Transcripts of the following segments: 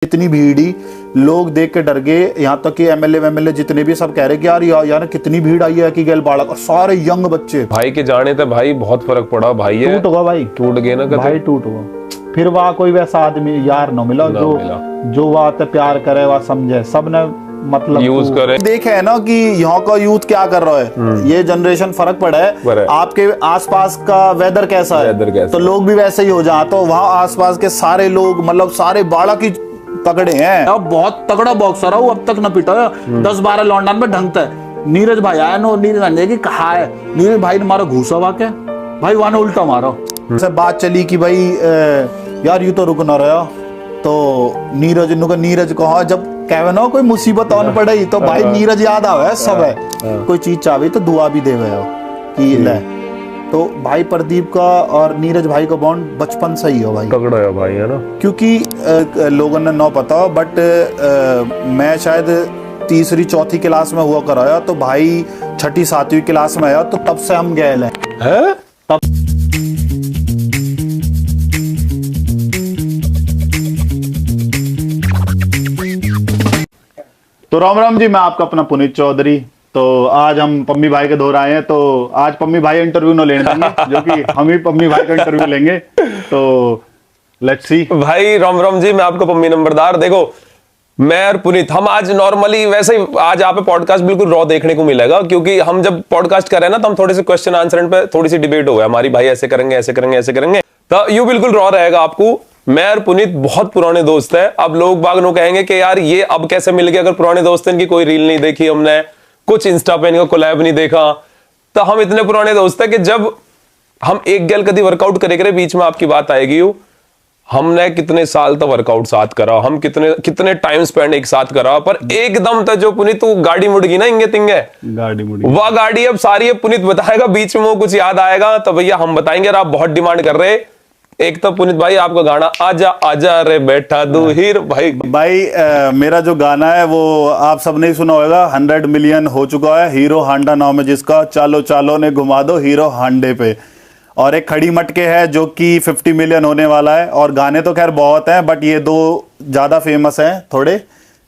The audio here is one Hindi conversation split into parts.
इतनी भीड़, लोग देख के डर गए। यहाँ तक कि एमएलए जितने भी सब कह रहे कि यार कितनी भीड़ आई है कि गैल बालक और सारे यंग बच्चे। भाई के जाने थे भाई बहुत फर्क पड़ा भाई। टूट होगा भाई, टूट गए ना भाई, टूट होगा। फिर वहाँ कोई वैसा आदमी यार न मिला जो वहाँ पे प्यार करे, वहाँ समझे, सबने मतलब यूज करे। देखे है ना कि यहाँ का यूथ क्या कर रहा है, ये जनरेशन फर्क पड़ा है। आपके आसपास का वेदर कैसा है तो लोग भी वैसे ही हो जाए। तो वहाँ आसपास के सारे लोग मतलब सारे बालक ही तगड़े हैं। अब बहुत तगड़ा बॉक्सर है वो, अब तक न पिटा है। 10-12 लॉन्डन में ढंगता है। नीरज भाई आया नो, नीरज की कहा है, नीरज भाई ने मारा घूसा वाके भाई, वहां उल्टा मारा। बात चली कि भाई यार यू तो रुक ना रहा, तो नीरज कहा जब कहवे ना कोई मुसीबत आन पड़े तो भाई नीरज याद आवे सब है। कोई चीज चाहे तो दुआ भी देवे कि ले। तो भाई प्रदीप का और नीरज भाई का बॉन्ड बचपन से ही हो भाई, तगड़ा है भाई, है ना। क्योंकि लोगों ने ना पता बट मैं शायद 3री-4थी क्लास में हुआ कराया, तो भाई 6ठी-7वीं क्लास में आया, तो तब से हम गए हैं तब। तो राम राम जी, मैं आपका अपना पुनीत चौधरी। तो आज हम पम्मी भाई के दौर आए हैं, तो आज पम्मी भाई इंटरव्यू न लेने देंगे, जो कि हम ही पम्मी भाई का इंटरव्यू लेंगे। तो लेट्स सी भाई। राम राम जी, मैं आपका पम्मी नंबरदार। देखो मैं और पुनीत हम आज नॉर्मली वैसे ही आज यहाँ पे पॉडकास्ट बिल्कुल रॉ देखने को मिलेगा, क्योंकि हम जब पॉडकास्ट कर रहे हैं ना तो हम थोड़े से क्वेश्चन आंसर पे थोड़ी सी डिबेट हो गया हमारी, भाई ऐसे करेंगे ऐसे करेंगे ऐसे करेंगे, तो यू बिल्कुल रॉ रहेगा आपको। मैं और पुनीत बहुत पुराने दोस्त है। अब लोग बाग नो कहेंगे कि यार ये अब कैसे मिल गया, अगर पुराने दोस्त हैं, इनकी कोई रील नहीं देखी हमने, कुछ इंस्टा पे इनका कोलैब नहीं देखा। तो हम इतने पुराने दोस्त है कि जब हम एक गैल कभी वर्कआउट करे बीच में आपकी बात आएगी, हमने कितने साल तक वर्कआउट साथ करा, हम कितने टाइम स्पेंड एक साथ करा, पर एकदम तक जो पुनीत तू गाड़ी मुड़ गई ना, इंगे तिंगे गाड़ी मुड़ी, वह गाड़ी अब सारी है पुनीत बताएगा, बीच में वो कुछ याद आएगा तो भैया हम बताएंगे। आप बहुत डिमांड कर रहे। एक तो पुनीत भाई आपका गाना आजा आजा रे बैठा दो हीर भाई। मेरा जो गाना है वो आप सबने ही सुना होगा, 100 मिलियन हो चुका है, हीरो हांडा नाम है जिसका, चालो चालो ने घुमा दो हीरो हांडे पे। और एक खड़ी मटके है जो कि 50 मिलियन होने वाला है। और गाने तो खैर बहुत हैं बट ये 2 ज्यादा फेमस हैं थोड़े,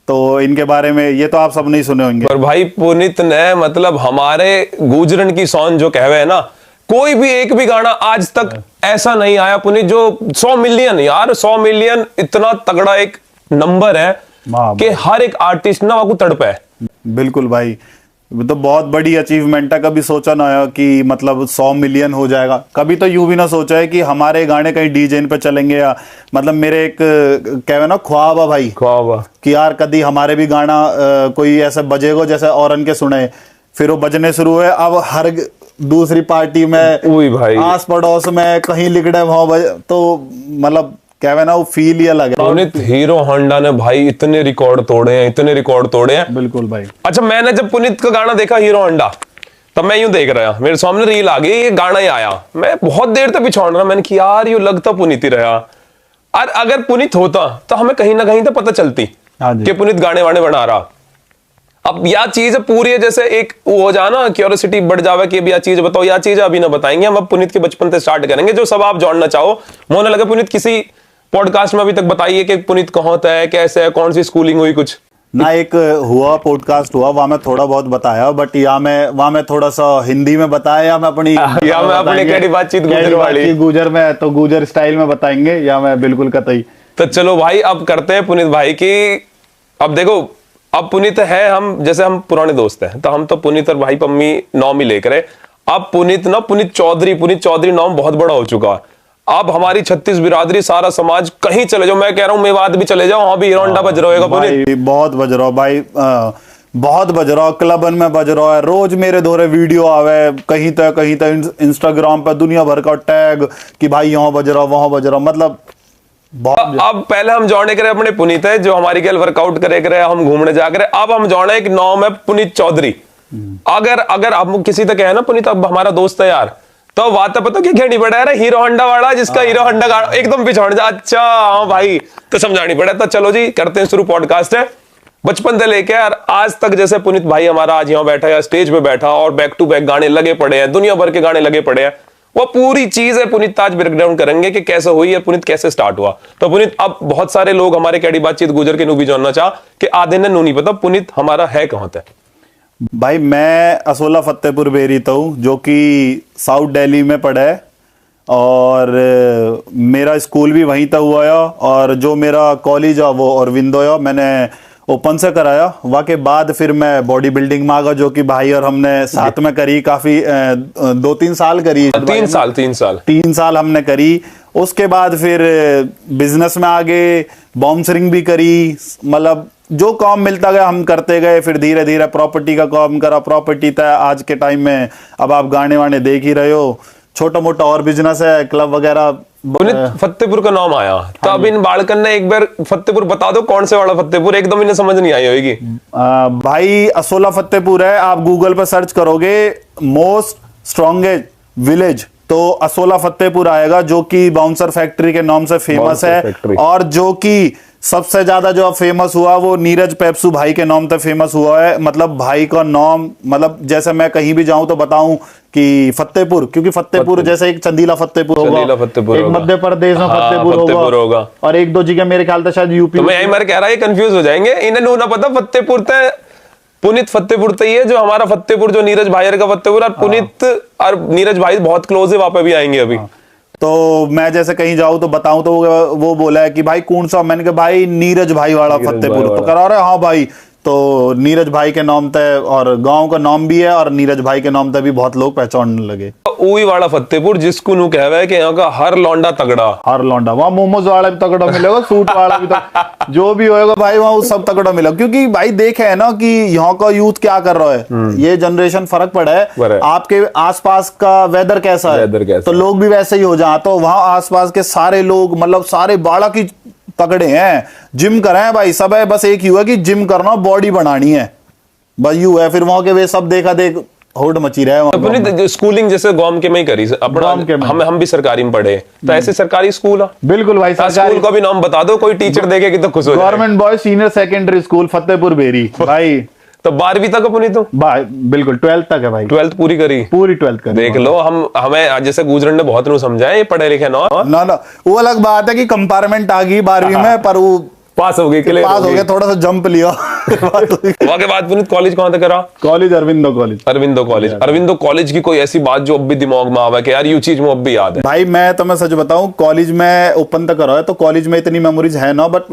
तो इनके बारे में ये तो आप सब नहीं सुने होंगे। पर भाई पुनीत ने मतलब हमारे गुजरन की सॉन्ग जो कहवे है ना, कोई भी एक भी गाना आज तक ऐसा नहीं आया पुनीत जो 100 मिलियन, यार 100 मिलियन इतना तगड़ा एक नंबर है कि हर एक आर्टिस्ट ना वहां तड़पे है। बिल्कुल भाई, तो बहुत बड़ी अचीवमेंट है। कभी सोचा ना है कि मतलब 100 मिलियन हो जाएगा, कभी तो यूं भी ना सोचा है कि हमारे गाने कहीं डीजे पे चलेंगे, या मतलब मेरे एक कहवे ना ख्वाब है भाई, ख्वाब कि यार कभी हमारे भी गाना कोई ऐसे बजेगा जैसे औरन के सुने। फिर वो बजने शुरू हुए, अब हर दूसरी पार्टी में, भाई आस पड़ोस में कहीं लिगड़े वहां बजे, तो मतलब कहवे ना वो फील ही अलग है। पुनीत हीरो होंडा ने भाई इतने रिकॉर्ड तोड़े हैं, इतने रिकॉर्ड तोड़े हैं। बिल्कुल भाई। अच्छा मैंने जब पुनीत का गाना देखा हीरो होंडा, तब मैं यूं देख रहा, मेरे सामने रील आ गई, ये गाना ही आया, मैं बहुत देर तक पिछाड़ रहा, मैंने कि यार ये लगता पुनीत ही रहा। और अगर पुनीत होता तो हमें कहीं ना कहीं तो पता चलती कि पुनीत गाने वाने बना रहा। अब यह चीज पूरी जैसे एक वो हो जाना, क्यूरियोसिटी बढ़ जावे कि यह चीज बताओ, यह चीज अभी ना बताएंगे हम, अब पुनीत के बचपन से स्टार्ट करेंगे, जो सब आप जानना चाहो। मोने लगे पुनीत किसी पॉडकास्ट में अभी तक बताइए कि पुनीत कहाँ है, कैसे है, कौन सी स्कूलिंग हुई कुछ ना। एक हुआ पॉडकास्ट हुआ, वहां में थोड़ा बहुत बताया, बट वहां में थोड़ा सा हिंदी में बताया, या मैं अपनी बातचीत गुजर में, तो गुजर स्टाइल में बताएंगे, या मैं बिल्कुल कतई। तो चलो भाई अब करते हैं पुनीत भाई की। अब देखो अब पुनीत है, हम जैसे हम पुराने दोस्त हैं, तो हम तो पुनीत और भाई पम्मी नाम ही लेकर अब पुनीत ना पुनीत चौधरी नाम बहुत बड़ा हो चुका है। अब हमारी 36 बिरादरी, सारा समाज कहीं चले जाओ, मैं कह रहा हूं मेवात भी चले जाओ, वहां भी हीरो होंडा बज रहा होगा पुनीत। बहुत बज रहा भाई, बहुत बज रहा, क्लबन में बज रहा है, रोज मेरे दोरे वीडियो आवे, कहीं तक इंस्टाग्राम पे दुनिया भर का टैग कि भाई यहाँ बज रहा वहां बज रहा, मतलब अब पहले हम जौने करे अपने पुनीत है जो हमारी गैल वर्कआउट करे, हम घूमने जा करे। अब हम जौने एक नाम है पुनीत चौधरी। अगर हम किसी तक कहे ना पुनीत अब हमारा दोस्त है यार, तो बात पता क्या खेनी पड़ा है, हीरो होंडा वाला जिसका हीरो होंडा एकदम पिछाड़ जा। अच्छा हाँ भाई, तो समझानी पड़ा। तो चलो जी करते हैं शुरू। पॉडकास्ट है बचपन से लेके यार आज तक, जैसे पुनीत भाई हमारा आज यहाँ बैठा है स्टेज पे बैठा और बैक टू बैक गाने लगे पड़े हैं, दुनिया भर के गाने लगे पड़े हैं। वो पूरी चीज है पुनीत आज ब्रेक डाउन करेंगे कि कैसे हुई और पुनीत कैसे स्टार्ट हुआ। तो पुनीत अब बहुत सारे लोग हमारे कैडी बातचीत गुजर के नू भी जानना चाह कि आधे ने नू नहीं पता पुनीत हमारा है कहां तक। भाई मैं असोला फतेहपुर बेरी तो हूँ जो कि साउथ दिल्ली में पड़ा है और मेरा स्कूल भी वहीं तक हुआ है और जो मेरा कॉलेज है वो अरविंदो है, मैंने ओपन से कराया। वहाँ के बाद फिर मैं बॉडी बिल्डिंग में आ गया जो कि भाई और हमने साथ में करी, काफी 2-3 साल करी। 3 साल हमने करी। उसके बाद फिर बिजनेस में आगे बाउंसरिंग भी करी, मतलब जो काम मिलता गया हम करते गए। फिर धीरे धीरे प्रॉपर्टी का काम करा, प्रॉपर्टी था आज के टाइम में अब आप गाने वाने देख ही रहे हो, छोटा मोटा और बिजनेस है, क्लब वगैरह। फतेहपुर का नाम आया तो अब इन बालकन ने एक बार फतेहपुर बता दो कौन से वाला फतेहपुर, एकदम इन्हें समझ नहीं आई होगी। भाई असोला फतेहपुर है, आप गूगल पर सर्च करोगे मोस्ट स्ट्रॉन्गेस्ट विलेज तो असोला फतेहपुर आएगा जो कि बाउंसर फैक्ट्री के नाम से फेमस है। और जो कि सबसे ज्यादा जो फेमस हुआ वो नीरज पेप्सू भाई के नाम से फेमस हुआ है। मतलब भाई का नाम, मतलब जैसे मैं कहीं भी जाऊं तो बताऊं कि फतेहपुर, क्योंकि फतेहपुर जैसे एक चंदीला फतेहपुर होगा, एक मध्य प्रदेश में फतेहपुर होगा और एक दो जगह मेरे ख्याल से शायद यूपी। तो मैं यही मर कह रहा है कंफ्यूज हो जाएंगे, इन्हें ना पता फतेहपुर तय पुनीत फतेहपुर तय है जो हमारा फतेहपुर जो नीरज भाई का फतेहपुर और पुनीत और नीरज भाई बहुत क्लोज है, वहां पे भी आएंगे अभी। तो मैं जैसे कहीं जाऊं तो बताऊं तो वो बोला है कि भाई कौन सा, मैंने कहा भाई नीरज भाई वाला फतेहपुर, तो करा रहे हाँ भाई। तो नीरज भाई के नाम तय और गांव का नाम भी है और नीरज भाई के नाम तय भी बहुत लोग पहचानने लगे। उई वाला फतेहपुर जिसको नू कहवा है कि यहाँ का हर लौंडा तगड़ा, हर लौंडा, वहाँ मोमोज वाला भी तगड़ा मिलेगा, सूट वाला भी जो भी होएगा भाई वहाँ सब तगड़ा मिलेगा। क्योंकि भाई देखे है ना कि यहाँ का यूथ क्या कर रहा है, ये जनरेशन फर्क पड़ा है। आपके आसपास का वेदर कैसा है तो लोग भी वैसे ही हो जाए। तो वहाँ आसपास के सारे लोग, मतलब सारे बालक ही तगड़े हैं, जिम करें भाई सब है, बस एक ही हुआ कि जिम करना, बॉडी बनानी है, बस यू है। फिर वहां के वे सब देखा देख होड़ मची रहे। अपनी स्कूलिंग जैसे गांव के में ही करी अपना, हम भी सरकारी में पढ़े तो ऐसे सरकारी स्कूल है। बिल्कुल भाई, स्कूल का भी नाम बता दो, कोई टीचर देखे कि तो खुश हो जाए। Government boys senior secondary school Fatehpur Beri भाई। तो 12वीं तक अपनी तो भाई बिल्कुल 12th तक है भाई, 12th पूरी करी, पूरी 12th करी। देख लो हमें जैसे गुजरन ने बहुत समझाया ये पढ़े लिखे ना वो अलग बात है कि कंपार्टमेंट आ गई 12वीं में, पर वो पास हो गए, पास हो गया, थोड़ा सा जंप लिया। वहां के बाद पुनीत कॉलेज कहां तक करा? College Aurobindo college. Aurobindo college की कोई ऐसी बात जो अब भी दिमाग में आवे कि यार ये चीज मुझे अब भी याद है? भाई मैं तुम्हें सच बताऊं, कॉलेज में ओपन तक करा है तो कॉलेज में इतनी मेमोरीज है ना, बट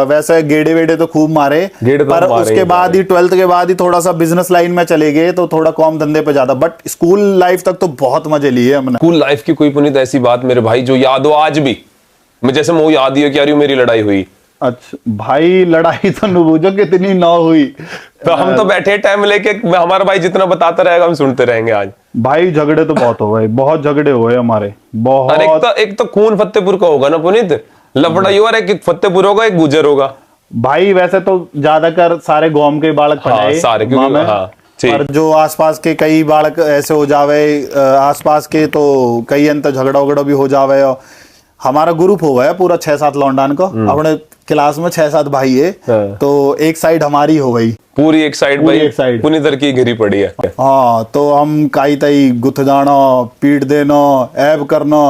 वैसे गेड़े वेड़े तो खूब मारे, पर उसके बाद ही 12th के बाद ही थोड़ा सा बिजनेस लाइन में चले गए तो थोड़ा कम धंधे पे ज्यादा। बट स्कूल लाइफ तक तो बहुत मजे लिए हमने। स्कूल लाइफ की कोई पुनीत ऐसी बात मेरे भाई जो याद हो आज भी? जैसे मुझे याद ही हो कि यार मेरी लड़ाई हुई। अच्छा भाई, लड़ाई तो नुबूजो कितनी ना हुई, तो हम तो बैठे टाइम लेके, हमारा भाई जितना बताता रहेगा हम सुनते रहेंगे। आज भाई झगड़े तो बहुत हो गए, बहुत झगड़े हुए हमारे, बहुत। एक तो खून फतेहपुर का होगा ना पुनीत, लफड़ा युवा, एक फतेहपुर होगा एक गुजर होगा भाई। वैसे तो ज्यादातर सारे गांव के बालक पढ़े सारे, पर जो आसपास के कई बालक ऐसे हो जावे, आसपास के तो कई अंत झगड़ा वगड़ा भी हो जावे। हमारा ग्रुप हो गया पूरा 6-7 लौंडान का, अपने क्लास में 6-7 भाई है, तो एक साइड हमारी हो गई पूरी, एक साइड भाई एक साइड पुनीतर की घिरी पड़ी है। हाँ, तो हम काई ताई गुथ जाना, पीट देना, ऐब करना,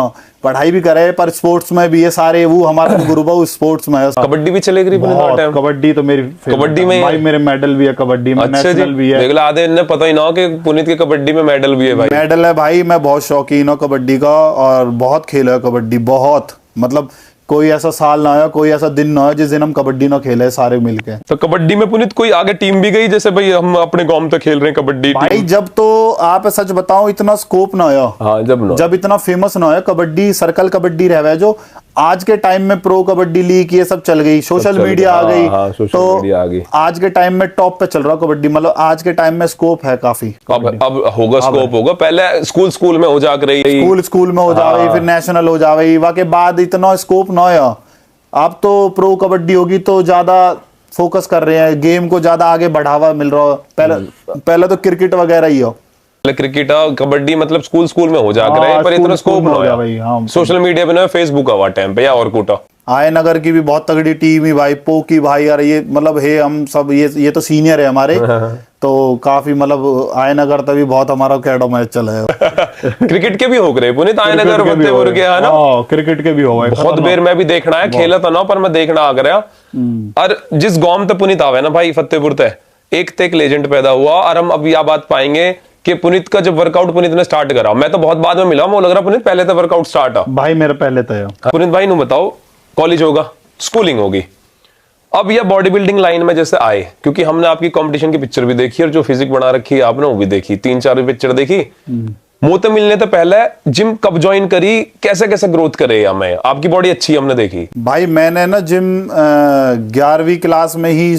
पढ़ाई भी करे, पर स्पोर्ट्स में भी ये सारे, वो हमारा ग्रुप है स्पोर्ट्स में। कबड्डी भी चले गई, कबड्डी तो मेरी, कबड्डी में भाई मेरे मेडल भी है कबड्डी में, नेशनल भी है। आधे ने पता ही ना हो कि पुनीत के कबड्डी में मेडल भी है भाई। मेडल है भाई, मैं बहुत शौकीन हूँ कबड्डी का और बहुत खेला है कबड्डी, बहुत। मतलब कोई ऐसा साल ना आया, कोई ऐसा दिन ना आया जिस दिन हम कबड्डी ना खेले सारे मिलके। तो कबड्डी में पुनीत कोई आगे टीम भी गई, जैसे भाई हम अपने गांव में तो खेल रहे हैं कबड्डी भाई? जब तो आप सच बताओ इतना स्कोप ना आया, हाँ, जब इतना फेमस ना आया कबड्डी, सर्कल कबड्डी रह जो आज के टाइम में प्रो कबड्डी लीग ये सब चल गई, सोशल मीडिया आ गई, तो आज के टाइम में टॉप पे चल रहा कबड्डी। मतलब आज के टाइम में स्कोप है काफी। अब होगा स्कोप होगा, पहले स्कूल में हो जा रही, स्कूल में हो जावे, फिर नेशनल हो जावे, वाके बाद इतना स्कोप ना आया। अब तो प्रो कबड्डी होगी तो ज्यादा फोकस कर रहे हैं, गेम को ज्यादा आगे बढ़ावा मिल रहा है। पहले तो क्रिकेट वगैरह ही हो, क्रिकेट कबड्डी मतलब स्कूल में हो जा रहे, पर इतना स्कोप ना हो भाई। सोशल मीडिया पे ना, फेसबुक आवा टाइम पे या और कोटा आए नगर की भी बहुत तगड़ी टीम ही भाई, पो की भाई यार, ये मतलब है हम सब, ये तो सीनियर है हमारे, तो काफी मतलब आयनगर तभी बहुत हमारा कैडो मैच चला है। क्रिकेट के भी हो गए पुनीत, आयनगर फतेहपुर के है ना, क्रिकेट के भी हो गए बहुत बेर मैं भी देखना है, खेला तो ना पर मैं देखना आ गया। और जिस गांव में पुनीत आवे ना भाई फतेहपुर ते एक लेजेंड पैदा हुआ। और हम अब यह बात पाएंगे कि पुनीत का जब वर्कआउट पुनीत ने स्टार्ट करा, मैं तो बहुत बाद में मिला, मुझे लग रहा पुनीत पहले तो वर्कआउट स्टार्ट है भाई, मेरे पहले तो है। पुनीत भाई नु बताओ, कॉलेज होगा, स्कूलिंग होगी, अब यह बॉडी बिल्डिंग लाइन में जैसे आए, क्योंकि हमने आपकी कंपटीशन की पिक्चर भी देखी और जो फिजिक बना रखी है आपने वो भी देखी, 3-4 पिक्चर देखी। मुंह तो मिलने तो पहले जिम कब ज्वाइन करी, कैसे कैसे ग्रोथ करे हमें, आपकी बॉडी अच्छी हमने देखी। भाई मैंने ना जिम 11वीं क्लास में ही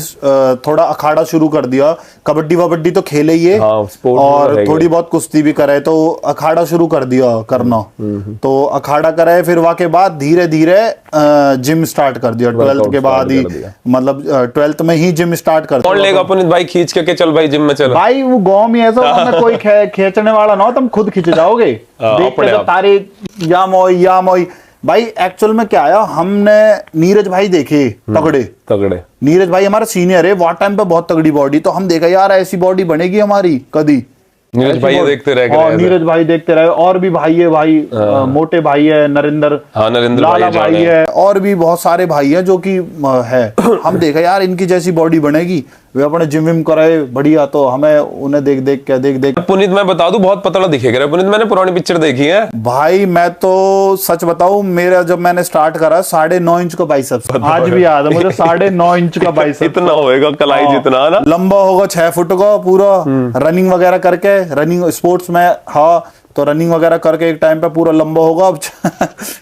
थोड़ा अखाड़ा शुरू कर दिया। कबड्डी वबड्डी तो खेले ही है, हाँ, और थोड़ी बहुत कुश्ती भी करे, तो अखाड़ा शुरू कर दिया करना। तो अखाड़ा करे, फिर वहाँ के बाद धीरे धीरे जिम स्टार्ट कर दिया 12th के बाद ही, मतलब 12th में ही जिम स्टार्ट कर दिया। कौन लेगा पुनीत भाई खींच के चल भाई जिम में चल? भाई वो गाँव में ऐसा कोई खींचने वाला ना हो, तुम खुद खींच जाओगे। देखते जब तारे या मोई भाई। एक्चुअल में क्या आया, हमने नीरज भाई देखे तगड़े। नीरज भाई हमारा सीनियर है, वो टाइम पे बहुत तगड़ी बॉडी, तो हम देखा यार ऐसी बॉडी बनेगी हमारी कदी। नीरज भाई देखते रहे, नीरज भाई देखते रहे। और भी भाई है भाई, मोटे भाई है, नरेंद्र लाला भाई है, और भी बहुत सारे भाई है जो कि है। हम देखा यार इनकी जैसी बॉडी बनेगी, वे अपने जिम विम कराए बढ़िया, तो हमें उन्हें देख पुनीत मैं बता दूं बहुत पतला दिखेगा पुनीत, मैंने पुरानी पिक्चर देखी है भाई। मैं तो सच बताऊं, मेरा जब मैंने स्टार्ट करा 9.5 इंच का बाइसेप्स, आज भी याद है मुझे, 9.5 इंच का बाइसेप्स। इतना होएगा कलाई जितना ना, लंबा होगा 6 फुट का पूरा। रनिंग वगैरह करके, रनिंग स्पोर्ट्स में हाँ, तो रनिंग वगैरह करके एक टाइम पे पूरा लंबा होगा। अब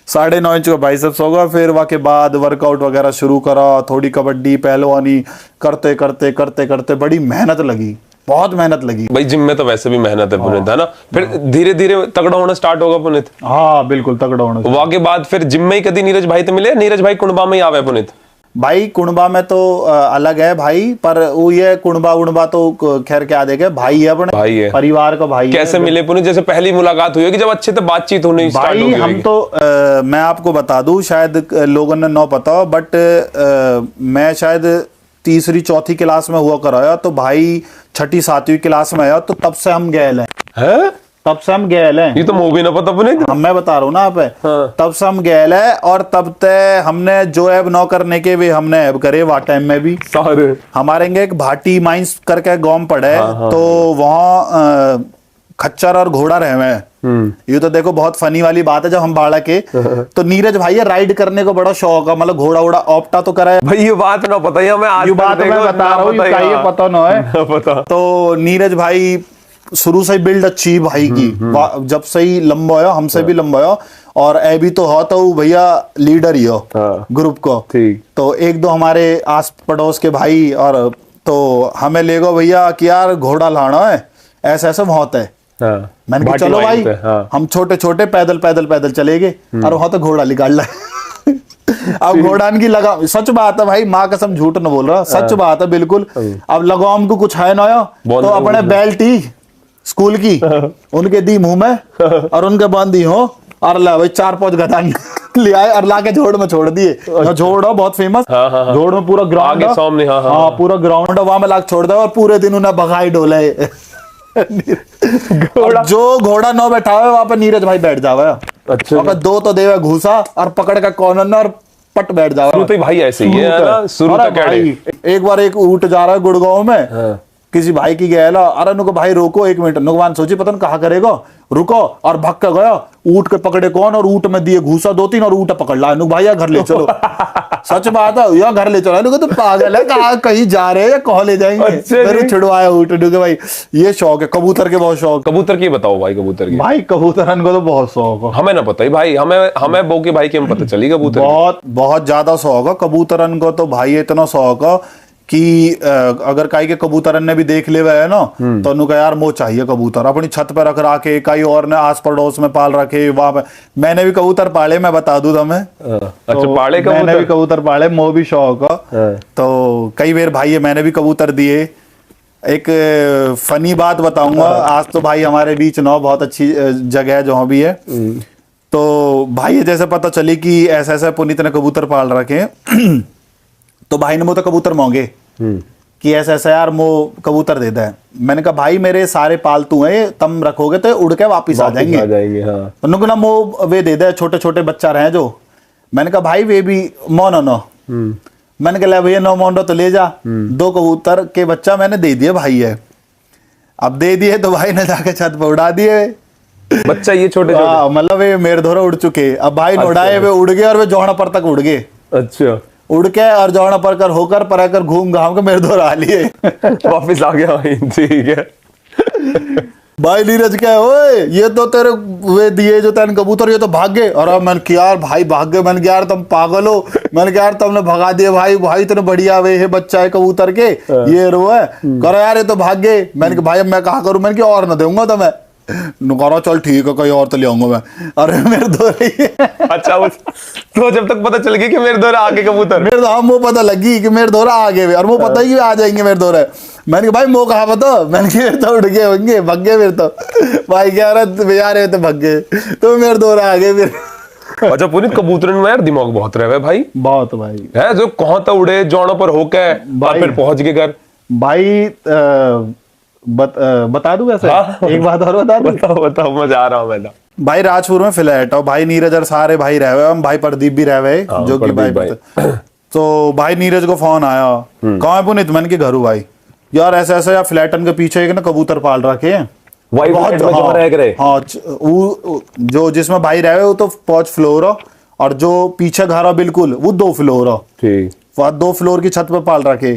9.5 इंच का बाइसेप्स होगा। फिर वहाँ के बाद वर्कआउट वगैरह शुरू करा, थोड़ी कबड्डी पहलवानी करते बड़ी मेहनत लगी, बहुत मेहनत लगी भाई। जिम में तो वैसे भी मेहनत है पुनीत, है ना। फिर धीरे धीरे तगड़ा होना स्टार्ट होगा पुनीत। हाँ बिल्कुल तगड़ा होना। वहाँ के बाद फिर जिम में ही कभी नीरज भाई तो मिले? नीरज भाई कुंडबा में ही आवे पुनीत? भाई कुंडबा में तो अलग है भाई, पर वो ये कुंडबा उड़बा तो खैर क्या देखे, भाई है अपने, भाई है, परिवार का भाई। कैसे मिले पुनीत? जैसे पहली मुलाकात हुई कि जब अच्छे से बातचीत होनी स्टार्ट हो गई? हम तो मैं आपको बता दूं, शायद लोगों ने न पता हो, बट मैं शायद 3री-4थी क्लास में हुआ कराया, तो भाई 6ठी-7वीं क्लास में आया, तो तब से हम गए हैं। तब से हम गए हैं। ये तो मूवी ना पता पुनीत, मैं बता रहा हूँ ना आप। हाँ। तब से हम गए हैं, और तब तक हमने जो एब न करने के वे हमने एब करे, वहाँ टाइम में भी सारे हमारे एक भाटी माइंस करके गांव पड़े। हाँ, तो वहाँ खच्चर और घोड़ा रहे हैं। ये तो देखो बहुत फनी वाली बात है, जब हम बाड़ा के तो नीरज भाई राइड करने को बड़ा शौक है, मतलब घोड़ा उड़ा ऑप्टा तो करा है भाई। ये बात ना पता है, मैं आज बात मैं बता रहा हूँ, पता ना है पता। तो नीरज भाई शुरू से बिल्ड अच्छी भाई की, जब से ही लंबा हो, हमसे भी लंबा हो, और अभी तो हो तो भैया लीडर ही हो ग्रुप को। तो 1-2 हमारे आस पड़ोस के भाई, और तो हमें ले गो भैया कि यार घोड़ा लाना है, ऐसा ऐसा बहुत है। मैंने कहा चलो भाई, हम छोटे पैदल चले गए, और वहां तो घोड़ा निकाल ला। अब घोड़ा की लगा, सच बात है भाई, माँ कसम झूठ न बोल रहा, सच बात है बिल्कुल। अब लगाम को कुछ है ना, तो अपने बेल्ट ही स्कूल की उनके दी मुंह में, और उनके बांधी हो, और ला भाई 4-5 गधा ले आए और लाके झोड़ में छोड़ दिए। झोड़ हो बहुत फेमस, झोड़ में पूरा ग्राउंड सामने, हाँ पूरा ग्राउंड वहां में लाके छोड़ दिया, और पूरे दिन उन्हें भगाई डोले। जो घोड़ा न बैठा हुआ वहां पे नीरज भाई बैठ जावा। अच्छा, 2 तो देवे घूसा, और पकड़ का कॉर्नर और पट बैठ जावा। शुरू तो भाई ऐसे ही है ना, शुरू तक। एक बार एक ऊंट जा रहा है गुड़गांव में, किसी भाई की गया, अरे नुको भाई रोको 1 मिनट, नुकवान सोची पता नहीं कहा करेगा, रुको, और भग कर गया, ऊंट के पकड़े कौन, और ऊंट में दिए घूसा 2-3, और ऊंट पकड़ ला, नुक भाई यार घर ले चलो। सच बात है यार, घर ले चलो। नुको तो पागल है, कहा कहीं जा रहे हैं, कहाँ ले जाएंगे, छिड़वाया ऊंट। नुके भाई ये शौक है, कबूतर के बहुत शौक। कबूतर की बताओ भाई, कबूतर की। भाई कबूतरन को तो बहुत शौक है, हमें ना पता ही भाई, हमें बो के भाई के पता चली कबूतर, बहुत ज्यादा शौक है कबूतरन को। तो भाई इतना शौक है कि अगर कहीं के कबूतरन ने भी देख ले है ना, तो उनको यार मो चाहिए कबूतर, अपनी छत पर रख रखे, कई और ने आस पड़ोस में पाल रखे। वहां पे मैंने भी कबूतर पाले, मैं बता दूं तुम्हें। अच्छा, पाले कबूतर? मैंने भी कबूतर पाले, मो भी शौक है। तो कई बार भाई है मैंने भी कबूतर दिए। एक फनी बात बताऊंगा, आज तो भाई हमारे बीच ना बहुत अच्छी जगह है जहाँ भी है। तो भाई जैसे पता चली कि ऐसा ऐसा पुनीत ने कबूतर पाल रखे, तो भाई ने मुझे कबूतर मांगे, कि ऐसा ऐसा यार मो कबूतर देता है। मैंने कहा भाई मेरे सारे पालतू हैं, तुम रखोगे तो उड़ के वापिस आ जाएंगे। हाँ। उनको ना मो वे दे दे, छोटे छोटे बच्चा रहे जो। मैंने कहा भाई वे भी मोनो नो। मैंने कहा भैया नो मोन्डो तो ले जा। 2 कबूतर के बच्चा मैंने दे दिए भाई है। अब दे दिए तो भाई ने जाके छत पर उड़ा दिए बच्चा, ये छोटे छोटे मतलब वे मेरे धोरा उड़ चुके। अब भाई ने उड़ाए, वे उड़ गए और वे जौहना पर तक उड़ गए। अच्छा, उड़ के और जौहना पर कर होकर पर घूम घाम के मेरे धोरा आ लिए वापिस आ गया भाई। ठीक है भाई नीरज क्या ओए ये तो तेरे वे दिए जो तेन कबूतर, ये तो भाग गए। और मैंने कहा यार भाई भाग गए। मैंने कहा यार तुम पागल हो। मैंने कहा यार तुमने भगा दिए भाई। भाई इतने बढ़िया वे है बच्चा है कबूतर के, ये रो है। करो यार ये तो भाग गए। मैंने कहा भाई अब मैं कहा करूं। मैंने कहा और ना दूंगा तो मैं करो चल ठीक है कहीं और तो ले आऊंगा मैं। अरे मेरे दोरे अच्छा तो जब तक पता चल गया कि मेरे दोरा आगे कबूतर, मेरे तो हम वो पता लगी कि मेरे दोरा आ गए और वो पता ही आ जाएंगे मेरे दोरे। मैंने कहा भाई मो कहा पता। मैंने कहा तो उड़ गए होंगे, भग गए फिर तो। भाई कह रहा यार ये तो भग गए तो मेरे दोरा आ गए फिर। अच्छा पुनीत, कबूतरन में यार दिमाग बहुत रहे भाई, बहुत भाई है जो कहाँ तक उड़े जौनों पर होके फिर पहुंच गए घर। भाई बता दूं वैसे। हाँ? एक बात और बता दूं। बताओ बताओ, मजा आ रहा हूँ मैं तो। भाई राजपुर में फ्लैट और भाई नीरज और सारे भाई रहे हुए, हम भाई प्रदीप भी रहे हुए जो कि भाई। तो भाई नीरज को फोन आया, कहाँ है पुनीत? मैंने के घर हूँ भाई। यार ऐसे ऐसे यार फ्लैटन के पीछे एक ना कबूतर पाल रखे हैं। हाँ जो जिसमें भाई रहे वो तो 5 फ्लोर और जो पीछे घर है बिल्कुल वो 2 फ्लोर। ठीक, 2 फ्लोर की छत पे पाल रखे।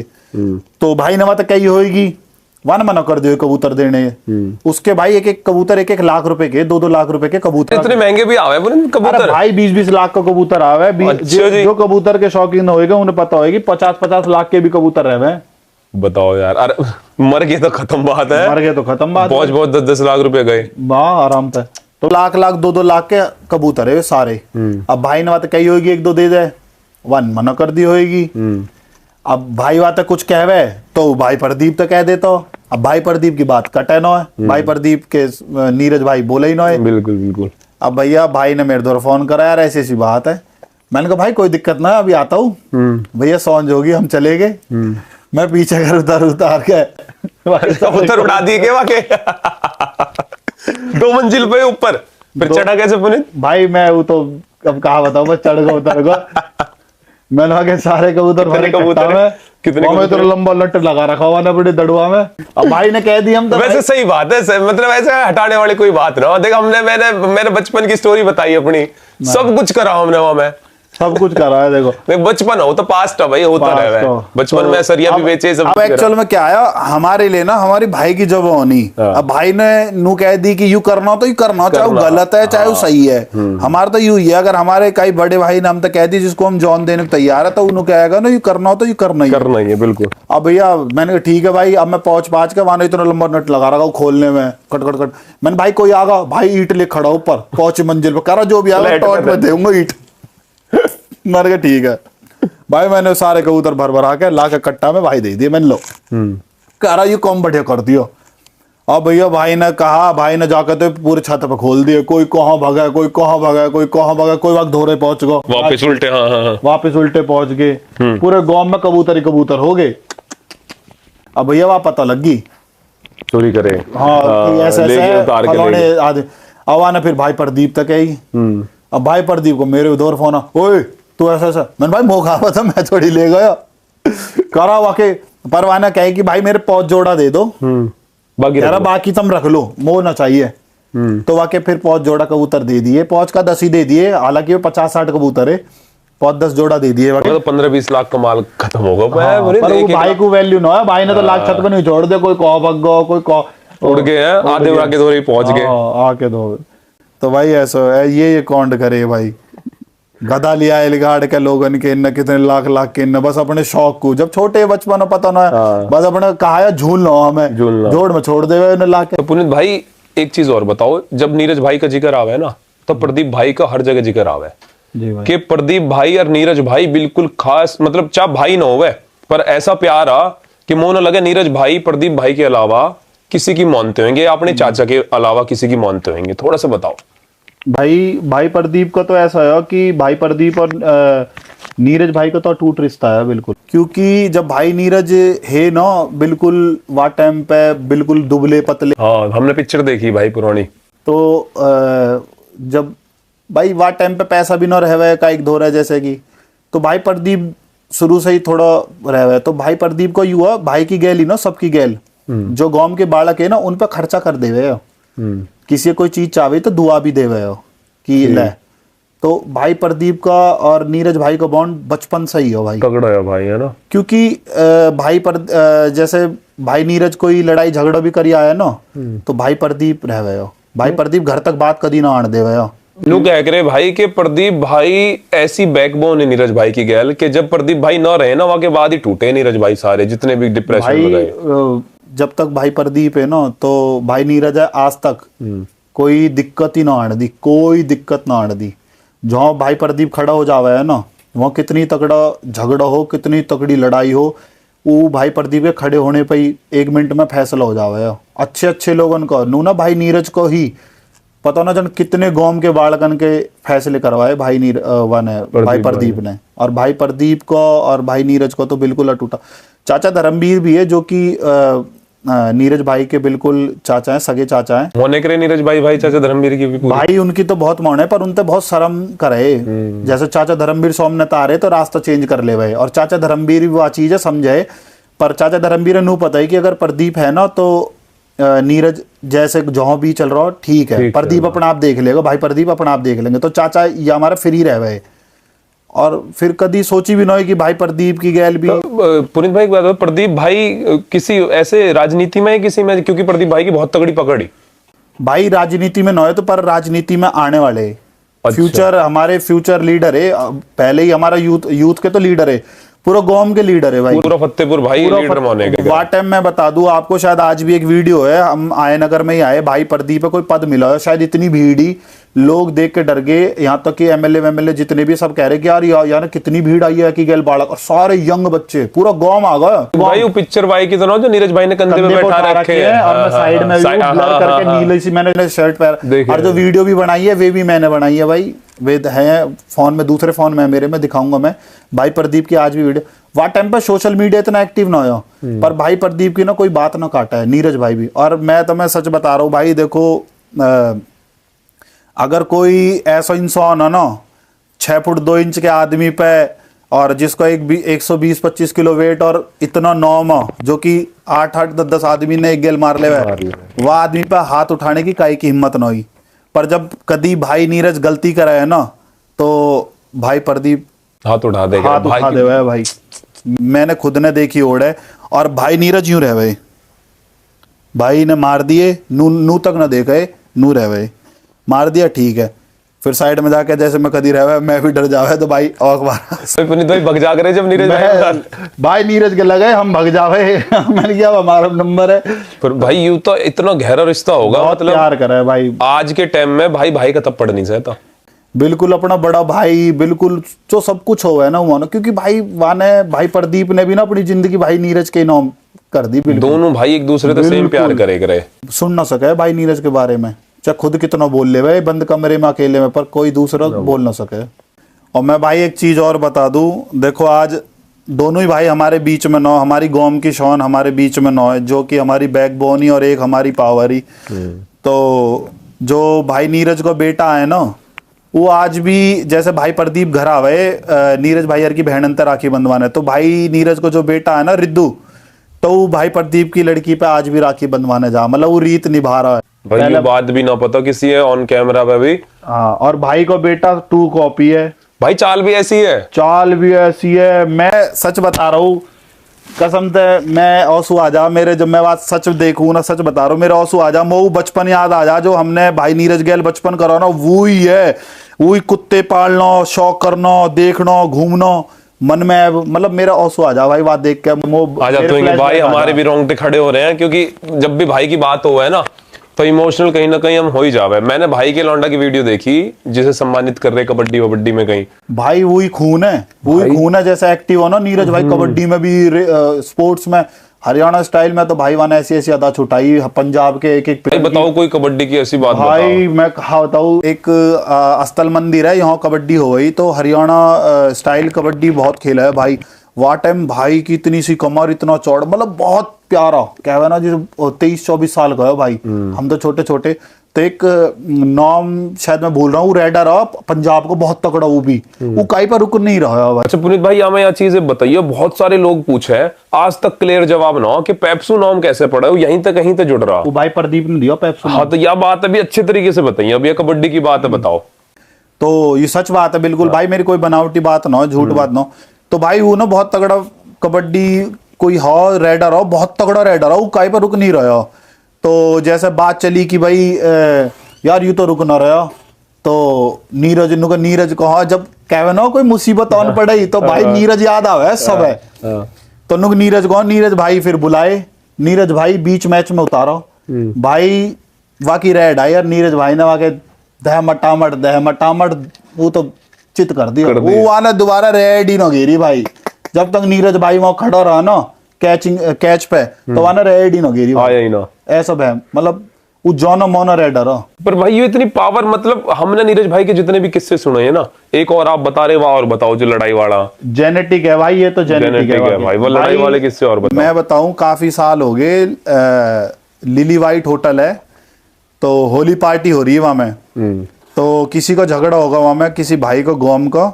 तो भाई ने वहां कही होगी वन मना कर दियो कबूतर देने। उसके भाई एक एक कबूतर 1-1 लाख रुपए के, 2-2 लाख रुपए के कबूतर। इतने महंगे भी आवे कबूतर भाई 20-20 लाख का कबूतर आवे। अच्छा जो कबूतर के शौकीन होएगा उन्हें पता होगी 50-50 लाख के भी कबूतर रहे। बताओ यार, अरे मर गए तो खत्म बात है। मर गए तो खत्म बात। बहुत 10-10 लाख रुपए गए वाह आराम से। तो लाख 2-2 लाख के कबूतर है सारे। अब भाई ने बात कही होगी 1-2 दे दे, वन मना कर दी होगी। अब भाई बात कुछ कहवे तो भाई प्रदीप तो कह देता। अब भाई प्रदीप की बात कटे ना है। भाई प्रदीप के नीरज भाई बोले ही ना है। बिल्कुल बिल्कुल। अब भैया भाई ने मेरे द्वारा फोन करा यार ऐसी ऐसी बात है। मैंने कहा भाई कोई दिक्कत ना अभी आता हूँ। भैया सौंज होगी, हम चले गए। मैं पीछे घर उतार के कबूतर उड़ा दिए के वाके 2 मंजिल पे ऊपर फिर चढ़ा कैसे पुनीत? भाई मैं वो तो अब कहा बताऊं, मैं चढ़ गया उतर गया। मैंने आगे सारे कबूतर कितने में तो लंबा लट लगा रखा हुआ ना बड़ी दड़ुआ में। अब भाई ने कह दिया हम तो वैसे सही बात है, मतलब ऐसे हटाने वाली कोई बात ना। देख मैंने बचपन की स्टोरी बताई अपनी, सब कुछ करा हमने वहां में, सब कुछ करा है। देखो बचपन हो तो पास्ट है भाई, होता रहे बचपन में सरिया भी बेचे सब। अब एक्चुअल में क्या आया हमारे लिए ना, हमारी भाई की जब होनी। अब भाई ने नू कह दी कि यू करना तो यू करना, चाहे वो गलत है चाहे वो सही है। हमारा तो यू ही है, अगर हमारे कई बड़े भाई ने हम तो कह दी जिसको हम जॉन देने को तैयार है तो उन्होंने कहेगा ना यू करना हो तो यू करना ही है बिल्कुल। अब भैया मैंने कहा ठीक है भाई। अब मैं पहुंच के वहां इतना लंबा नट लगा रहा हूँ खोलने में, कट कट कट। मैंने भाई कोई आगा, भाई ईट ले खड़ा ऊपर 5 मंजिल पे, करा जो भी आगा टॉट में दूंगा ईट। मर गया ठीक है भाई। मैंने सारे कबूतर भर के ला के कट्टा में भाई दे दिए। मैंने लो कह रहा यू कम बढ़िया कर दियो। अब भैया भाई ने कहा, भाई ने जाकर तो पूरे छत पे खोल दिए। कोई कहाँ भगा, कोई कहाँ भगा, कोई कहाँ भगा, कोई वक्त धोरे पहुंच गो वापस उल्टे। हाँ। वापस उल्टे पहुंच गए। पूरे गांव में कबूतर ही कबूतर हो गए। अब भैया वहां पता लगी चोरी करे। हाँ ऐसा अब आना फिर भाई प्रदीप तक आई। अब भाई प्रदीप को मेरे उधर फोन, ओए तू ऐसा ऐसा। मैंने भाई मौका था, मैं थोड़ी ले गया करा वाके। परवाना कहे कि भाई मेरे 5 जोड़ा दे दो, बाकी तुम रख लो, मो ना चाहिए। तो वाके फिर 5 जोड़ा कबूतर दे दिए। 5 का 10 ही दे दिए, हालांकि 50-60 कबूतर है। 5-10 जोड़ा दे दिए। तो 15-20 लाख का माल खत्म होगा। पर वो भाई को वैल्यू ना है। भाई ने तो लाख छत पे नहीं छोड़ दे, कोई कौ भग गो, कोई उड़ गए हैं आधे आके धोरे पहुंच गए आके धो। तो भाई ऐसा है, ये कौन करे भाई। गधा लिया है लिगाड़ के लोगन के न कितने लाख के न, बस अपने शौक को जब छोटे बचपन में पता ना है। बस अपने कहा झूल लो हमें जोड़ में छोड़ दे ला के। तो पुनीत भाई एक चीज और बताओ, जब नीरज भाई का जिक्र आवे ना तो प्रदीप भाई का हर जगह जिक्र आवे कि प्रदीप भाई और नीरज भाई बिल्कुल खास, मतलब चाहे भाई ना होवे पर ऐसा प्यार आ कि मोह न लगे नीरज भाई प्रदीप भाई के अलावा किसी की मानते होंगे, अपने चाचा के अलावा किसी की मानते होंगे। थोड़ा सा बताओ। भाई प्रदीप का तो ऐसा है कि भाई प्रदीप और नीरज भाई का तो टूट रिश्ता है बिल्कुल, क्योंकि जब भाई नीरज है ना बिल्कुल वा टाइम पे बिल्कुल दुबले पतले। हाँ हमने पिक्चर देखी भाई पुरानी। तो जब भाई वा टाइम पे पैसा भी ना रहे का एक दौर है जैसे कि, तो भाई प्रदीप शुरू से ही थोड़ा रहे, तो भाई प्रदीप को युवा भाई की गैल ही ना सबकी गैल जो गांव के बालक है ना उन पे खर्चा कर देवे हो, किसी कोई चीज चाहे तो दुआ भी देवे हो कि ले। तो भाई प्रदीप का और नीरज भाई का बॉन्ड बचपन से ही हो भाई, तगड़ा है भाई, है ना। क्योंकि जैसे भाई नीरज कोई लड़ाई झगड़ा भी करी आया ना तो भाई प्रदीप रहे हो, भाई प्रदीप घर तक बात कदी ना आने देवे हो। लोग कह रहे भाई के प्रदीप भाई ऐसी बैकबोन है नीरज भाई की गैल कि जब प्रदीप भाई ना रहे ना वहां के बाद ही टूटे नीरज भाई सारे जितने भी डिप्रेशन में गए। जब तक भाई प्रदीप है ना तो भाई नीरज है आज तक कोई दिक्कत ही ना आने दी, कोई दिक्कत ना आने दी। जहाँ भाई प्रदीप खड़ा हो जावे है ना वहाँ कितनी तगड़ा झगड़ा हो कितनी तगड़ी लड़ाई हो वो भाई प्रदीप के खड़े होने पे ही 1 मिनट में फैसला हो जावे है। अच्छे अच्छे लोगन को नू ना भाई नीरज को ही पता ना जन कितने गांव के बालकन के फैसले करवाए भाई भाई प्रदीप ने, और भाई प्रदीप को और भाई नीरज को तो बिल्कुल अटूटा। चाचा धर्मवीर भी है जो कि नीरज भाई के बिल्कुल चाचा हैं, सगे चाचा हैं। होने करे नीरज भाई चाचा धर्मवीर की भी भाई उनकी तो बहुत मौन है पर उनते बहुत शर्म करे। जैसे चाचा धर्मवीर सोमने तारे तो रास्ता चेंज कर ले भाई, और चाचा धर्मवीर भी वो चीज है समझे, पर चाचा धर्मवीर नू पता है कि अगर प्रदीप है ना तो नीरज जैसे जहाँ भी चल रहा हो ठीक है, प्रदीप अपना आप देख लेगा, भाई प्रदीप अपना आप देख लेंगे। तो चाचा ये हमारा फ्री रह गए, और फिर कभी सोची भी ना हो कि भाई प्रदीप की गैल भी। पुनीत भाई बात, प्रदीप भाई किसी ऐसे राजनीति में किसी में, क्योंकि प्रदीप भाई की बहुत तगड़ी पकड़ है भाई राजनीति में ना है तो पर राजनीति में आने वाले अच्छा। फ्यूचर हमारे फ्यूचर लीडर है, पहले ही हमारा यूथ के तो लीडर है, पूरा गांव के लीडर है भाई, पूरा फतेहपुर भाई लीडर माने के। वार टाइम मैं बता दूं आपको, शायद आज भी एक वीडियो है, हम आए नगर में ही आए, भाई प्रदीप को कोई पद मिला है, शायद इतनी भीड़ ही लोग देख के डर गए, यहाँ तक कि एमएलए जितने भी सब कह रहे कि यार कितनी भीड़ आई है कि गैल बालक, और सारे यंग बच्चे पूरा गांव आ गए भाई। वो पिक्चर भाई की तरह जो नीरज भाई ने कंधे पे बैठा रखे हैं, और मैं साइड में ब्लर करके नीले सी मैंने शर्ट पहना, और जो वीडियो भी बनाई है वे भी मैंने बनाई है भाई, वे है फोन में, दूसरे फोन में मेरे में दिखाऊंगा मैं भाई प्रदीप की आज भी वीडियो। वह टाइम पर सोशल मीडिया इतना एक्टिव ना हो पर भाई प्रदीप की ना कोई बात ना काटा है नीरज भाई भी। और मैं तुम्हें सच बता रहा हूँ भाई, देखो अगर कोई ऐसा इंसान है ना 6 फुट 2 इंच के आदमी पे, और जिसको 120-25 किलो वेट और इतना नॉम जो कि 8-8 10-10 आदमी ने एक गेल मार ले, वह आदमी पे हाथ उठाने की काई की हिम्मत ना हुई। पर जब कभी भाई नीरज गलती करे है ना तो भाई प्रदीप हाथ उठा देगा, हाथ उठा देवे भाई, मैंने खुद ने देखी ओढ़ है। और भाई नीरज यूं रह गए, भाई ने मार दिए, नू तक ना देखे, नू रह गए, मार दिया ठीक है, फिर साइड में जाके जैसे मैं कदी रह मैं भी डर जावे तो भाई पुनीत भाई भग जा करे जब नीरज भाई नीरज के लगे हम भग जावे मैंने क्या हमारा नंबर है। पर भाई यूं तो इतना गहरा रिश्ता होगा, मतलब प्यार करे भाई आज के टाइम में भाई का तब पड़ नहीं सकता, बिल्कुल अपना बड़ा भाई, बिल्कुल जो सब कुछ हो है ना वो, क्योंकि भाई प्रदीप ने भी ना अपनी जिंदगी भाई नीरज के नाम कर दी। दोनों भाई एक दूसरे से सेम प्यार करे, सुन ना सके भाई नीरज के बारे में, चाहे खुद कितना बोल ले भाई बंद कमरे में अकेले में, पर कोई दूसरा बोल ना सके। और मैं भाई एक चीज और बता दूं, देखो आज दोनों ही भाई हमारे बीच में ना, हमारी गांव की शान हमारे बीच में ना है, जो कि हमारी बैकबोन ही और एक हमारी पावर ही। तो जो भाई नीरज का बेटा है ना वो आज भी जैसे भाई प्रदीप घर आवे नीरज भाई यार की बहन अंतर राखी बंधवाने, तो भाई नीरज को जो बेटा है ना रिद्धू, तो वो भाई प्रदीप की लड़की पे आज भी राखी बंधवाने जा, मतलब वो रीत निभा रहा है भाई, ये बात भी ना पता किसी है ऑन कैमरा पे भी। हाँ, और भाई को बेटा 2 कॉपी है भाई, चाल भी ऐसी है, चाल भी ऐसी है। मैं सच बता रहा हूँ कसम से, मैं औसू आ जा मेरे, जब मैं बात सच देखूं ना, सच बता रहा हूँ मेरे औसू आ जा, वो बचपन याद आ जा जो हमने भाई नीरज गैल बचपन करो ना, वो ही है, वही कुत्ते पालना, शौक करना, देखना, घूमना, मन में मतलब मेरा औसू आ जा भाई बात देख के। आ जाते हैं भाई, हमारे भी रोंगटे खड़े हो रहे हैं, क्योंकि जब भी भाई की बात हो है ना तो इमोशनल कहीं ना कहीं हम हो ही जावे। मैंने भाई के लौंडा की वीडियो देखी जिसे सम्मानित कर रहे कबड्डी वबड्डी में कहीं। भाई वही खून है जैसे एक्टिव हो ना नीरज भाई, कबड्डी में भी स्पोर्ट्स में हरियाणा स्टाइल में तो भाई वन ऐसी अदा छुटाई पंजाब के एक भाई बताओ कोई कबड्डी की ऐसी बात भाई मैं कहा बताऊँ, एक अस्थल मंदिर है यहाँ कबड्डी हो गई, तो हरियाणा स्टाइल कबड्डी बहुत खेला है भाई। वह टाइम भाई की इतनी सी कमर, इतना चौड़, मतलब बहुत प्यारा कहवा ना, जी 23-24 साल का है भाई, हम तो छोटे छोटे। तो एक नाम शायद मैं भूल रहा हूँ, रेडर पंजाब को बहुत तगड़ा, वो कहीं पर रुक नहीं रहा है भाई। अच्छा पुनीत भाई हमें यह चीजें बताइए, बहुत सारे लोग पूछे हैं आज तक क्लियर जवाब ना हो कि पेप्सू नाम कैसे पड़ा है, यहीं तक कहीं तक जुड़ रहा। वो भाई प्रदीप ने दिया पेप्सू। हाँ तो यह बात अभी अच्छे तरीके से बताइए, अब यह कबड्डी की बात है, बताओ। तो ये सच बात है बिल्कुल भाई, मेरी कोई बनावटी बात ना हो, झूठ बात ना हो। तो भाई वो ना बहुत तगड़ा कबड्डी कोई हो, रेडर हो, बहुत तगड़ा रेडर हो, वो कहीं पर रुक नहीं रहा हो। तो जैसे बात चली कि भाई यार यू तो रुक ना रहा, तो नीरज कहा जब कहवे ना कोई मुसीबत आन पड़े तो भाई नीरज याद आवे सब है। तो नीरज भाई फिर बुलाए, नीरज भाई बीच मैच में उतारो भाई, वाकई रेड आई यार, नीरज भाई ने वाके दह मटामट वो तो चित कर दिया, वो आना दोबारा रेड ही ना घेरी भाई। जब तक नीरज भाई वहां खड़ा रहा ना कैच पे, तो वहां रेड ही ना घेरी ऐसा है, मतलब वो जॉनो मोनो रेडर। पर भाई ये इतनी पावर, मतलब हमने नीरज भाई के जितने भी किस्से सुने हैं ना, एक और आप बता रहे, वहां और बताओ जो लड़ाई वाला। जेनेटिक है भाई, ये तो जेनेटिक है भाई, वो लड़ाई वाले किस्से और बताओ। मैं बताऊं, काफी साल हो गए, लिली व्हाइट होटल है, तो होली पार्टी हो रही है वहां में, तो किसी का झगड़ा होगा वहां में, किसी भाई को गोम का।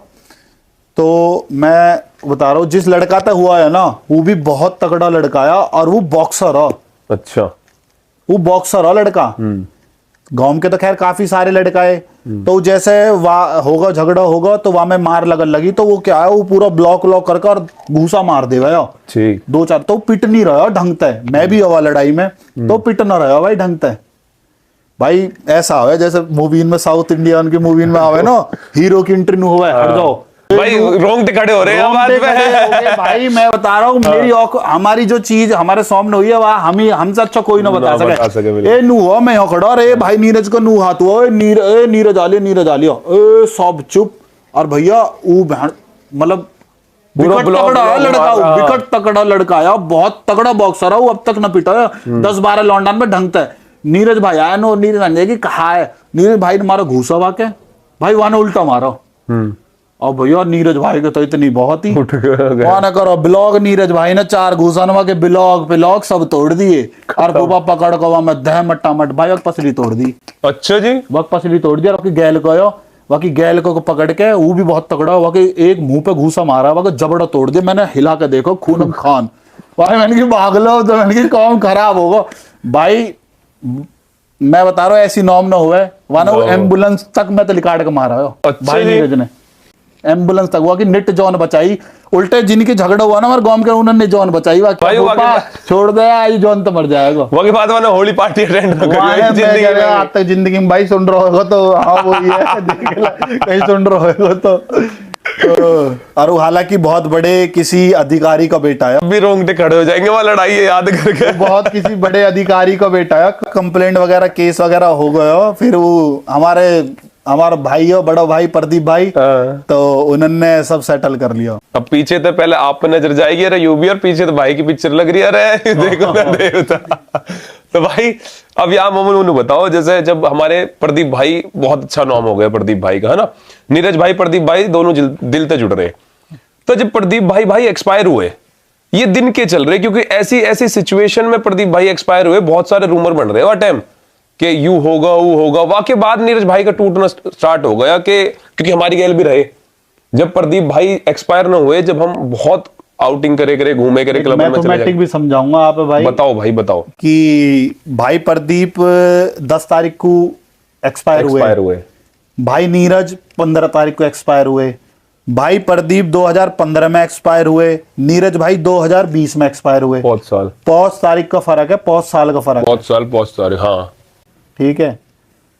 तो मैं बता रहा हूँ, जिस लड़का तक हुआ है ना, वो भी बहुत तगड़ा लड़का है, और वो बॉक्सर है। अच्छा, वो बॉक्सर है लड़का। गांव के तो खैर काफी सारे लड़का है। तो जैसे होगा झगड़ा होगा, तो वहां में मार लगन लगी, तो वो क्या है, वो पूरा ब्लॉक कर और घूसा मार देगा यार 2-4। तो पिट नहीं रहा ढंग से, मैं भी हुआ लड़ाई में, तो पिट ना रहा भाई ढंग से। भाई ऐसा है जैसे मूवी में, साउथ इंडियन की मूवी में आवे ना, हीरो की एंट्री नहीं हुआ है, हट जाओ भाई, रोंगटे खड़े हो रहे हैं बात पे। भाई मैं बता रहा हूँ, मेरी हमारी जो चीज हमारे सामने हुई है, वह हमसे अच्छा कोई ना बता सके। ए नू हो, मैं यहाँ खड़ा, रे भाई नीरज को नू हाथ हुआ, नीरज आ लिया, ए सब चुप। और भैया वो मतलब विकट तगड़ा लड़का है, बहुत तगड़ा बॉक्सर है, वो अब तक न पिटा है 10-12 लॉन्डन में ढंगता है। नीरज भाई आया नो, नीरज कहा है, नीरज भाई ने मारा घूसा वाके, भाई वहां ने उल्टा मारा, और भैया नीरज भाई के तो इतनी बहुत ही वहां करो ब्लॉग, नीरज भाई ने 4 घूसा के ब्लॉग सब तोड़ दिए, और बुबा पकड़ को वहां में दह मट्टामट भाई वक्त पसली तोड़ दी। अच्छा जी, वक्त पसली तोड़ दिया। बाकी गैल को बाकी गैल को पकड़ के, वो भी बहुत तगड़ा, बाकी एक मुंह पे घूसा मारा, बाकी जबड़ा तोड़ दिया। मैंने हिला के देखो, खून खान भाई, मैंने की भाग लो, तो मैंने की काम खराब होगा भाई। मैं बता रहा हूँ ऐसी नॉम ना हुए, वहां एम्बुलेंस तक मैं तो लिकाट के मारा है भाई नीरज ने, एम्बुलेंस तक हुआ कि निट जॉन बचाई। उल्टे जिनकी झगड़ा हुआ ना हमारे गांव के, उन्होंने जॉन बचाई, छोड़ दे आई जॉन तो मर जाएगा। वही बात मैंने होली पार्टी अटेंड आज तक जिंदगी में भाई सुन रहा होगा तो, हाँ वो ही है कहीं सुन रहा होगा तो। और हालांकि बहुत बड़े किसी अधिकारी का बेटा है, अभी रोंगटे खड़े हो जाएंगे वहां लड़ाई है याद करके, बहुत किसी बड़े अधिकारी का बेटा है। कंप्लेंट वगैरह केस वगैरह हो गया, फिर वो हमारा भाई हो, बड़ा भाई प्रदीप भाई, तो उन्होंने सब सेटल कर लिया। अब पीछे तो पहले आप पे नजर जाएगी, अरे यूबी, और पीछे तो भाई की पिक्चर लग रही है, अरे देखो ना देवता। तो भाई अब यहाँ मोमन बताओ, जैसे जब हमारे प्रदीप भाई, बहुत अच्छा नाम हो गया प्रदीप भाई का, है ना, नीरज भाई प्रदीप भाई दोनों दिल से जुड़ रहे, तो जब प्रदीप भाई एक्सपायर हुए, ये दिन के चल रहे, क्योंकि ऐसी सिचुएशन में प्रदीप भाई एक्सपायर हुए, बहुत सारे रूमर बन रहे हैं टाइम कि यू होगा वो होगा, वाके बाद नीरज भाई का टूटना स्टार्ट हो गया, कि क्योंकि हमारी गैल भी रहे, जब प्रदीप भाई एक्सपायर ना हुए, जब हम बहुत आउटिंग करे घूमे क्लब में चले जाए। भी समझाऊंगा आप भाई, बताओ कि भाई प्रदीप 10 तारीख को एक्सपायर हुए, भाई नीरज 15 तारीख को एक्सपायर हुए, भाई प्रदीप 2015 में एक्सपायर हुए, नीरज भाई 2020 में एक्सपायर हुए। 5 तारीख का फर्क है, 5 साल का फर्क, 5 तारीख, हाँ ठीक है।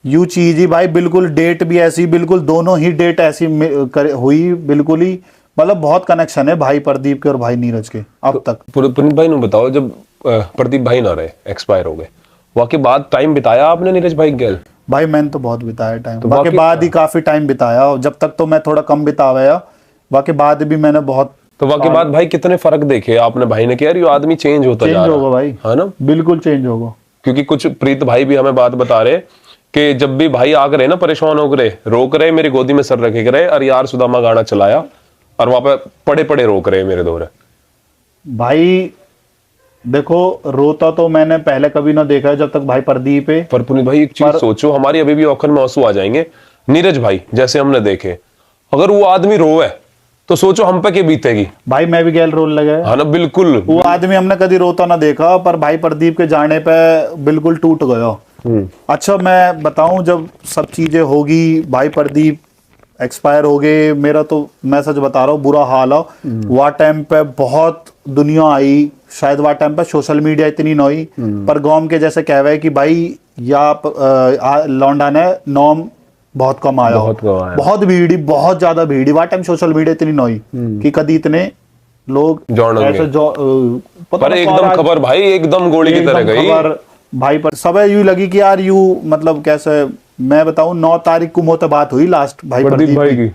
यू चीज ही भाई, बिल्कुल डेट भी ऐसी, बिल्कुल दोनों ही डेट ऐसी हुई, बिल्कुल ही, मतलब बहुत कनेक्शन है भाई प्रदीप के और भाई नीरज के अब तक। पुनीत भाई ने बताओ, जब प्रदीप भाई ना रहे, एक्सपायर हो गए, वाकई बाद टाइम बिताया आपने नीरज भाई के? भाई मैंने तो बहुत बिताया टाइम, तो वाकई बाद ही काफी टाइम बिताया, और जब तक तो मैं थोड़ा कम बिताया, वाकई बाद भी मैंने बहुत। तो वाकई बाद भाई कितने फर्क देखे आपने भाई ने कि यार ये आदमी चेंज होता जा रहा है? चेंज होगा भाई, है ना, बिल्कुल चेंज होगा। क्योंकि कुछ प्रीत भाई भी हमें बात बता रहे कि जब भी भाई आकर रहे ना परेशान हो रहे, रोक रहे, मेरी गोदी में सर रखे रहे, और यार सुदामा गाना चलाया और वहां पे पड़े पड़े रोक रहे मेरे दौरे। भाई देखो, रोता तो मैंने पहले कभी ना देखा है जब तक भाई प्रदीप है। पर पुनीत भाई एक चीज सोचो, हमारी अभी भी आंखों में आंसू आ जाएंगे। नीरज भाई जैसे हमने देखे, अगर वो आदमी रोवे तो सोचो हम पे क्या बीतेगी। भाई मैं भी गैल रोल लगा है ना, बिल्कुल। वो आदमी हमने कभी रोता ना देखा, पर भाई प्रदीप के जाने पे बिल्कुल टूट गया। अच्छा मैं बताऊं, जब सब चीजें होगी, भाई प्रदीप एक्सपायर हो गए, मेरा तो मैं सच बता रहा हूँ बुरा हाल है। वह टाइम पे बहुत दुनिया आई, शायद वह टाइम पे सोशल मीडिया इतनी न हुई, पर गांव के जैसे कहवे है कि भाई या लौंडा ने नॉम बहुत कम आया, बहुत भीड़, बहुत ज्यादा भीड़। वह टाइम सोशल मीडिया इतनी न हुई कि कभी इतने लोग ऐसे पर एकदम खबर भाई एकदम गोली की तरह गई भाई। पर सब यूं लगी कि यार यूं मतलब कैसे, मैं बताऊं 9 तारीख को मुझे बात हुई लास्ट भाई प्रदीप भाई की।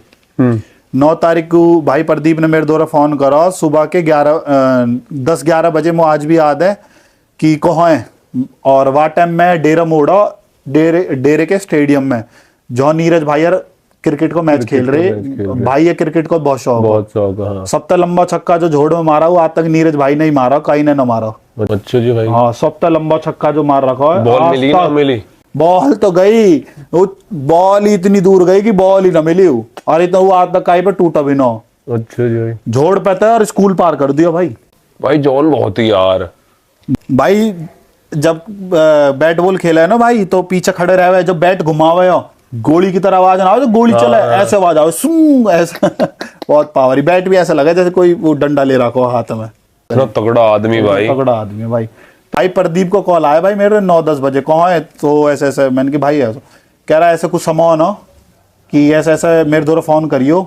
9 तारीख को भाई प्रदीप ने मेरे द्वारा फोन करा सुबह के 10-11 बजे, मुझे आज भी याद है कि कहाँ है। और वह टाइम मैं डेरा मोड़ा, डेरे के स्टेडियम में, जो नीरज भाई यार क्रिकेट को मैच खेल रहे भाई, ये क्रिकेट को बहुत शौक है। सबसे लंबा छक्का जो झोड़ में मारा, वो आज तक नीरज भाई ने ही मारा, कहीं ने न मारा। अच्छा जी भाई, हाँ सबसे लंबा छक्का जो मार रखा है। बॉल मिली ना मिली? बॉल तो गई, वो बॉल ही इतनी दूर गई कि बॉल ही ना मिली, और इतना वो आज तक कहीं पे टूटा भी ना। अच्छा जी भाई, झोड़ पे और स्कूल पार कर दिया भाई। भाई जॉन बहुत ही यार भाई, जब बैट बॉल खेला है ना भाई, तो पीछे खड़े रहे हुए, जब बैट घुमावे गोली की तरह आवाज ना आवे, तो गोली चले ऐसे आवाज आवे, सुन ऐसा बहुत पावरी। बैट भी ऐसा लगा जैसे कोई वो डंडा ले रखा हो हाथ में। इतना तगड़ा आदमी भाई, तगड़ा आदमी भाई। भाई प्रदीप को कॉल आया भाई मेरे 9-10 बजे, कहाँ है? तो ऐसे ऐसे, मैंने कि भाई है, कह रहा है ऐसे कुछ सामान हो कि ऐसे ऐसे मेरे द्वारा फोन करियो।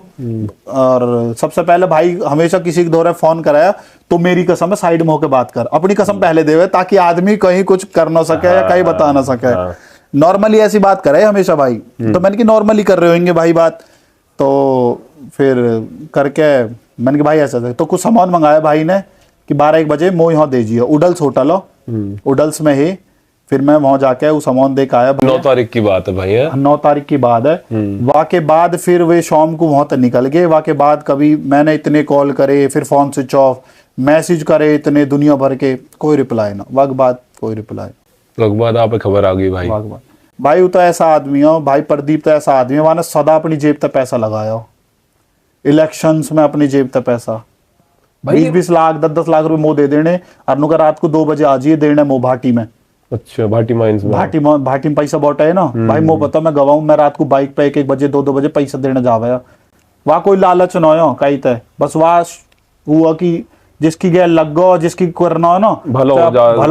और सबसे पहले भाई हमेशा किसी के द्वारा फोन कराया तो मेरी कसम है साइड में होकर बात कर, अपनी कसम पहले देवे, ताकि आदमी कहीं कुछ कर ना सके या कहीं बता ना सके। नॉर्मली ऐसी बात करे हमेशा भाई। तो मैंने कि नॉर्मली कर रहे होंगे भाई बात, तो फिर करके मैंने कि भाई ऐसा तो कुछ सामान मंगाया भाई ने कि 12-1 बजे मो यहाँ दे जियो, उडल्स होटल हो, उडल्स में ही। फिर मैं वहां जाके वो सामान दे के आया। 9 तारीख की बात है भाई, 9 तारीख की बात है। वहाँ के बाद फिर वे शाम को वहां तक निकल गए। वहाँ के बाद कभी मैंने इतने कॉल करे, फिर फोन स्विच ऑफ, मैसेज करे इतने दुनिया भर के, कोई रिप्लाई ना। वक्त बाद कोई रिप्लाई, वक्त बाद आप खबर आ गई भाई। भाई वो तो ऐसा आदमी हो भाई, प्रदीप तो ऐसा आदमी है, वहां सदा अपनी जेब तक पैसा लगाया हो, इलेक्शंस में अपनी जेब तक पैसा 20-20 लाख 10-10 लाख रुपए मुंह दे देने, और रात को 2 बजे आ जाइए देने मुंह भाटी में। अच्छा, भाटी माइंस में, भाटी में पैसा बहुत है ना भाई। मुंह पता मैं गवाऊं, मैं रात को बाइक पे 1-1 बजे 2-2 बजे पैसा देने जावे। वहां कोई लालच ना हो कहीं तय, बस वहां हुआ कि जिसकी गैल लग गो, जिसकी करना हो ना भलो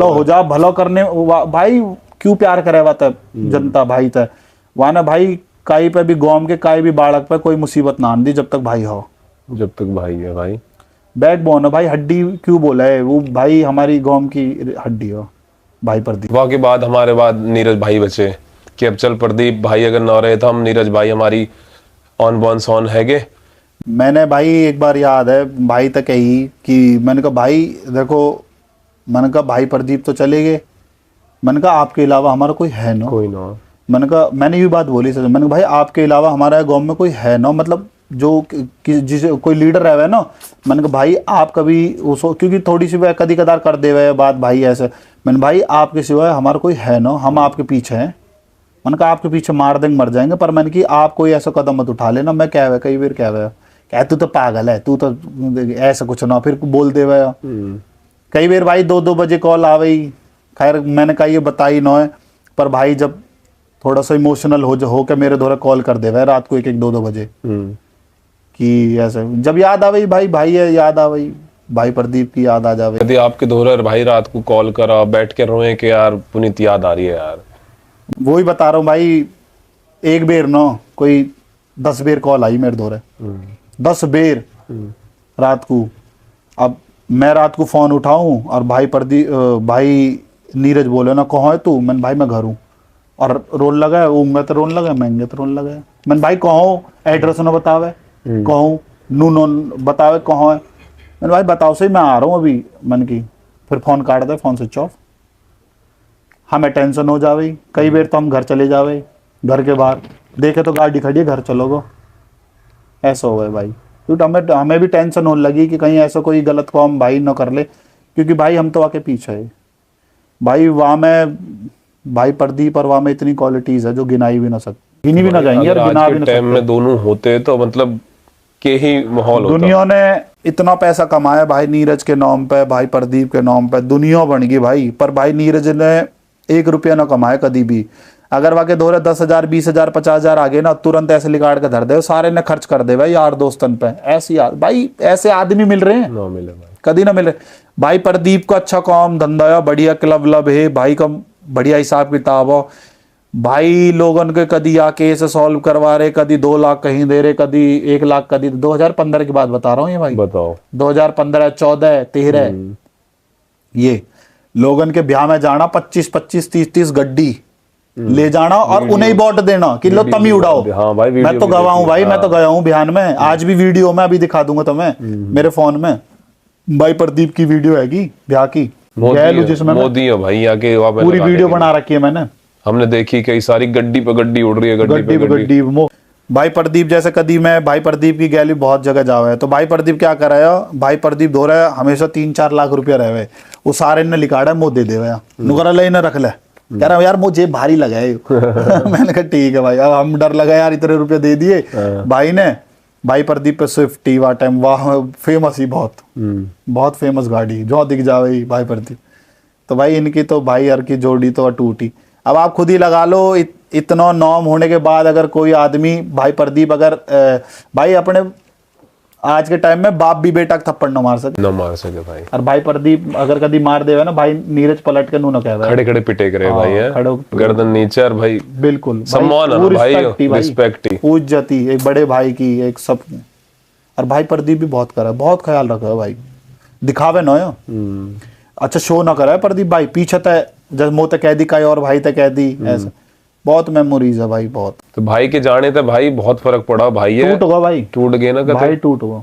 हो जा, भलो करने भाई क्यों प्यार करे बात जनता भाई तय। वहां ना भाई कहीं पे भी गांव के कहीं भी बालक पे कोई मुसीबत ना आंदी जब तक भाई हो, जब तक भाई है भाई। बैकबोन है भाई, हड्डी क्यों बोला है वो भाई, हमारी गांव की हड्डी हो भाई प्रदीप। वहाँ के बाद हमारे बाद नीरज भाई बचे कि अब चल प्रदीप भाई अगर ना रहे तो हम नीरज भाई हमारी ऑन बॉन सॉन हैगे। मैंने भाई एक बार याद है भाई तक यही कि मैंने कहा भाई देखो, मैंने कहा भाई प्रदीप तो चले गए, मैंने कहा आपके अलावा हमारा कोई है ना, कोई ना। मैंने कहा, मैंने ये बात बोली सर, मैंने कहा भाई आपके अलावा हमारा गांव में कोई है ना, मतलब जो जिसे कोई लीडर रहे हुए ना। मैंने कहा भाई आप कभी उसको, क्योंकि थोड़ी सी वह कदी कदार कर दे हुए बात भाई ऐसे, मैंने भाई आपके सिवाय हमारा कोई है ना, हम आपके पीछे हैं। मैंने कहा आपके पीछे मार देंगे मर जाएंगे, पर मैंने कि आप कोई ऐसा कदम मत उठा लेना। मैं क्या हुआ कई बार क्या हुआ, क्या तू तो पागल है, तू तो ऐसा कुछ ना, फिर बोल दे हुआ। कई बार भाई 2-2 बजे कॉल आ गई, खैर मैंने कहा ये बताई ना है, पर भाई जब थोड़ा सा इमोशनल हो के मेरे द्वारा कॉल कर दे हुआ रात को 1-2 बजे कि ऐसे, जब याद आ गई भाई है, याद आ गई भाई प्रदीप की याद आ जावे। यदि आपके दोहरे भाई रात को कॉल करा बैठ के रोए कि यार पुनीत याद आ रही है यार। वही बता रहा हूँ भाई, एक बेर ना कोई 10 बेर कॉल आई मेरे दोहरे, 10 बेर रात को। अब मैं रात को फोन उठाऊं और भाई नीरज बोले ना कहाँ है तू, मैंने भाई मैं घर हूँ, और रोल लगा है ऊँगा तो रोन लगा, महंगे तो रोन लगा है। मैंने भाई कहाँ एड्रेस ना बतावे, कहूँ नू नोन बतावे कहाँ है, मैंने भाई बताओ सही मैं आ रहा हूँ अभी। मैंने की फिर फोन काट दे, फोन स्विच ऑफ। हमें टेंशन हो जावे, कई बार तो हम घर चले जावे, घर के बाहर देखे तो गाड़ी खड़ी है, घर चलोगो, ऐसा हो गए भाई। क्योंकि हमें भी टेंशन होने लगी कि कहीं ऐसा कोई गलत काम भाई न कर ले, क्योंकि भाई हम तो आके पीछे है भाई। वहाँ में भाई प्रदीप और वहाँ में इतनी क्वालिटीज है जो गिनाई भी ना सकती, गिनी भी ना जाएंगी और गिना भी ना टाइम में दोनों होते तो मतलब के ही माहौल होता। दुनिया ने इतना पैसा कमाया भाई नीरज के नाम पे, भाई प्रदीप के नाम पे दुनिया बन गई भाई। पर भाई नीरज ने 1 रुपया ना कमाया कभी भी। अगर वाके दो 10,000 20,000 50,000 आ गए ना, तुरंत ऐसे लिकाड़ के धर दे, सारे ने खर्च कर दे भाई यार दोस्तन पे। ऐसी भाई ऐसे आदमी मिल रहे हैं ना मिले भाई, कभी ना मिले भाई। प्रदीप का अच्छा काम धंधा है, बढ़िया क्लब लब है भाई का, बढ़िया हिसाब किताब हो भाई। लोगन के कदी आ केस सॉल्व करवा रहे, कदी 2 लाख कहीं दे रहे, कदी 1 लाख, कदी 2015 की बात बता रहा हूँ ये भाई। बताओ 2015 14 13 ये लोगन के ब्याह में जाना, 25 30 गड्डी ले जाना और उन्हें ही वोट देना कि लो तमी उड़ाओ। हाँ भाई, मैं तो गवा हूँ भाई, मैं तो गया हूँ बिहान में, आज भी वीडियो में अभी दिखा दूंगा तुम्हें मेरे फोन में भाई। प्रदीप की वीडियो हैगी ब्याह की, जिसमें मोदी है भाई आके पूरी वीडियो बना रखी है मैंने, हमने देखी कई सारी गड्डी पे गड्डी उड़ रही है, गड्डी पे गड्डी। भाई प्रदीप जैसे कदी मैं भाई प्रदीप की गैली बहुत जगह जावे है, तो भाई प्रदीप क्या कर रहा है, भाई प्रदीप धो रहा है हमेशा 3-4 लाख रुपया रहे, वो सारे ने लिखाड़ा है मुँह दे दे नुकरा ले न रख ले, कह रहा यार मुझे भारी लगा है मैंने कहा ठीक है भाई, अब हम डर लगा यार इतने रुपए दे दिए भाई ने। भाई प्रदीप पे स्विफ्ट वाह टाइम वाह फेमस ही बहुत फेमस गाड़ी जो दिख जावे भाई प्रदीप। तो भाई इनकी तो भाई यार की जोड़ी तो टूटी। अब आप खुद ही लगा लो, इतना नाम होने के बाद अगर कोई आदमी भाई प्रदीप अगर भाई अपने आज के टाइम में बाप भी बेटा का थप्पड़ न मार सके भाई। और भाई प्रदीप अगर कभी मार देवे ना भाई, नीरज पलट के न कहे खड़े खड़े पिटे करे भाई है, गर्दन नीचे और भाई बिल्कुल सम्मान है भाई, रिस्पेक्ट ही, पूज जाती एक बड़े भाई की एक सब। और भाई प्रदीप भी बहुत करा, बहुत ख्याल रखा है भाई, दिखावे न अच्छा शो ना करा है प्रदीप भाई, पीछे तय जब मुँह तक कह दी कई और भाई तक कह दी, ऐसा बहुत मेमोरीज है भाई बहुत। तो भाई के जाने तक भाई बहुत फर्क पड़ा भाई, ये टूट गया भाई, टूट गए ना भाई टूट गया।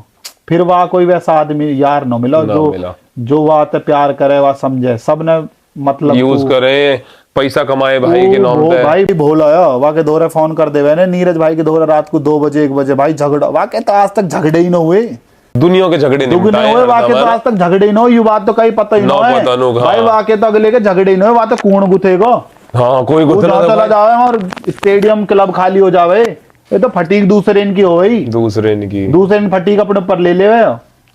फिर वहाँ कोई वैसा आदमी यार न मिला जो वहाँ ते प्यार करे, वहाँ समझे, सब ने मतलब यूज करे पैसा कमाए भाई के नाम पे। भाई भी भोला है वहाँ के दौरे फोन कर दे ने नीरज भाई के दौरे रात को 2 बजे 1 बजे भाई झगड़ा, वहाँ के तो आज तक झगड़े ही न हुए, दुनिया के झगड़े नहीं हुए वहाँ के तो आज तक झगड़े ही न हुए, ये बात तो कहीं पता ही न है भाई। वहाँ के तो अगले के झगड़े ही न हुए, वहाँ तो कूण गुथेगा, हाँ कोई चला जावे और स्टेडियम क्लब खाली हो जावे, ये तो फटीक दूसरे इनकी हो गई, दूसरे फटीक अपने ऊपर ले ले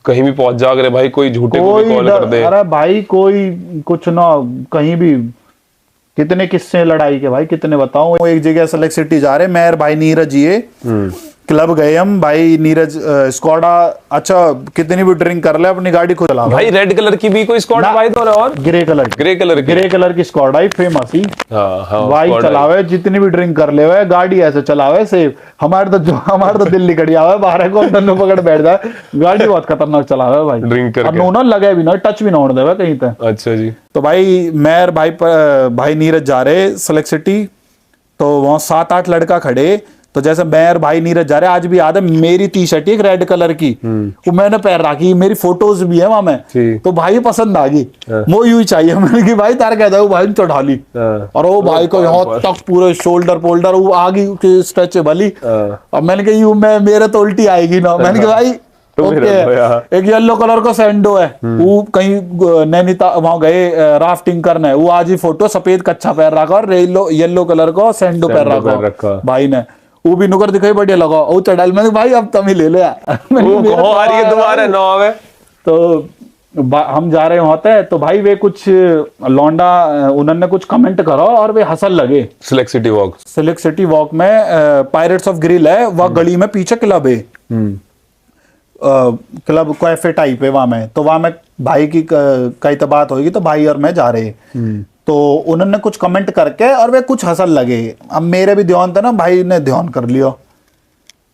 कहीं भी पहुंच जा रहे भाई, कोई झूठे को भी कॉल कर दे। अरे भाई कोई कुछ ना कहीं भी, कितने किस्से लड़ाई के भाई कितने बताऊं। एक जगह सेलेक्ट सिटी जा रहे मेयर भाई नीरज ये क्लब गए हम भाई, नीरज स्कॉडा अच्छा कितनी भी ड्रिंक कर ले अपनी गाड़ी खुद चला भाई। रेड कलर की भी कोई स्कॉडा भाई तो, और ग्रे कलर की स्कॉडा ही फेमस ही भाई चलावे, जितनी भी ड्रिंक कर ले गाड़ी ऐसे चलावे सेफ। हमारे तो दिल्ली कड़ी आवे बाहर को डंडो पकड़ बैठ जाए, गाड़ी बहुत खतरनाक चलावे भाई, ड्रिंक करके ना लगे भी ना टच भी ना होने देवे कहीं तक। अच्छा जी। तो भाई मेयर भाई नीरज जा रहे सेलेक्ट सिटी, तो वहां 7-8 लड़का खड़े, तो जैसे मैं भाई नीरज जा रहे, आज भी याद है मेरी टी शर्ट एक रेड कलर की, वो मैंने पैर रखी, मेरी फोटोज भी है वहां में, तो भाई पसंद आ गई, वो यूं ही चाहिए। मैंने कि भाई तार कहता है भाई चढ़ा ली, और वो भाई को यहाँ तक पूरे शोल्डर पोल्डर वो आ गई स्ट्रेचेबल ही। अब मैंने कहा यूं मैं मेरे तो उल्टी आएगी ना, मैंने कहा भाई ओके। एक येलो कलर का सैंडो है, वो कहीं नैनीताल वहां गए राफ्टिंग करने, वो आज ही फोटो सफेद कच्चा पैर रखा और येलो कलर का सैंडो पैर रखा भाई ने, वो भी नुकर दिखाई बढ़िया लगा, वो चढ़ाल मैंने भाई अब तम ही ले लिया दोबारा ना आवे। तो हम जा रहे होते तो भाई वे कुछ लौंडा उन्होंने कुछ कमेंट करा और वे हंसल लगे। सेलेक्ट सिटी वॉक में पायरेट्स ऑफ ग्रिल है, वह गली में पीछे क्लब है, क्लब कैफे टाइप है वहां में। तो वहां में भाई की कई तो बात होगी, तो भाई और मैं जा रहे, तो उन्होंने कुछ कमेंट करके और वे कुछ हंसल लगे। अब मेरे भी ध्यान था ना, भाई ने ध्यान कर लिया,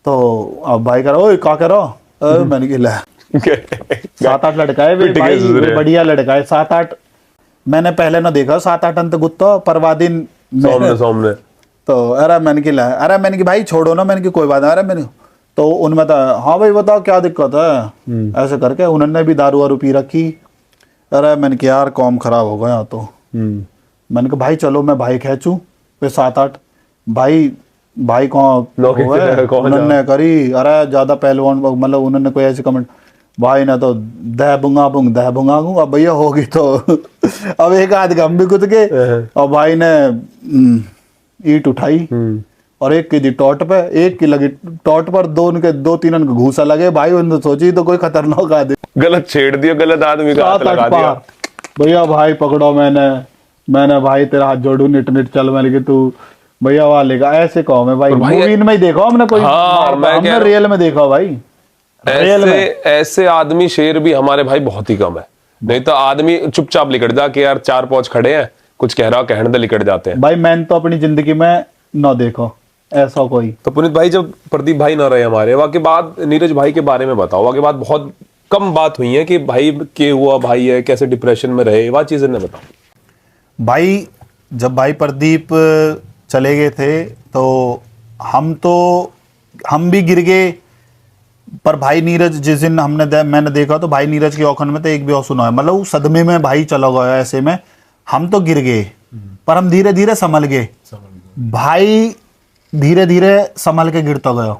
तो अब भाई कह रहा ओए क्या करो, मैंने कहा 7-8 लड़का है भाई, बढ़िया लड़का है, 7-8 मैंने पहले ना देखा 7-8 अंत गुत्तो परवा दिन सामने तो अरे मैंने कि भाई छोड़ो ना, मैंने कि कोई बात नहीं, अरे मैंने तो उनमें था हाँ भाई बताओ क्या दिक्कत है, ऐसे करके उन्होंने भी दारू वारू पी रखी। अरे मैंने कि यार कॉम खराब हो गया तो मैंने कहा भाई चलो मैं भाई खींचूं फिर 7-8 भाई कौन उन्होंने करी, अरे ज्यादा पहलवान मतलब उन्होंने कोई ऐसे कमेंट, भाई ना तो दह बुंगा अब भैया होगी तो अब एक आध गम भी कुछ के और भाई ने ईट उठाई और एक की दी टॉट पे, एक की लगी टॉट पर, 2-3 के घूसा लगे भाई, उन्होंने सोची तो कोई खतरनाक आदमी गलत छेड़ दिया, गलत आदमी का हाथ लगा दिया। भैया भाई पकड़ो, मैंने भाई तेरा हाथ जोड़ू निट चल, मैंने कि तू भैया वहां लेगा, ऐसे कहो मैं भाई मूवी में ही देखा हमने, कोई हमने रियल में देखा भाई, ऐसे आदमी शेर भी हमारे भाई बहुत ही कम है, नहीं तो आदमी चुपचाप लिकट जा के यार 4 पौच खड़े हैं कुछ कह रहा कहने दे लिकट जाते हैं। भाई मैंने तो अपनी जिंदगी में ना देखो ऐसा कोई। तो पुनीत भाई जब प्रदीप भाई ना रहे हमारे, वहां के बाद नीरज भाई के बारे में बताओ, वहां के बाद बहुत कम बात हुई है कि भाई के हुआ भाई है कैसे डिप्रेशन में रहे, वह चीजें ने बताओ। भाई जब भाई प्रदीप चले गए थे तो हम भी गिर गए, पर भाई नीरज जिस दिन मैंने देखा तो भाई नीरज की औखन में तो एक भी और सुना है, मतलब वो सदमे में भाई चला गया, ऐसे में हम तो गिर गए पर हम धीरे धीरे संभल गए, भाई धीरे धीरे संभल के गिरता गया,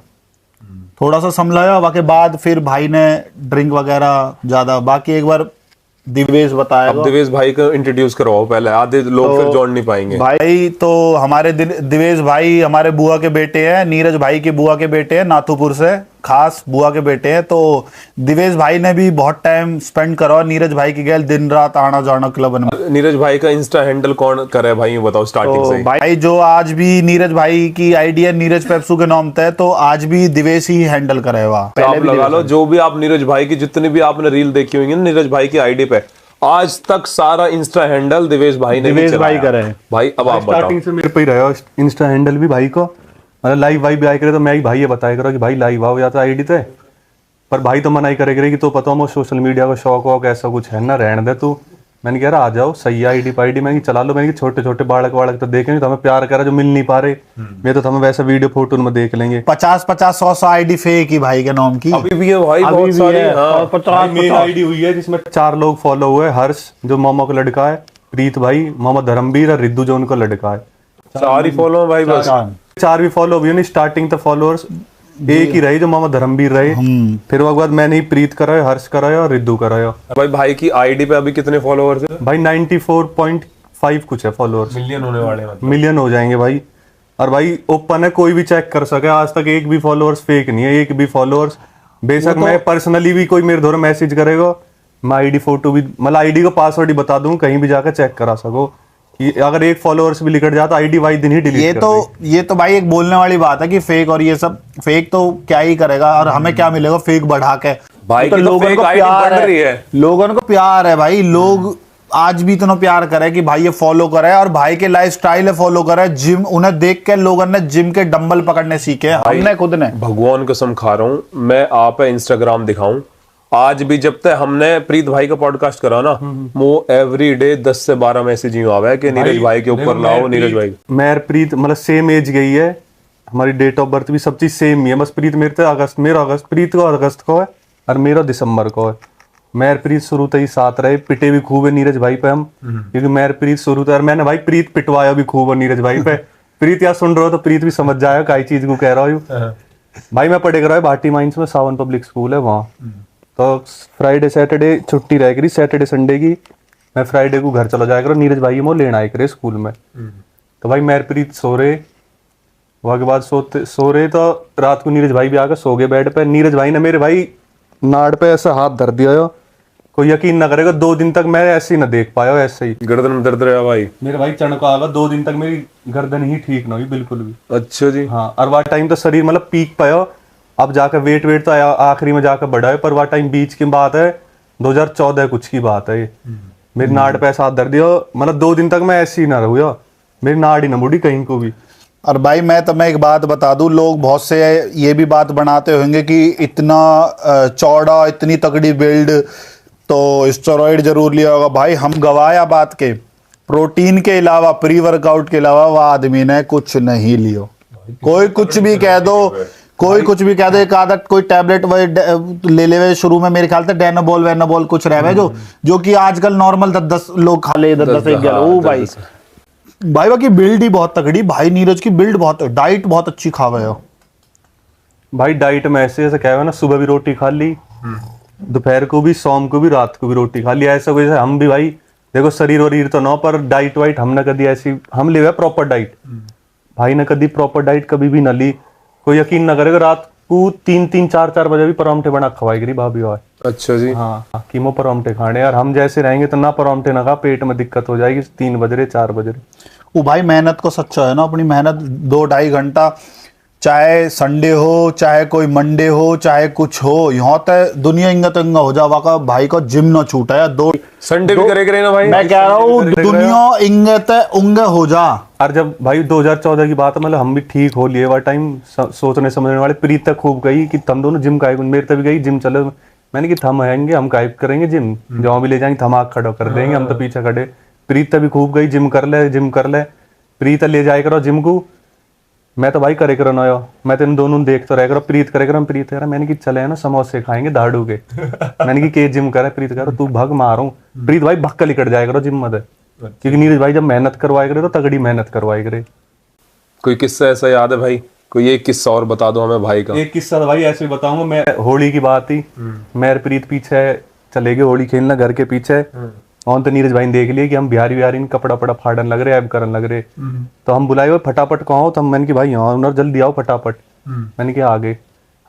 थोड़ा सा संभलाया, बाकी बाद फिर भाई ने ड्रिंक वगैरह ज्यादा, बाकी एक बार दिवेश बताया। अब दिवेश भाई को इंट्रोड्यूस करवाओ पहले, आधे लोग तो फिर जोड़ नहीं पाएंगे। भाई तो हमारे दिवेश भाई हमारे बुआ के बेटे हैं, नीरज भाई के बुआ के बेटे हैं, नाथुपुर से खास बुआ के बेटे हैं। तो दिवेश भाई ने भी बहुत टाइम स्पेंड करा नीरज भाई की गैल, दिन रात आना जाना क्लब में। नीरज भाई का इंस्टा हैंडल कौन करे भाई, बताओ स्टार्टिंग से। भाई जो आज भी नीरज भाई की आईडी है नीरज पेप्सू के नाम पे, तो आज भी दिवेश ही हैंडल करे हुआ। आप लगा लो जो भी आप नीरज भाई की जितनी भी आपने रील देखी होंगी ना नीरज भाई की आईडी पे, आज तक सारा इंस्टा हैंडल दिवेश भाई ने करे भाई। अब आप स्टार्टिंग से मेरे पे ही रहा इंस्टा हैंडल भी भाई को, मतलब लाइव भाई भी आए करे तो मैं ही भाई ये बताया करो कि भाई लाइव आओ या तो आईडी ते, पर भाई तो मना ही करे कि तो पता हो सोशल मीडिया का शौक हो ऐसा कुछ है ना, रहने दे तू। मैंने कह रहा आ जाओ सही आईडी पाईडी, मैंने चला लो, मैंने छोटे छोटे बालक तो देखेंगे तो हमें प्यार करा जो मिल नहीं पा रहे, मैं तो हमें वैसे वीडियो फोटो में देख लेंगे। 50-100 आईडी फेक ही भाई के नाम की अभी भी है भाई, बहुत सारी। हाँ 50 आईडी हुई है जिसमें 4 लोग फॉलो हुए, हर्ष जो मोमो का लड़का है, प्रीत भाई, मोहम्मद धर्मवीर और रिद्धू जो उनका लड़का है, सारी फॉलो भाई बस 4 भी फॉलो हुई नहीं। स्टार्टिंग तक फॉलोअर्स एक ही रहे जो मोहम्मद धर्मवीर रहे, फिर वो बाद मैंने ही प्रीत कराया, हर्ष कराया और रिद्धू कराया। भाई की आईडी पे अभी कितने फॉलोअर्स है भाई? 94.5 कुछ है फॉलोअर्स, मिलियन होने वाले हैं, मिलियन हो जाएंगे भाई। और भाई ओपन है, कोई भी चेक कर सके, आज तक एक भी फॉलोअर्स फेक नहीं है, एक भी फॉलोअर्स। बेशक मैं पर्सनली भी कोई मेरे द्वारा मैसेज करेगा, मैं आईडी फोटो भी मतलब आईडी का पासवर्ड ही बता दूं, कहीं भी जाकर चेक करा सको कि अगर एक फॉलोअर्स भी लिखट जाता आईडी वाई दिन ही डिलीट ये तो भाई एक बोलने वाली बात है कि फेक, और ये सब फेक तो क्या ही करेगा, और हमें क्या मिलेगा फेक बढ़ा के भाई। तो लोगों को प्यार है, लोगों को प्यार है भाई, लोग आज भी इतना प्यार करे कि भाई ये फॉलो करे, और भाई के लाइफस्टाइल है फॉलो करे, जिम उन्हें देख के लोगों ने जिम के डंबल पकड़ने सीखे, हमने खुद ने। भगवान कसम खा रहा हूँ मैं, आप इंस्टाग्राम दिखाऊं आज भी, जब तक हमने प्रीत भाई का पॉडकास्ट करा ना, वो एवरी डे 10 से 12 मैसेज यूं आवा है कि नीरज भाई के ऊपर लाओ, नीरज भाई। मैं प्रीत मतलब सेम एज गई है, हमारी डेट ऑफ बर्थ भी सब चीज सेम ही है, बस प्रीत मेरे अगस्त, मेरा अगस्त, प्रीत को अगस्त को है और मेरा दिसंबर को है। मैं प्रीत शुरू से ही साथ रहे, पिटे भी खूब है नीरज भाई पे हम, क्योंकि मैं प्रीत शुरू से, मैंने भाई प्रीत पिटवाया भी खूब है नीरज भाई पे। प्रीत यार सुन रहे हो तो प्रीत भी समझ जाएगा कई चीज को कह रहा हूँ भाई। मैं पढ़े रहा है भाटी माइंस में, सावन पब्लिक स्कूल है वहाँ, तो फ्राइडे सैटरडे छुट्टी रह करी, सैटरडे संडे की मैं फ्राइडे को घर चला जाया करो, नीरज भाई वो लेना आए करे स्कूल में। तो भाई मैं प्रीत सो रहे, वहाँ के बाद सो रहे तो रात को नीरज भाई भी आकर सो गए बेड पे। नीरज भाई ने मेरे भाई नाड़ पे ऐसा हाथ धर दिया हो, कोई यकीन ना करेगा 2 दिन तक मैं ऐसे ही ना देख पाया, ऐसे ही गर्दन में दर्द रहा भाई मेरे भाई। चढ़ आ गया 2 दिन तक मेरी गर्दन ही ठीक ना हुई बिल्कुल भी। अच्छा जी। हाँ, और वह टाइम तो शरीर मतलब पीक पाया, अब जाकर वेट तो आखिरी में जाकर बढ़ा है, पर वह टाइम बीच की बात है, 2014 कुछ की बात है। मेरी नाड़ पे ऐसा हाथ दर्द दिया, मतलब 2 दिन तक मैं ऐसे ही ना रहूँ, मेरी नाड़ ही ना मुड़ी कहीं को भी। और भाई मैं तुम्हें एक बात बता दूं, लोग बहुत से ये भी बात बनाते होंगे कि इतना चौड़ा, इतनी तगड़ी बिल्ड, तो स्टेरॉइड जरूर लिया होगा भाई। हम गवाया बात के, प्रोटीन के अलावा, प्री वर्कआउट के अलावा वह आदमी ने कुछ नहीं लियो। कोई कुछ भी कह दो, कोई कुछ भी कह दो, एक आदत कोई टैबलेट वही ले ले शुरू में, मेरे ख्याल से डेनाबोल वेनाबोल कुछ रहे जो कि आजकल नॉर्मल 10-10 लोग खा ले, 10-10 एक गया। ओ भाई बाकी बिल्ड ही बहुत तगड़ी भाई, नीरज की बिल्ड बहुत, डाइट बहुत अच्छी खा गए हो भाई। डाइट में ऐसे ऐसे क्या है ना, सुबह भी रोटी खा ली, दोपहर को भी, शाम को भी, रात को भी रोटी खा ली। ऐसा कोई हम भी भाई देखो शरीर वरीर तो ना, पर डाइट वाइट हमने कभी ऐसी हम ले प्रॉपर डाइट भाई ने कभी प्रॉपर डाइट कभी भी न ली। कोई यकीन ना करेगा, रात को 3-3, 4-4 बजे भी परांठे बना खवाई करी भाभी। और अच्छा जी, हाँ कीमो परांठे खाने यार। हम जैसे रहेंगे तो ना परांठे ना खा, पेट में दिक्कत हो जाएगी 3 बज रहे 4 बज रहे। वो भाई मेहनत को सच्चा है ना, अपनी मेहनत 2-2.5 घंटा, चाहे संडे हो, चाहे कोई मंडे हो, चाहे कुछ हो, यहाँ तक दुनिया इंगा हो जावा का भाई को जिम ना छूटा है। संडे भी करे ना भाई, मैं कह रहा हूँ दुनिया इंगे हो जा। और जब भाई 2014 की बात है, मतलब हम भी ठीक हो लिए, टाइम सोचने समझने वाले। प्रीत तक खूब गई कि तुम दोनों जिम का, मेरे तक भी गई जिम चलो। मैंने कि थम आएंगे, हम गायब करेंगे जिम, जहाँ भी ले जाएंगे थम आग खड़ा कर देंगे, हम तो पीछे खड़े। प्रीत भी खूब गई, जिम कर ले जिम कर ले। प्रीत ले जाए करो जिम को, मैं तो भाई करे करो ना, मैं तो इन दोनों देख तो रह करो। प्रीत करे करो, प्रीत कह रहा, मैंने कि चले ना समोसे खाएंगे दाड़ू के। मैंने कि के जिम करे, प्रीत कह रहा तू भग मारूं। प्रीत भाई भक्का लिकट जाए करो जिम मत, क्योंकि नीरज भाई जब मेहनत करवाए करे तो तगड़ी मेहनत करवाए करे। कोई किस्सा ऐसा याद है भाई? कोई एक किस्सा और बता दो हमें भाई का। एक किस्सा भाई ऐसे बताऊंगा मैं। होली की बात थी, मैं प्रीत पीछे चले गए होली खेलना घर के पीछे। और तो नीरज भाई ने देख लिया कि हम बिहारी कपड़ा पड़ा फाड़न लग रहे, ऐब करन लग रहे। तो हम बुलाए हुए फटाफट कहो, तो मैंने कि भाई यहाँ जल्दी आओ फटाफट। मैंने कि आ गए।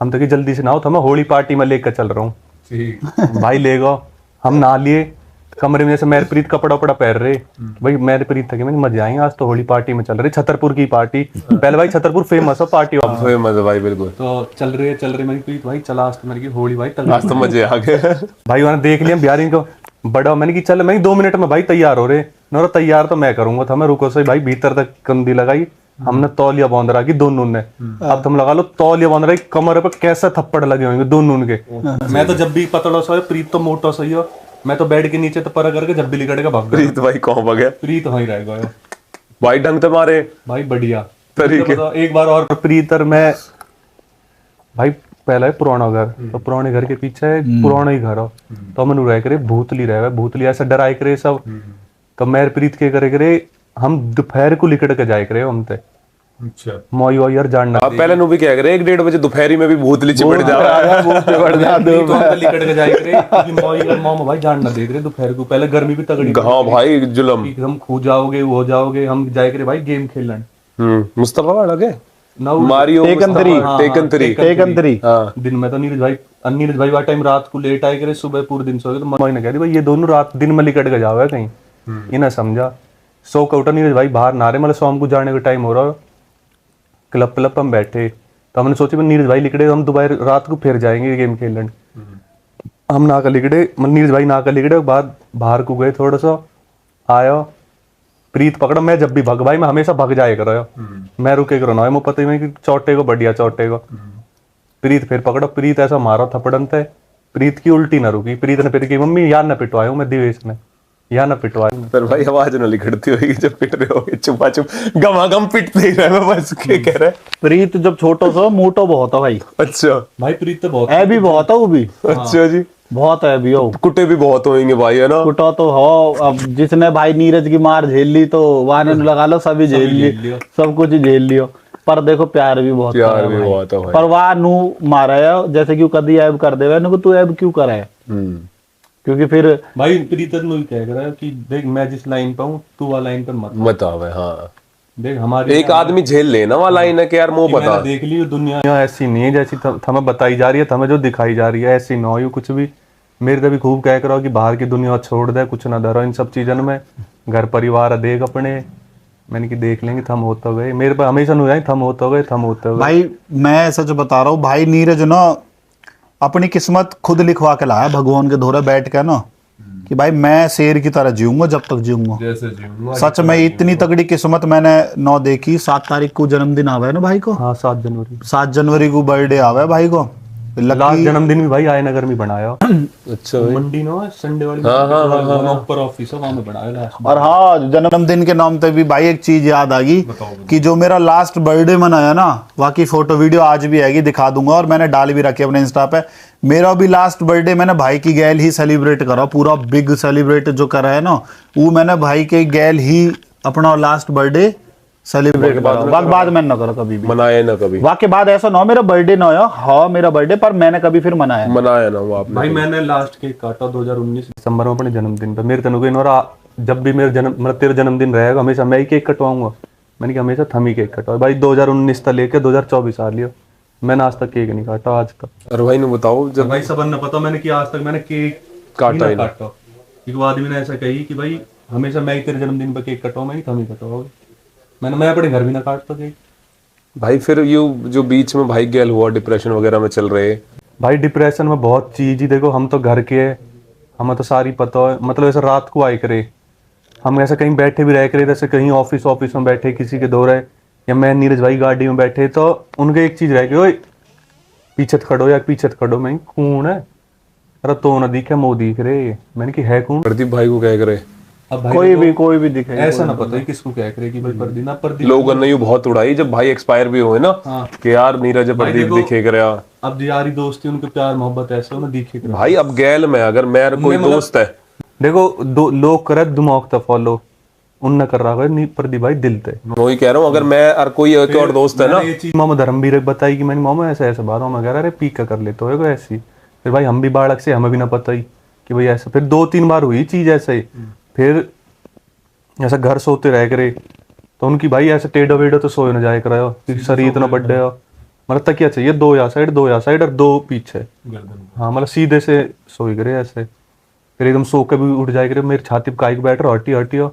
हम तो कि जल्दी से ना आओ, तो मैं होली पार्टी में लेकर चल रहा हूँ। भाई ले गो, हम नहा लिए कमरे में, जैसे मेरे प्रीत कपड़ा पड़ा पहन रहे। भाई मेरे प्रीत था कि मैंने मजे आएंगे, आज तो होली पार्टी में चल रही, छतरपुर की पार्टी। पहले भाई छतरपुर फेमस है पार्टी, फेमस है भाई बिल्कुल। तो चल रहे मेरी प्रीत भाई चला, आज तो मेरी होली भाई आज तो मजे आ गए। भाई वहां देख लिया बिहारी को बड़ा। मैंने कि चल मैं 2 मिनट में भाई तैयार हो रहे न, तैयार तो मैं करूंगा था। मैं रुको सही भाई, भीतर तक कंदी लगाई हमने, तौलिया बांध रहा की दोनों ने। अब तुम लगा लो तौलिया बांध रही कमर पे, कैसे थप्पड़ लगे होंगे दोनों के। मैं तो जब भी पतला सो, प्रीत तो मोटा सही हो, मैं तो बेड के नीचे तो पर करके जब भी लिकड़ के भाग गया। प्रीत भाई कौन भाग गया? प्रीत वहीं रह गया भाई, ढंग से मारे भाई, बढ़िया तरीके। एक बार और प्रीत और मैं भाई, पहला है पुराना घर, तो पुराने घर के पीछे पुराना ही घर हो, तो हम रह करे भूतली रह, भूतली ऐसा डराए करे सब। तो मैं प्रीत के करे करे हम दोपहर को लिकड़ के जाए करे हम ते। अच्छा मोई वो यार जानना आप पहले नु भी क्या करे 1-1:30 बजे दोपहरी में भी भूतली चिपट जा रहा है। लिकड़ के जाए करे क्योंकि मोई और मोम भाई जानना देख रहे दोपहर को, पहले गर्मी भी तगड़ी। हां भाई जुल्म, हम खो जाओगे वो हो जाओगे। हम जाए करे भाई गेम खेलन। मुस्तफा वाला के मारियो टेकन 3 हाँ। दिन में तो नीरज भाई वाला टाइम रात को लेट आए करे, सुबह पूरे दिन सोए। तो मोई ने कह दी भाई ये दोनों रात दिन में लिकट के जाओगे कहीं, इन्हें समझा। सो का उठा नीरज भाई बाहर नारे, मतलब शाम को जाने का टाइम हो रहा, क्लब हम बैठे। तो हमने सोचे नीरज भाई लिकड़े, हम दोबारा रात को फिर जाएंगे गेम खेलने। हम ना कर लिकड़े, मतलब नीरज भाई ना कर लिकड़े, बाद बाहर को गए, थोड़ा सा आया, प्रीत पकड़ा। मैं जब भी भग भाई, मैं हमेशा भग जाए करो, मैं रुके करो ना, मुझे पता ही नहीं कि चौटे को बढ़िया चौटे को। प्रीत फिर पकड़ा, प्रीत ऐसा मारा थपड़न थे, प्रीत की उल्टी ना रुकी। प्रीत ने फिर की मम्मी यार ना पिटवाया मैं दिवेश ने, या ना पिटवाया। पर भाई आवाज ना लिखड़ती होगी जब पिट रहे हो, छुपा छुप गमागम पिटते ही रहे। मैं बस के कह रहा है प्रीत जब छोटो सो मोटो बहुत है भाई। अच्छा भाई प्रीत तो बहुत है भी बहुत है, वो भी अच्छा जी बहुत है भी हो। कुटे भी बहुत होंगे भाई, है ना? कुटा तो हो। अब जिसने भाई नीरज की मार झेल ली तो वाने लगा लो सभी झेल लियो, सब कुछ झेल लियो। पर देखो प्यार भी बहुत है भाई। पर वाह नू मारा है, जैसे क्यों कदी ऐब कर दे ना, तू ऐब क्यों करे है? क्योंकि फिर भाई प्रीत नु कह रहा है कि देख मैं जिस लाइन पे हूं तू वाला लाइन पर मत आवे। हाँ देख हमारी एक आदमी झेल लेना वाला लाइन है कि यार मुंह पता देख ली दुनिया ऐसी नहीं है जैसी हमें बताई जा रही है, हमें जो दिखाई जा रही है ऐसी ना हो कुछ भी। मेरे तो भी खूब कह करो कि बाहर की दुनिया छोड़ दे, कुछ ना डरो इन सब चीजों में, घर परिवार देख अपने। मैंने कि देख लेंगे, थम होते गए। मेरे पे हमेशा नहीं थम होते गए। भाई मैं सच बता रहा हूँ भाई, नीरज ना अपनी किस्मत खुद लिखवा के लाया भगवान के धोरे बैठ के ना, कि भाई मैं शेर की तरह जीऊंगा जब तक जीऊंगा। सच में इतनी तगड़ी किस्मत मैंने नौ देखी। 7 तारीख को जन्मदिन आवा है ना भाई को। हाँ 7 जनवरी को बर्थडे आवा है भाई को। लास्ट जन्मदिन भी भाई आयनगर में बनाया। अच्छा भाई। मंडी ना संडे वाली ऊपर ऑफिस है, वहां में बनाया लास्ट। और हाँ, जन्मदिन के नाम पे भी भाई एक चीज याद आ गई कि जो मेरा लास्ट बर्थडे मनाया ना, वहाँ की फोटो वीडियो आज भी आएगी, दिखा दूंगा, और मैंने डाल भी रखी अपने इंस्टा पे। मेरा भी लास्ट बर्थडे मैंने भाई की गैल ही सेलिब्रेट करा, पूरा बिग सेलिब्रेट जो करा है ना, वो मैंने भाई के गैल ही अपना लास्ट बर्थडे सेलिब्रेट करा। बाद में ना करो कभी भी, मनाया ना कभी। वाके बाद ऐसा ना हो मेरा बर्थडे ना हो, हाँ मेरा बर्थडे, पर मैंने कभी फिर मनाया ना वो आपने। भाई मैंने लास्ट केक काटा 2019 दिसंबर में अपने जन्मदिन पे। मेरे तनु जब भी मेरा जन्म मतलब तेरा जन्मदिन रहेगा हमेशा मैं ही केक कटवाऊंगा। मैंने कहा हमेशा थम ही केक कटवा। भाई 2019 तक लेके 2024 आ लिया, मैंने आज तक केक नहीं काटा आज तक। अरे भाई ने बताओ, जब भाई सबन ने पता मैंने कि आज तक मैंने केक काटा ही काटा। एक आदमी ने ऐसा कही कि भाई हमेशा मैं ही तेरे जन्मदिन पे केक कटवाऊं, मैं ही थम ही कटवाऊंगा। मैं अपने घर भी ना काटता केक। भाई फिर यू जो बीच में भाई गैल हुआ, डिप्रेशन वगैरह में चल रहे। भाई डिप्रेशन में बहुत चीज ही, देखो हम तो घर के है, हमें तो सारी पता है। मतलब ऐसे रात को आए करे, हम ऐसे कहीं बैठे भी रह करे, जैसे कहीं ऑफिस में बैठे किसी के दौरे, या मैं नीरज भाई गाड़ी में बैठे, तो उनके एक चीज रह गई, ओए पीछे खड़ो या पीछे खड़ो। मैं कौन है? अरे तो ना दिखे मो दिख रहे। मैंने कि है कौन? प्रदीप भाई को क्या करे। अब कोई भी दिखे, ऐसा ना पता है किसको क्या करे कि भाई प्रदीप लोगों ने यू बहुत उड़ाई जब भाई एक्सपायर भी हुए ना, कि यार नीरज प्रदीप दिखे गया। अब यारी दोस्ती उनके प्यार मोहब्बत ऐसे उन्हें दिखे भाई। अब गैल में अगर मेरा कोई दोस्त है, देखो लोग करे दिमाग तो फॉलो उन कर रहा है प्रदीप भाई दिल थे। वही कह रहा हूँ, अगर मैं और कोई एक और दोस्त है ना, ये चीज मामा धर्मवीर बताई कि मैंने मामा ऐसे ऐसे बात मैं कह रहा, अरे पीक कर लेते हो ऐसी। फिर भाई हम भी बालक से हमें भी ना पता ही कि भाई ऐसा। फिर 2-3 बार हुई चीज ऐसे ही। फिर ऐसा घर सोते रह करे तो उनकी भाई ऐसे टेढ़ो वेढ़ो तो सोए ना जाए कर, शरीर इतना बड्डे हो, मतलब तकिया चाहिए 2 या साइड और 2 पीछे। हाँ मतलब सीधे से सोई करे ऐसे। फिर एकदम सो के भी उठ जाए करे, मेरी छाती पे काई बैठ रहा हटी हो।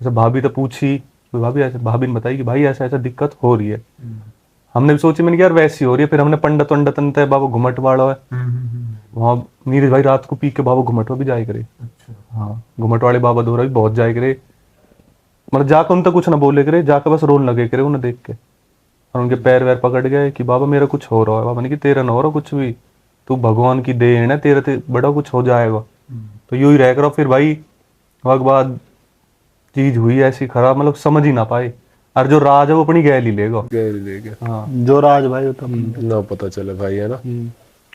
जैसे भाभी तो पूछी, भाभी ऐसे, भाभी ने बताई कि भाई ऐसा ऐसा दिक्कत हो रही है। हमने भी सोची, मैंने यार वैसी हो रही है। फिर हमने पंडित वंडत अंत है, बाबा घुमट वाला है वहाँ, नीरज भाई रात को पी के बाबा घुमट भी जाए करे। हाँ घुमट वाले बाबा दोरा भी बहुत जाए करे, मतलब जाकर उन तक कुछ ना बोले करे, जाकर बस रोन लगे करे उन्हें देख के। और उनके पैर वैर पकड़ गए कि बाबा मेरा कुछ हो रहा है। बाबा ने कि तेरा ना हो रहा कुछ भी, तू भगवान की देन है, तेरा ते बड़ा कुछ हो जाएगा। तो यूं ही रह करो। फिर भाई वक्त बाद चीज हुई ऐसी खराब, मतलब समझ ही ना पाए। और जो राज है वो अपनी गैल ही लेगा। हाँ जो राज भाई तो ना पता चले भाई, है ना,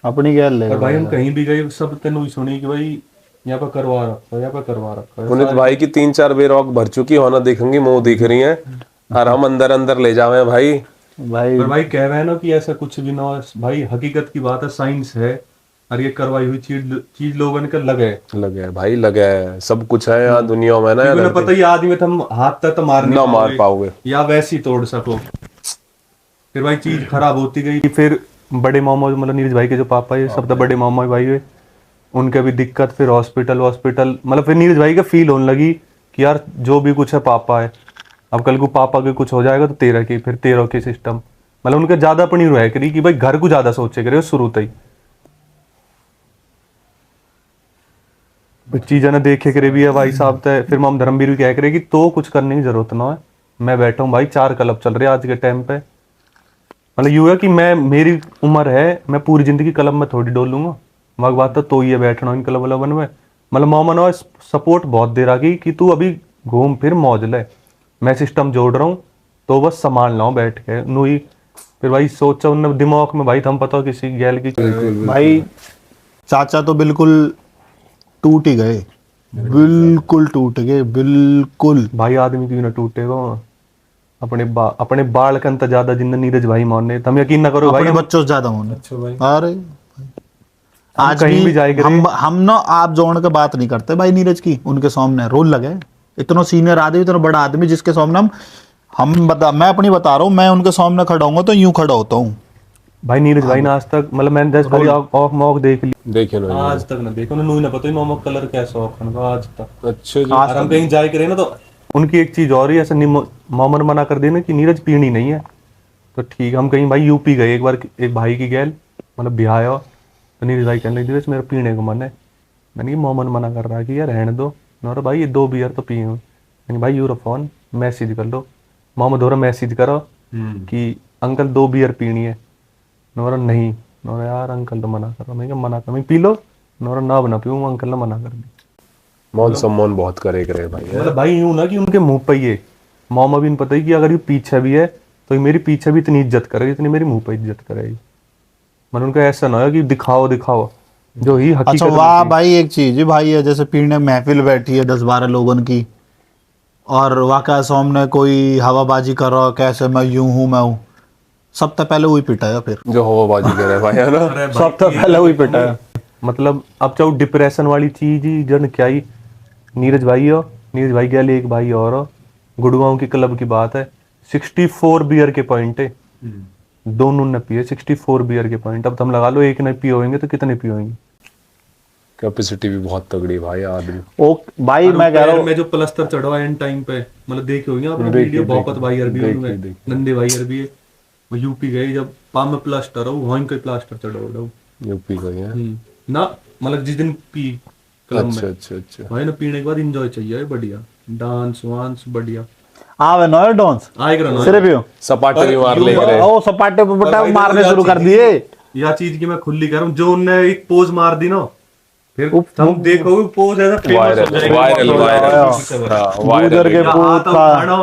अपनी गैल लेगा। भाई हम कहीं भी गए सब तेन सुनी कि भाई यहाँ पे करवा रखा है। पुनीत भाई की 3-4 बेरॉक भर चुकी होना दिखेंगी, मुंह दिख रही है, और हम अंदर ले जावे भाई। भाई कह रहे हैं ना कि ऐसा कुछ भी ना हो भाई, हकीकत की बात है, साइंस है। और ये करवाई हुई चीज लोगों ने लगे भाई, लगे सब कुछ है यहाँ दुनिया में ना, ना पता ही आदमी तुम हाथ तक तो मार पाओगे या वैसे तोड़ सको। फिर भाई चीज खराब होती गई। फिर बड़े मामा मतलब नीरज भाई के जो पापा है, सब तो बड़े मामा भाई हुए, उनके भी दिक्कत। फिर हॉस्पिटल मतलब फिर नीरज भाई का फील होने लगी कि यार जो भी कुछ है पापा है, अब कल को पापा के कुछ हो जाएगा तो तेरा की, फिर तेरा के सिस्टम, मतलब उनके ज्यादा अपनी रह करी कि भाई घर को ज्यादा सोचे करे शुरू से ही। चीजें ना देखे करे भी है भाई साहब तय। फिर माम धर्मवीर भी कह करे कि तो कुछ करने की जरूरत ना है, मैं बैठा हूँ भाई, 4 क्लब चल रहे हैं आज के टाइम पे। मतलब यूं है कि मेरी उम्र है, मैं पूरी जिंदगी क्लब में थोड़ी डोलूंगा। वह बात तो ही है बैठना इन क्लब वाला में। मतलब मोमन सपोर्ट बहुत दे रहा कि तू अभी घूम फिर मौज ले, मैं सिस्टम जोड़ रहा हूँ तो बस संभाल रहा हूँ बैठ के नू ही। फिर भाई सोचा उन दिमाग में भाई हम पता किसी गैल की भाई चाचा तो बिल्कुल टूट ही गए, बिल्कुल टूट गए, बिल्कुल। भाई आदमी क्यों ना टूटेगा, अपने बाल का अंत ज्यादा जिंदा नीरज भाई मानने, तुम यकीन ना करो भाई, अपने बच्चों से ज्यादा होने। अच्छा भाई। अरे आज कहीं भी जाएंगे हम ना आप जोड़ के बात नहीं करते भाई नीरज की, उनके सामने रोल लगे। इतना सीनियर आदमी, इतना बड़ा आदमी जिसके सामने मैं अपनी बता रहा हूँ, मैं उनके सामने खड़ा हूँ तो यूं खड़ा होता हूँ भाई। नीरज भाई ने आज तक मतलब मैंने 10 बार ऑफ मॉक देख ली, देखे ना आज तक ना देखो ना पता ही मामा कलर कैसा ऑफ आज तक। अच्छा जी। और हम कहीं जाए करे ना तो उनकी एक चीज और ही ऐसा मामा ने मना कर देना कि नीरज पीनी नहीं है तो ठीक। हम कहीं भाई यूपी गए एक बार, एक भाई की गैल मतलब ब्याह आया, तो नीरज भाई कहने लगे मेरा पीने को मन है। मैंने कि मामा ने मना कर रहा है कि यार रहने दो। मैं भाई ये 2 बियर तो पिए। मैंने भाई यूरो फोन मैसेज कर लो। मामा दोरा मैसेज करो कि अंकल 2 बियर पीनी है। मैं नहीं, नोरा यार अंकल तो मना कर रहा, मैं क्या मना कर, मैं पी लो, नोरा ना बना पीऊँ, अंकल ने मना कर दी। मौन सम्मान बहुत करे करे भाई। मतलब भाई यूं ना कि उनके मुंह पे ये मामा भी पता ही कि अगर ये पीछे भी है तो ये मेरी पीछे भी इतनी इज्जत करेगी जितनी मेरी मुंह पे इज्जत करेगी। मतलब उनका ऐसा ना हो कि दिखाओ दिखाओ, जो ही हकीकत अच्छा वाह भाई, एक चीज है भाई है, जैसे पीने महफिल बैठी है 10-12 लोगों की, और वाकई सामने कोई हवाबाजी कर रहा हो, कैसे मैं यूं हूं मैं हूँ, सबसे पहले वही पिटाया। फिर जो हवाबाजी करे भाई है ना, सबसे पहले वही पिटाया। मतलब अब चाहे डिप्रेशन वाली चीज ही जन क्या ही, नीरज भाई हो, नीरज भाई के लिए एक भाई और हो, गुड़गांव की क्लब की बात है, 64 बियर के पॉइंट है, दोनों ने पिए 64 बियर के पॉइंट। अब तुम लगा लो एक ने पिए होंगे तो कितने पिए होंगे। कैपेसिटी भी बहुत तगड़ी भाई आदमी। ओ भाई मैं कह रहा हूँ, मैं जो प्लास्टर चढ़वा एंड टाइम पे, मतलब देखे होंगे आपने वीडियो, भौकत भाई अरबी उनमें, नंदे भाई अरबी है, वो यूपी गए, जब पाम में प्लास्टर हो वहीं कोई प्लास्टर चढ़ो यूपी गए हैं ना, मतलब जिस दिन पी क्लब में, अच्छा भाई ना पीने के बाद एंजॉय चाहिए बढ़िया, डांस वांस बढ़िया, आवे नॉय डॉन्स आएगा सिर्फ यूं सपाटे भी मार ले करे। ओ सपाटे पे बटा मारने शुरू कर दिए। या चीज की मैं खुली कह रहा हूँ, जो उनने एक पोज मार दी ना, फिर तुम देखोगे पोज ऐसा फेमस वायरल गुजर के पूत का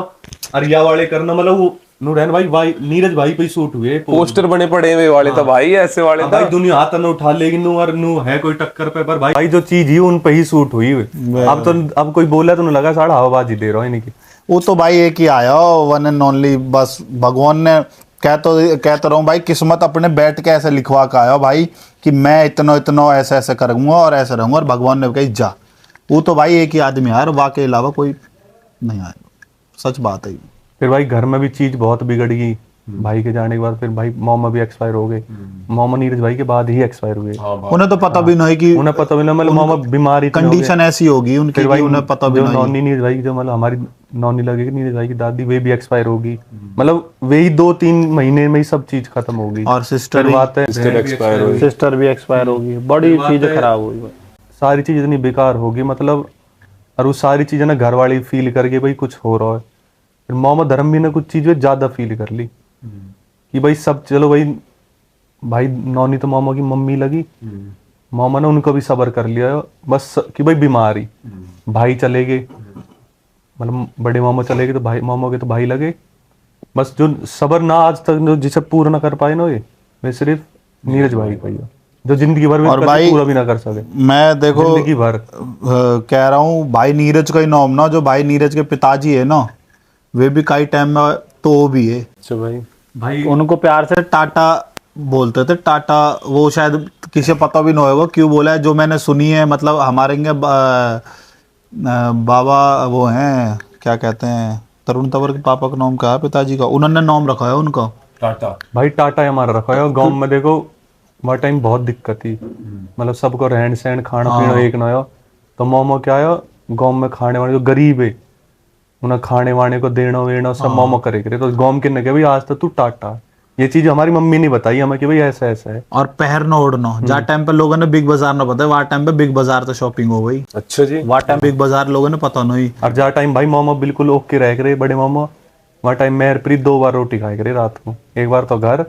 अरिया वाले करना, मतलब वो नूरैन भाई नीरज भाई पे शूट हुए पोस्टर बने पड़े हुए वाले तो भाई ऐसे वाले भाई दुनिया हाथ न उठा लेगी नू, और नू है कोई टक्कर पे, पर भाई जो चीज ही उन पे ही शूट हुई। अब तो अब कोई बोला तो नहीं लगा साढ़ा हवाबाजी दे रहा है इनकी। वो तो भाई एक ही आया वन एंड ओनली, बस भगवान ने कहता रहा हूँ भाई, किस्मत अपने बैठ के ऐसे लिखवा के आया भाई कि मैं इतना इतना ऐसे ऐसे करूंगा और ऐसे रहूंगा, और भगवान ने कही जा। वो तो भाई एक ही आदमी आया, बाकी अलावा कोई नहीं आया, सच बात है। फिर भाई घर में भी चीज बहुत बिगड़ गई भाई के जाने के बाद। फिर भाई मोमा भी एक्सपायर हो गए, मोमा नीरज भाई के बाद ही एक्सपायर हुए। उन्हें तो पता भी नहीं कि उन्हें पता भी नहीं, मतलब मोमा बीमारी कंडीशन ऐसी होगी उनकी, फिर भाई उन्हें पता भी नहीं। नौनी नीरज भाई जो मतलब हमारी नौनी लगेगी नीरज भाई की दादी, वे भी एक्सपायर होगी, मतलब वही 2-3 महीने में ही सब चीज खत्म हो गई। और सिस्टर बात है सिस्टर भी एक्सपायर होगी, बड़ी चीजें खराब हुई, सारी चीज इतनी बेकार होगी मतलब। और वो सारी चीजें ना घर वाली फील करके भाई कुछ हो रहा है। फिर मोहम्मद धर्म भी ने कुछ चीजें ज्यादा फील कर ली कि भाई सब चलो भाई नौनी तो मोमा की मम्मी लगी, मोमा ने उनको भी सब्र कर लिया बस कि भाई बीमारी, भाई चले गए, मतलब बड़े मामा चले गए तो भाई मामा के तो भाई लगे, बस जो सब्र ना आज तक जिसे पूरा ना कर पाए ना ये, मैं सिर्फ नीरज भाई का ही जो जिंदगी भर में और भाई पूरा भी ना कर सके। मैं देखो जिंदगी भर कह रहा हूँ भाई, नीरज का ही नाम ना, जो भाई नीरज के पिताजी है ना, वे भी कई टाइम में तो वो भी है। अच्छा भाई उनको प्यार से टाटा बोलते थे, टाटा। वो शायद किसी पता भी नहीं होगा क्यों बोला है, जो मैंने सुनी है, मतलब हमारे बाबा वो हैं, क्या कहते हैं, तरुण तंवर के पापा का नाम क्या है पिताजी का, उन्होंने नाम रखा है उनका टाटा। भाई टाटा है हमारा रखा है। गाँव में देखो वह टाइम बहुत दिक्कत थी, मतलब सबको रहन सहन खाना पीना एक ना हो, तो मोमो क्या आया गाँव में खाने वाले जो गरीब है उन्हें खाने वाने को देना वेना सब मोमो करे तो गाँव के ने भाई आज तो तू टाटा। ये चीज हमारी मम्मी ने बताई हमें कि भाई ऐसा ऐसा है। और पहरना ओढ़ना, जहाँ टाइम पे लोगों ने बिग बाजार ना पता, वहाँ टाइम पे बिग बाजार तो शॉपिंग हो गई। अच्छा जी, वहाँ टाइम बिग बाजार लोगों ने पता नहीं। और जहाँ टाइम भाई मोमो बिल्कुल ओके रह करे बड़े मोमो, वहाँ टाइम मैं प्रीत 2 बार रोटी खाए करे रात को, एक बार तो घर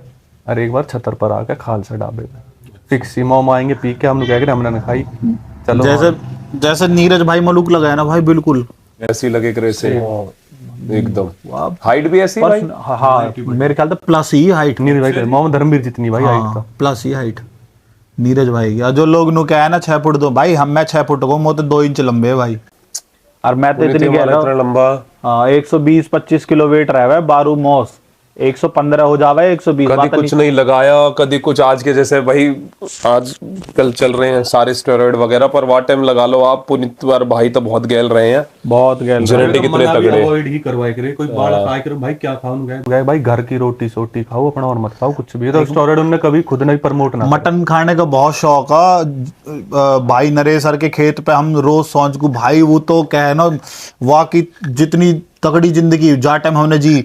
और एक बार छतर पर आके खालसा ढाबे पे फिक्स ही मोमो आएंगे पी के, हम लोग कह हमने खाई चलो। जैसे नीरज भाई मलूक लगाया ना भाई, बिल्कुल ऐसी लगे करे से एकदम। हाइट भी ऐसी भाई? हाँ मेरे ख्याल से प्लस ही हाइट नीरज भाई मोहम्मद धर्मवीर जितनी भाई हाइट था, प्लस ही हाइट नीरज भाई। या जो लोग नु क्या है ना 6 फुट दो भाई, मैं 6 फुट को, मैं तो 2 इंच लंबे है भाई, और मैं तो इतनी कह रहा हूँ लंबा। हाँ 120-25 किलो वेट रहा है बारू मौस, 115 हो जावा 120। कभी कुछ नहीं लगाया, कभी कुछ आज के जैसे भाई आज कल चल रहे हैं सारे स्टेरॉइड वगैरह, पर वाट टाइम लगा लो आप पुनीत बार भाई तो बहुत गैल रहे हैं, बहुत गैल जेनेटिक इतने तगड़े। अवॉइड ही करवाए करे, कोई बाड़ा खाए करे भाई क्या खाओ गए भाई, घर की रोटी सोटी खाओ अपना और मत खाओ कुछ भी। तो स्टेरॉइड उन्होंने कभी खुद नहीं प्रमोट ना। मटन खाने का बहुत शौक है भाई, नरेश सर के खेत पे हम रोज सांझ को भाई, वो तो क्या है ना वहाँ की जितनी तगड़ी जिंदगी जा टाइम हमने जी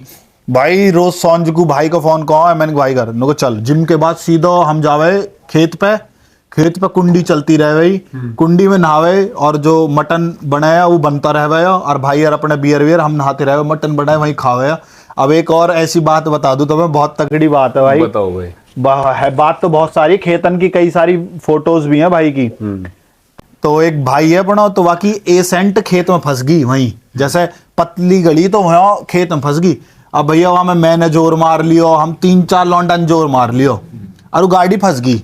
भाई, रोज सांझ को भाई का फोन कहा है, मैंने भाई कर नो चल जिम के बाद सीधा हम जावे खेत पे कुंडी चलती रहे भाई, कुंडी में नहावे और जो मटन बनाया वो बनता रहे, और भाई यार अपने बियर हम नहाते रहे, मटन बनाए वहीं खावे। अब एक और ऐसी बात बता दूं तो मैं, बहुत तगड़ी बात है भाई, बताओ भाई। है बात तो बहुत सारी, खेतन की कई सारी फोटोज भी हैं भाई की। तो एक भाई है बना, तो बाकी एसेंट खेत में फंस गई वहीं, जैसे पतली गली तो वहां खेत में फंस गई। अब भैया वहां में मैंने जोर मार लियो, हम 3-4 लौंडा ने जोर मार लियो और वो गाड़ी फंस गई।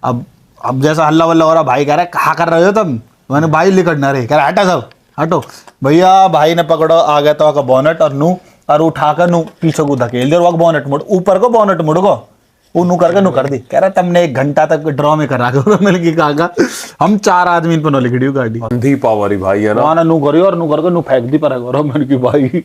अब जैसा हल्ला वल्ला हो रहा, भाई कह रहा है कहा कर रहे हो तुम? मैंने भाई लिखना रे, कह रहा हटा सब हटो। भैया भाई ने पकड़ो, आ गया तो का बोनेट और नू, और उठाकर नू पीछे को धकेल दे, और बोनेट मुड़ ऊपर को, बोनेट मुड़ को वो नू करके नू कर दी। कह रहा तुमने 1 घंटा तक ड्रॉ में करा के मिल के कहा हम 4 आदमी इन पर नौ लिखड़ी गाड़ी अंधी पावर भाई है ना, नू करियो और नू करके नू फेंक दी पर मैंने की भाई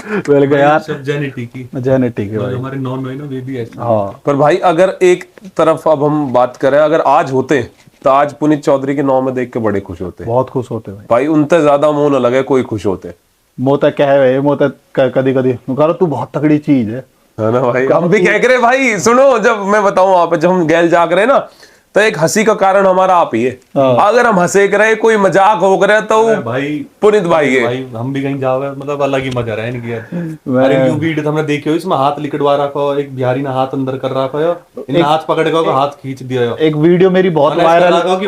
बोल गया यार सब जेनेटिक है भाई, हमारे नॉन में ना वे भी ऐसे। हाँ पर भाई अगर एक तरफ अब हम बात करें, अगर आज होते तो आज पुनीत चौधरी के नाम में देख के बड़े खुश होते, बहुत खुश होते भाई उनसे ज्यादा मुंह न लगे कोई खुश होते। मोता क्या है मोता कदी कदी करो तू बहुत तगड़ी चीज है ना भाई। हम भी कह रहे भाई सुनो, जब मैं बताऊं आप, जब हम गैल जाग रहे ना, तो एक हंसी का कारण हमारा आप ही है। अगर हम हंसे करे, कोई मजाक हो करे तो भाई पुनीत भाई है। भाई हम भी कहीं जाओगे मतलब अलग ही मजा रहा है इनकी यार। अरे न्यू वीडियो हमने देखी हो, इसमें हाथ लिकड़वा रखा हो, एक बिहारी ने हाथ अंदर कर रखा है, इन हाथ पकड़ के हाथ खींच दिया है। एक वीडियो मेरी बहुत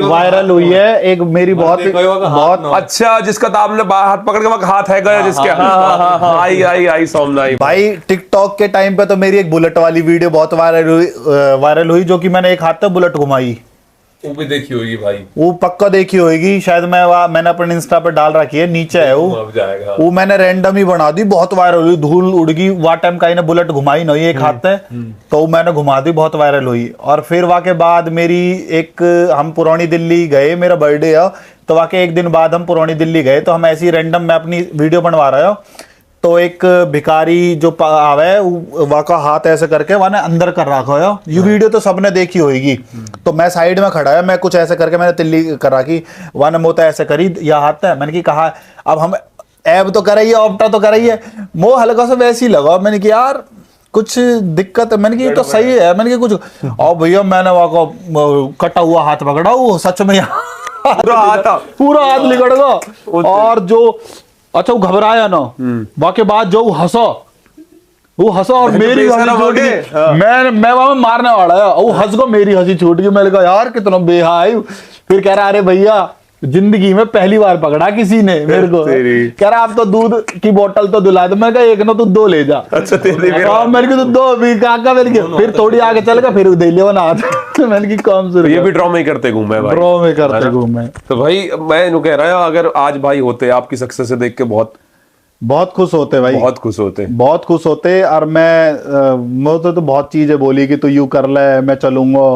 वायरल हुई है, एक मेरी बहुत अच्छा, जिसका तो आपने हाथ पकड़ के हाथ है गया जिसके, आई सोमना भाई। टिकटॉक के टाइम पे तो मेरी एक बुलेट वाली वीडियो बहुत वायरल हुई, जो कि मैंने एक हाथ पे बुलेट घुमाई। वो भी देखी होगी भाई, वो पक्का देखी होगी शायद, मैंने अपने इंस्टा पे डाल रखी है, नीचे है वो मैंने रैंडम ही बना दी, बहुत वायरल हुई, धूल उड़ गई। वह टाइम का बुलेट घुमाई नहीं एक हाथ से, तो मैंने घुमा दी, बहुत वायरल हुई। और फिर वहाँ के बाद मेरी एक, हम पुरानी दिल्ली गए, मेरा बर्थडे है, तो वहाँ के एक दिन बाद हम पुरानी दिल्ली गए, तो हम ऐसी रैंडम में अपनी वीडियो बनवा रहे हो, तो एक भिखारी जो आवे वहाँ का हाथ ऐसे करके वहाँ अंदर कर रखा है। ये वीडियो तो सबने देखी होगी। तो मैं साइड में खड़ा है, मैं कुछ ऐसे करके मैंने तिल्ली कर रखी, वहाँ ने मोता ऐसे करी, या हाथ है, मैंने कहा अब हम ऐब तो कर रही है, ऑप्टा तो कर रही है, मोह हल्का सा वैसे ही लगा। मैंने कहा यार कुछ दिक्कत है, मैंने कहा तो सही है, मैंने कहा कुछ, और भैया मैंने वहाँ को कटा हुआ हाथ पकड़ा, वो सच में पूरा हाथ लिकड़ गया। और जो अच्छा वो घबराया ना, वाके बाद जो हंसा और मेरी हंसी छूट गई। मैं वहां मारने वाला है, वो हंस को मेरी हंसी छूट गई। मैंने कहा यार कितना बेहाय। फिर कह रहा अरे भैया जिंदगी में पहली बार पकड़ा किसी ने मेरे को, कह रहा आप तो दूध की बोतल तो दुला दो। मैं कहा एक ना तू 2 ले जा। अच्छा मैंने कहा 2 भी काका मेरे के, फिर थोड़ी आगे चल गया, फिर दे लिया ना मैंने की काम शुरू। ये भी ड्रॉ में करते घूमे भाई, ड्रॉ में करते घूमे। तो भाई मैं इन्हें कह रहा हूँ, अगर आज भाई होते, आपकी सक्सेस से देख के बहुत खुश होते भाई, बहुत खुश होते। और मैं तो बहुत चीजें बोली कि तू यूं कर ले, मैं चलूंगा,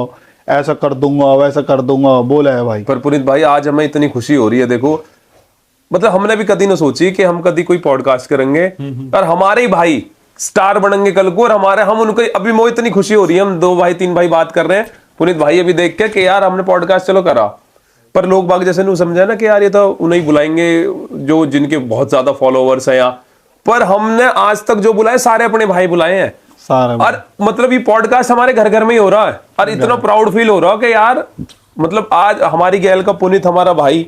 ऐसा कर दूंगा, वैसा कर दूंगा, बोला है भाई। पर पुनीत भाई आज हमें इतनी खुशी हो रही है, देखो मतलब हमने भी कभी ना सोची कि हम कभी कोई पॉडकास्ट करेंगे और हमारे ही भाई स्टार बनेंगे कल को, और हम उनको अभी मुझे इतनी खुशी हो रही है, हम 2 भाई 3 भाई बात कर रहे हैं, पुनीत भाई अभी देख के कि यार हमने पॉडकास्ट चलो करा, पर लोग बाग जैसे नहीं समझा ना कि यार ये तो उन्हें बुलाएंगे जो जिनके बहुत ज्यादा फॉलोवर्स हैं यहाँ, पर हमने आज तक जो बुलाए सारे अपने भाई बुलाए हैं सारे। और मतलब ये पॉडकास्ट हमारे घर घर में ही हो रहा है, और इतना प्राउड फील हो रहा है कि यार मतलब आज हमारी गैल का पुनीत हमारा भाई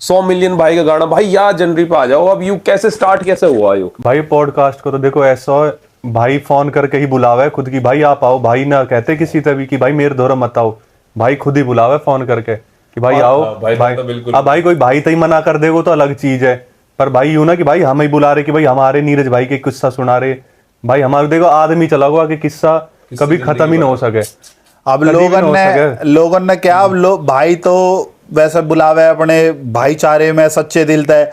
100 मिलियन भाई का गाना, भाई यार जनवरी पे आ जाओ। अब यू कैसे स्टार्ट कैसे हुआ यू भाई? पॉडकास्ट को तो देखो ऐसा भाई फोन करके ही बुलावा है खुद की, भाई आप आओ, भाई ना कहते किसी तभी कि भाई मेरे दौरा मत आओ, भाई खुद ही बुलावा है फोन करके कि भाई आओ। भाई अब भाई कोई भाई तई मना कर देगो तो अलग चीज है, पर भाई यूं ना कि भाई हम ही बुला रहे कि भाई हमारे नीरज भाई के किस्सा सुना रहे, भाई हमारे देखो आदमी चला हुआ कि किस्सा कभी खत्म ही ना हो सके। अब लोगों ने क्या, अब भाई तो वैसे बुलावे अपने भाईचारे में सच्चे दिल थे,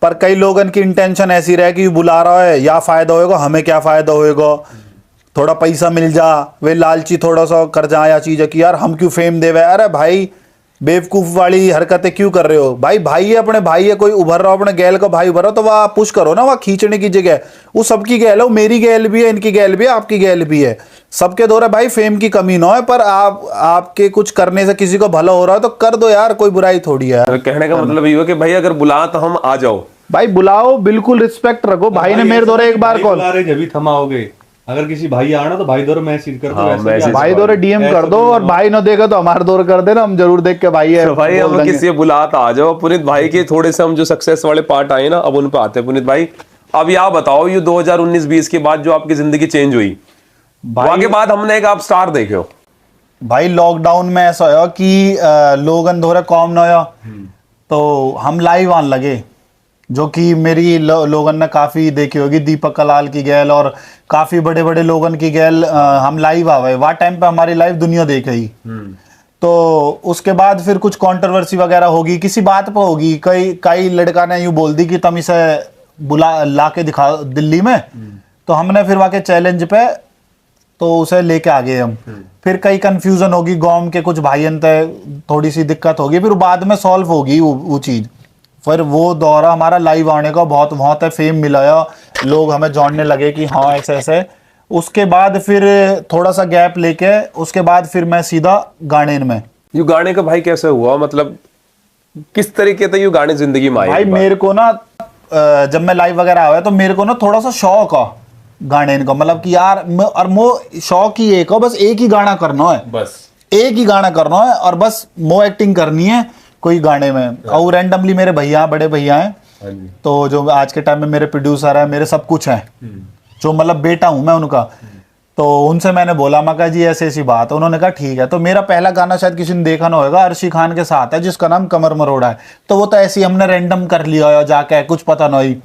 पर कई लोगों की इंटेंशन ऐसी रहे कि बुला रहा है या फायदा होएगा, हमें क्या फायदा होएगा, थोड़ा पैसा मिल जा, वे लालची थोड़ा सा कर जा या चीज कि यार हम क्यों फेम देवे। अरे भाई बेवकूफ वाली हरकतें क्यों कर रहे हो? भाई है अपने भाई है, कोई उभर रहा हो अपने गैल का भाई उभर रहा तो वह पुश करो ना, वह खींचने की जगह वो सबकी गैल है, वो मेरी गैल भी है, इनकी गैल भी है, आपकी गैल भी है, सबके दौरे भाई फेम की कमी ना है, पर आपके कुछ करने से किसी को भला हो रहा है तो कर दो यार, कोई बुराई थोड़ी है। तो कहने का मतलब ये है कि भाई अगर बुला तो हम आ जाओ, भाई बुलाओ, बिल्कुल रिस्पेक्ट रखो। भाई ने मेरे दौरे एक बार कॉल, जब थमाओगे अगर किसी भाई आना तो भाई दौरे मैसेज कर दो, भाई दौरे डीएम कर दो, और भाई ना देगा तो हमारे दौरे कर देना, हम जरूर देख के भाई है भाई हम किसी बुलाता आ जाओ। पुनीत भाई के थोड़े से हम जो सक्सेस वाले पार्ट आए ना, अब उन पे आते हैं। पुनीत भाई अब यह बताओ, ये 2019-20 के बाद जो आपकी जिंदगी चेंज हुई, वहां के बाद हमने एक आप स्टार देखे हो भाई लॉकडाउन में ऐसा होया कि लोगन धोरे कॉम न होया, तो हम लाइव आने लगे, जो कि मेरी लोगन ने काफी देखी होगी, दीपक कलाल की गैल और काफी बड़े बड़े लोगन की गैल हम लाइव आवे, वह टाइम पे हमारी लाइव दुनिया देख रही। तो उसके बाद फिर कुछ कंट्रोवर्सी वगैरह होगी, किसी बात पे होगी, कई लड़का ने यूं बोल दी कि तुम इसे बुला ला के दिखा दिल्ली में, तो हमने फिर वहां के चैलेंज पे तो उसे लेके आ गए हम। फिर कई कंफ्यूजन होगी, गांव के कुछ भाईयन थे, थोड़ी सी दिक्कत होगी, फिर बाद में सॉल्व होगी वो चीज। फिर वो दौरा हमारा लाइव आने का बहुत बहुत फेम मिलाया, लोग हमें जानने लगे कि हाँ ऐसे ऐसे। उसके बाद फिर थोड़ा सा गैप लेके उसके बाद फिर मैं सीधा गाने में। यू गाने का भाई कैसे हुआ, मतलब किस तरीके से यू गाने जिंदगी में आए? भाई मेरे को ना जब मैं लाइव वगैरह आया तो मेरे को ना थोड़ा सा शौक है गाने का, मतलब कि यार और मो शौक ही एक हो, बस एक ही गाना करना है, बस एक ही गाना करना है और बस मो एक्टिंग करनी है कोई गाने में। और रैंडमली मेरे भैया बड़े भैया हैं, तो जो आज के टाइम में मेरे प्रोड्यूसर है, मेरे सब कुछ है, जो मतलब बेटा हूं मैं उनका। तो उनसे मैंने बोला, मैं कहा जी ऐसी ऐसी बात है, उन्होंने कहा ठीक है। तो मेरा पहला गाना शायद किसी ने देखा ना होगा, अर्शी खान के साथ है जिसका नाम कमर मरोड़ा है। तो वो तो ऐसे ही हमने रैंडम कर लिया जाके, कुछ पता नहीं।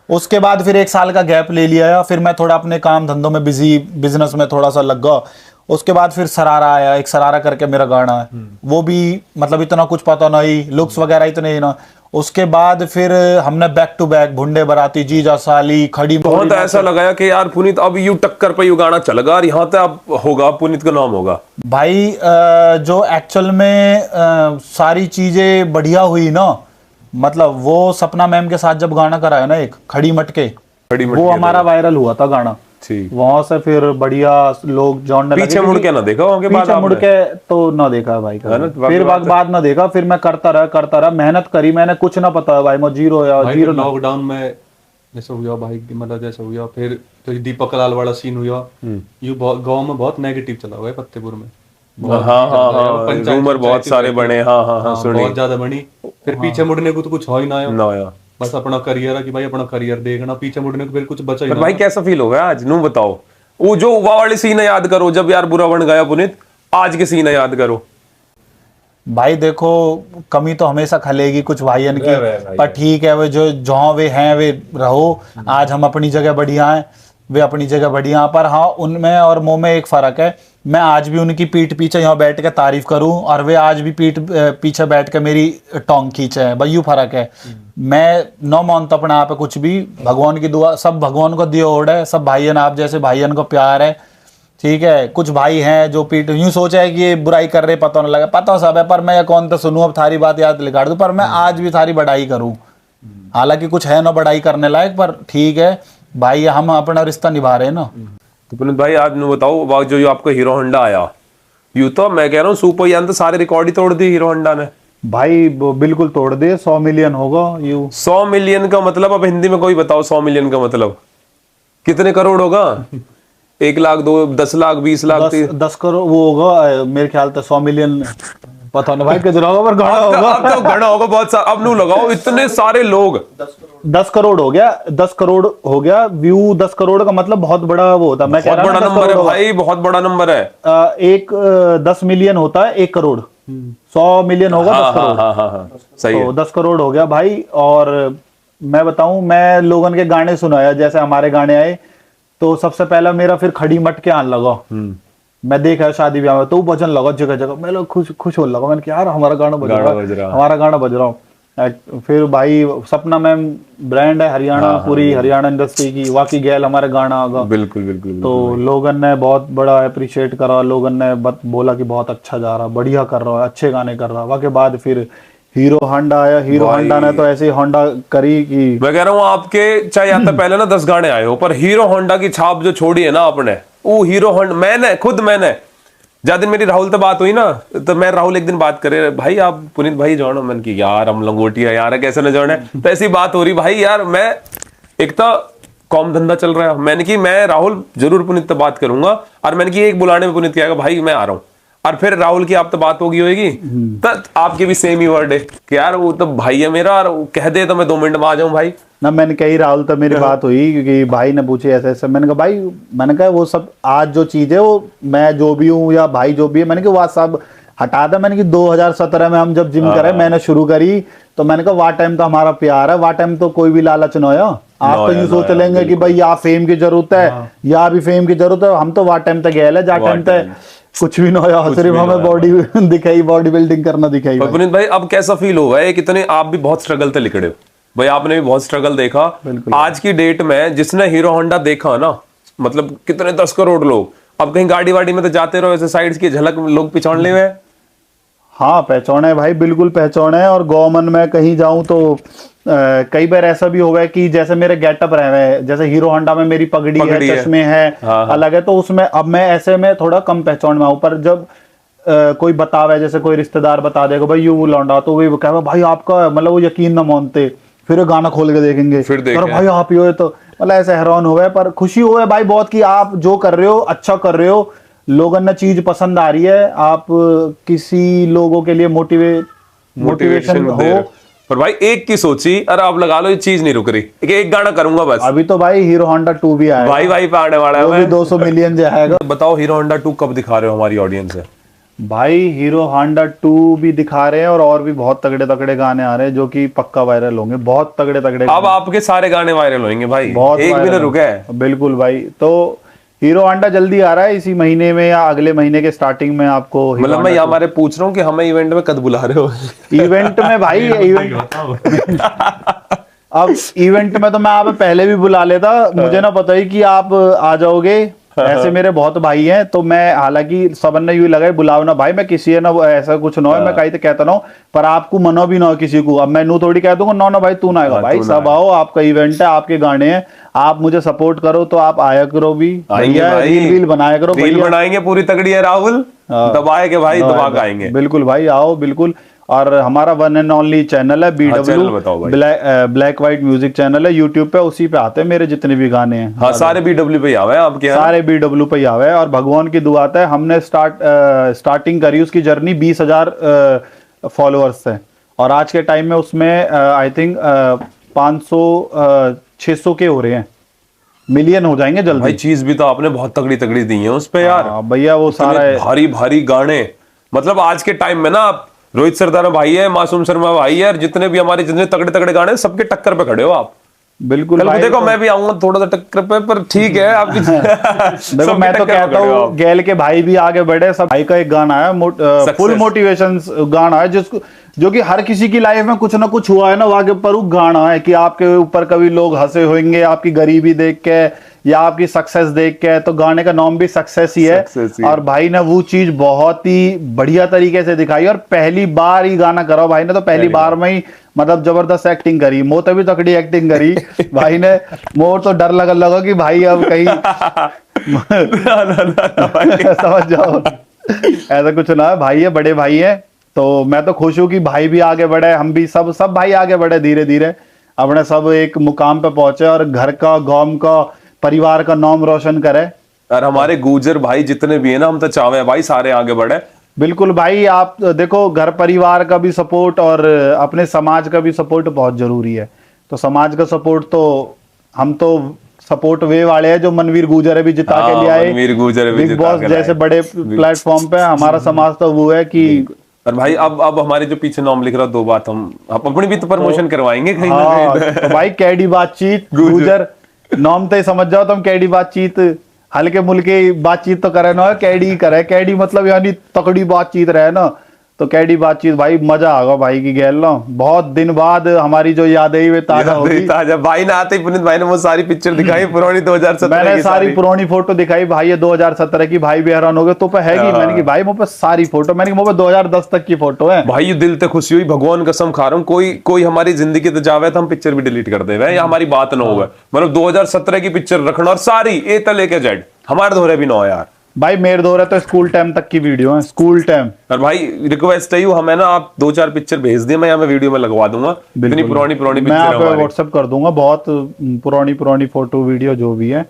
उसके बाद फिर 1 साल का गैप ले लिया, फिर मैं थोड़ा अपने काम धंधों में बिजी, बिजनेस में थोड़ा सा लग गया। उसके बाद फिर सरारा आया, एक सरारा करके मेरा गाना है, वो भी मतलब इतना कुछ पता नहीं, लुक्स वगैरह इतने ही ना। उसके बाद फिर हमने बैक टू बैक भुंडे बराती, जीजा साली, खड़ी बहुत ऐसा लगाया कि यार पुनीत अब यू टक्कर पे यू गाना चल गया और यहाँ पे अब होगा पुनीत का नाम होगा। भाई जो एक्चुअल में सारी चीजें बढ़िया हुई ना, मतलब वो सपना मैम के साथ जब गाना कराया ना एक खड़ी मटके, वो हमारा वायरल हुआ था गाना। वहां से फिर बढ़िया लोग जानने लगे। पीछे मुड़ के ना देखा, वहां बाद मुड़ के तो ना देखा भाई का, फिर बाद ना देखा। फिर मैं करता रहा, मेहनत करी मैंने, कुछ ना पता भाई मैं जीरो लॉकडाउन में जैसे हुआ भाई, मतलब जैसे हुआ फिर तो दीपक कलाल वाला सीन हुआ, यू गांव में बहुत नेगेटिव चला हुआ है फतेहपुर में। रूमर बहुत सारे बने, बहुत ज्यादा बनी। फिर पीछे मुड़ने को तो कुछ हो ही ना आया, बस अपना करियर है कि भाई अपना करियर देखना, पीछे मुड़ने को फिर कुछ बचा ही ना। भाई कैसा फील हो गया आज, नू बताओ। वो जो वो वाले सीन याद करो जब यार बुरा बन गया पुनीत, आज के सीन याद करो। भाई देखो कमी तो हमेशा खलेगी कुछ भाईयन की, पर ठीक है, वे जो जहाँ वे हैं वे रहो। आज हम अपनी जगह बढ़िया हैं, वे अपनी जगह बढ़िया, पर हाँ उनमें और मुंह में एक फर्क है। मैं आज भी उनकी पीठ पीछे यहाँ बैठ के तारीफ करूं और वे आज भी पीठ पीछे बैठ के मेरी टोंग खींचे है, भाई यूं फर्क है। मैं न मानता अपने आप कुछ भी, भगवान की दुआ, सब भगवान को दिया ओढ़ है, सब भाईयन आप जैसे भाईयन को प्यार है, ठीक है। कुछ भाई हैं जो पीठ यूं सोचा है कि ये बुराई कर रहे, पता नहीं लगा, पता सब है, पर मैं कौन तो सुनूं, अब थारी बात याद लिखा दूं, पर मैं आज भी थारी बढ़ाई करूं। हालांकि कुछ है ना बढ़ाई करने लायक, पर ठीक है भाई, हम अपना रिश्ता निभा रहे हैं ना। तो पुनीत भाई आज मैं बताओ, जो आपका हीरो होंडा आया, यूं तो मैं कह रहा हूँ सुपर यान तो सारे रिकॉर्ड ही तोड़ दी हीरो होंडा ने। भाई बिल्कुल तोड़ दे, 100 मिलियन होगा यू। 100 मिलियन का मतलब, अब हिंदी में कोई बताओ 100 मिलियन का मतलब कितने करोड़ होगा? 1 लाख, 2, 10 लाख, 20 लाख, 10 करोड़ वो होगा मेरे ख्याल से। 100 मिलियन पता नहीं भाई कितना होगा, पर घना होगा। अब तो घना होगा बहुत सारा, अब नू लगाओ इतने सारे लोग। 10 करोड़ हो गया, 10 करोड़ हो गया व्यू। 10 करोड़ का मतलब बहुत बड़ा वो होता है, मैं कह रहा हूं बहुत बड़ा नंबर है भाई, बहुत बड़ा नंबर है। 10 मिलियन होता है 1 करोड़, 100 मिलियन होगा 10 करोड़। सही तो 10 करोड़ हो गया भाई। और मैं बताऊं, मैं लोगन के गाने सुनाया, जैसे हमारे गाने आए तो सबसे पहला मेरा फिर खड़ी मट के आने लगा। मैं देखा शादी ब्याह में तो भजन लगा जगह जगह, मैं लोग खुश हो लगा, मैंने कहा यार हमारा गाना बज रहा, हमारा गाना बज रहा। फिर भाई सपना मैम ब्रांड है हरियाणा, पूरी हरियाणा इंडस्ट्री की, वाकई गैल हमारे गाना आगा। बिल्कुल बिल्कुल। तो लोगन ने बहुत बड़ा अप्रिशिएट करा, लोगन ने बोला कि बहुत अच्छा जा रहा, बढ़िया कर रहा है, अच्छे गाने कर रहा। वाके बाद फिर हीरो होंडा आया, हीरो होंडा ने तो ऐसे होंडा करी कि मैं कह रहा हूँ आपके चाहे आता पहले ना 10 गाने आए हो, पर हीरो होंडा की छाप जो छोड़ी है ना आपने, वो हीरो होंडा मैंने ज्यादा दिन मेरी राहुल से बात हुई ना, तो मैं राहुल एक दिन बात करे, भाई आप पुनीत भाई जानो, मैंने की यार हम लंगोटिया यार कैसे न जाने, तो ऐसी बात हो रही भाई यार। मैं एक तो कॉम धंधा चल रहा है, मैंने की मैं राहुल जरूर पुनीत से बात करूंगा, और मैंने की एक बुलाने में पुनीत क्या भाई मैं आ रहा हूँ, और फिर राहुल की आप तो बात होगी होगी, तो आपके भी सेम ही वर्ड है कि यार वो तो भाई है मेरा, और कह दे तो मैं 2 मिनट में आ जाऊं भाई ना। मैंने कही राहुल तो मेरी बात हुई, क्योंकि भाई ने पूछी ऐसे ऐसे, मैंने कहा भाई, मैंने कहा वो सब आज जो चीज है वो मैं जो भी हूँ या भाई जो भी है, मैंने कहा वो सब हटा दे। मैंने कि 2017 में हम जब जिम करे मैंने शुरू करी, तो मैंने कहा वाह टाइम तो हमारा प्यार है, वाह टाइम तो कोई भी लालच न हो। आप तो यूं सोच लेंगे कि भाई या फेम की जरूरत है या भी फेम की जरूरत है, हम तो वाह टाइम तक गए जा टाइम तक कुछ भी ना हो, सिर्फ हमें बॉडी दिखाई, बॉडी बिल्डिंग करना दिखाई। पुनीत भाई अब कैसा फील हुआ है, कितने आप भी बहुत स्ट्रगल से लिखड़े हो भाई, आपने भी बहुत स्ट्रगल देखा। आज की डेट में जिसने हीरो होंडा देखा ना, मतलब कितने 10 करोड़ लोग, अब कहीं गाड़ी वाड़ी में तो जाते रहो ऐसे साइड्स की झलक लोग पिछाड़ ले हुए। हाँ पहचाने भाई, बिल्कुल पहचाने। और गवर्नमेंट में कहीं जाऊं तो कई बार ऐसा भी हो गया कि जैसे मेरे गेटअप रहे हैं, जैसे हीरो होंडा में मेरी पगड़ी है, चश्मे है, अलग है, तो उसमें अब मैं ऐसे में थोड़ा कम पहचान में हूं। पर जब कोई बतावे, जैसे कोई रिश्तेदार बता देगा भाई यू लौंडा, तो वो कहेगा भाई आपका, मतलब वो यकीन न मानते, फिर गाना खोल के देखेंगे, फिर भाई आप ही हो, तो मतलब ऐसे हैरान हो गए। पर खुशी हो है भाई बहुत कि आप जो कर रहे हो अच्छा कर रहे हो, लोगों ने चीज पसंद आ रही है, आप किसी लोगों के लिए मोटिवेशन हो। पर भाई एक की सोची, अरे आप लगा लो ये चीज नहीं रुक रही, एक गाना करूंगा बस। अभी तो भाई हीरो होंडा 2 भी आया, भाई पे आने वाला है, वो भी 200 मिलियन जाएगा। बताओ हीरो होंडा 2 कब दिखा रहे हो हमारी ऑडियंस है? भाई हीरो होंडा 2 भी दिखा रहे हैं, और भी बहुत तगड़े तगड़े गाने आ रहे हैं जो कि पक्का वायरल होंगे, बहुत तगड़े तगड़े। अब आपके सारे गाने वायरल होंगे भाई, बहुत एक भी ना रुके है। बिल्कुल भाई, तो हीरो होंडा जल्दी आ रहा है, इसी महीने में या अगले महीने के स्टार्टिंग में आपको। मतलब मैं हमारे पूछ रहा हूँ कि हमें इवेंट में कब बुला रहे हो? इवेंट में भाई, अब इवेंट में तो मैं आप पहले भी बुला लेता, मुझे ना पता ही कि आप आ जाओगे। ऐसे मेरे बहुत भाई हैं, तो मैं हालांकि सबन ने यूं लगा बुलाओ ना भाई, मैं किसी है ना ऐसा कुछ ना हो, मैं कहीं तो कहता ना हो, पर आपको मनो भी ना हो किसी को। अब मैं नू थोड़ी कह दूंगा ना ना भाई तू ना आएगा, भाई सब आओ, आपका इवेंट है, आपके गाने हैं, आप मुझे सपोर्ट करो तो आप आया करो भी, रील बनाया करो, रील बनाएंगे पूरी तगड़ी है राहुल, दबाए के भाई दबा के आएंगे। बिल्कुल भाई आओ बिल्कुल। और हमारा वन एंड ओनली चैनल है BW black white music channel है यूट्यूब पे, उसी पे आते हैं मेरे जितने भी गाने हैं। हाँ सारे BW पे आवे आपके, सारे BW पे आवे। और भगवान की दुआ है, हमने स्टार्टिंग करी उसकी जर्नी 20,000 फॉलोअर्स से, और आज के टाइम में उसमें आई थिंक 500-600 के हो रहे हैं, मिलियन हो जाएंगे जल्दी। भाई चीज भी तो आपने बहुत तगड़ी तगड़ी दी है उस पे यार भैया, वो सारा भारी भारी गाने। मतलब आज के टाइम में ना रोहित सरदार भाई है, मासूम शर्मा भाई है, और जितने भी हमारे जितने तगड़े तगड़े गाने सबके टक्कर पे खड़े हो आप। बिल्कुल भाई, देखो मैं भी आऊंगा थोड़ा सा टक्कर पे, पर ठीक है आप देखो मैं तो कहता हूँ गैल के भाई भी आगे बढ़े। सब भाई का एक गाना है, फुल मोटिवेशन गाना है, जिसको जो कि हर किसी की लाइफ में कुछ ना कुछ हुआ है ना, वहां के ऊपर वो गाना है कि आपके ऊपर कभी लोग हंसे होंगे आपकी गरीबी देख के या आपकी सक्सेस देख के, तो गाने का नाम भी सक्सेस ही है। और भाई ने वो चीज बहुत ही बढ़िया तरीके से दिखाई, और पहली बार ही गाना करा भाई ने, तो पहली बार में ही मतलब जबरदस्त एक्टिंग करी, मो तभी तकड़ी एक्टिंग करी भाई ने। मोर तो डर लगा कि भाई अब कहीं समझ जाओ ऐसा कुछ ना है, भाई है, बड़े भाई है। तो मैं तो खुश हूँ कि भाई भी आगे बढ़े, हम भी सब भाई आगे बढ़े, धीरे धीरे अपने सब एक मुकाम पे पहुंचे, और घर का, गांव का, परिवार का नाम रोशन करे। और हमारे गुजर भाई जितने भी है ना, हम तो चाहे भाई सारे आगे बढ़े। बिल्कुल भाई, आप देखो घर परिवार का भी सपोर्ट और अपने समाज का भी सपोर्ट बहुत जरूरी है। तो समाज का सपोर्ट तो हम तो सपोर्ट वे वाले हैं जो मनवीर गुजर भी जिता के ले आए, मनवीर गुजर भी बिग बॉस जैसे बड़े प्लेटफॉर्म पे। हमारा समाज तो वो है कि और भाई अब हमारे जो पीछे नाम लिख रहा, 2 बात हम अपनी भी तो प्रमोशन करवाएंगे कहीं ना कहीं। तो भाई कैडी बातचीत गुजर नाम तो समझ जाओ तुम, कैडी बातचीत हल्के मुल्के बातचीत तो करे ना, कैडी करे, कैडी मतलब यानी तकड़ी बातचीत रहे ना, तो कैडी बातचीत भाई मजा आगा भाई की गैल ना। बहुत दिन बाद हमारी जो यादें वे ताजा होगी। ताजा भाई ने आते ही पुनीत भाई ने वो सारी पिक्चर दिखाई पुरानी 2017 मैंने सारी पुरानी फोटो दिखाई भाई, ये 2017 की, भाई भी हैरान हो गए तो पे हैगी। मैंने की भाई मुझे सारी फोटो, मैंने की मुझे 2010 तक की फोटो है भाई। ये दिल से खुशी हुई, भगवान कसम खा रहा हूँ, कोई हमारी जिंदगी तो जावे तो हम पिक्चर भी डिलीट कर दे, या हमारी बात ना होगा। मतलब 2017 की पिक्चर रखना, और सारी ए से लेके जेड हमारे दोहरे भी ना हो यार। भाई मेरे दो रहे तो स्कूल टाइम तक की वीडियो है, स्कूल टाइम। और भाई रिक्वेस्ट है हमें ना, आप 2-4 पिक्चर भेज दिए, मैं यहाँ वीडियो में लगवा दूंगा। इतनी पुरानी मैं आप व्हाट्सएप कर दूंगा, बहुत पुरानी फोटो वीडियो जो भी है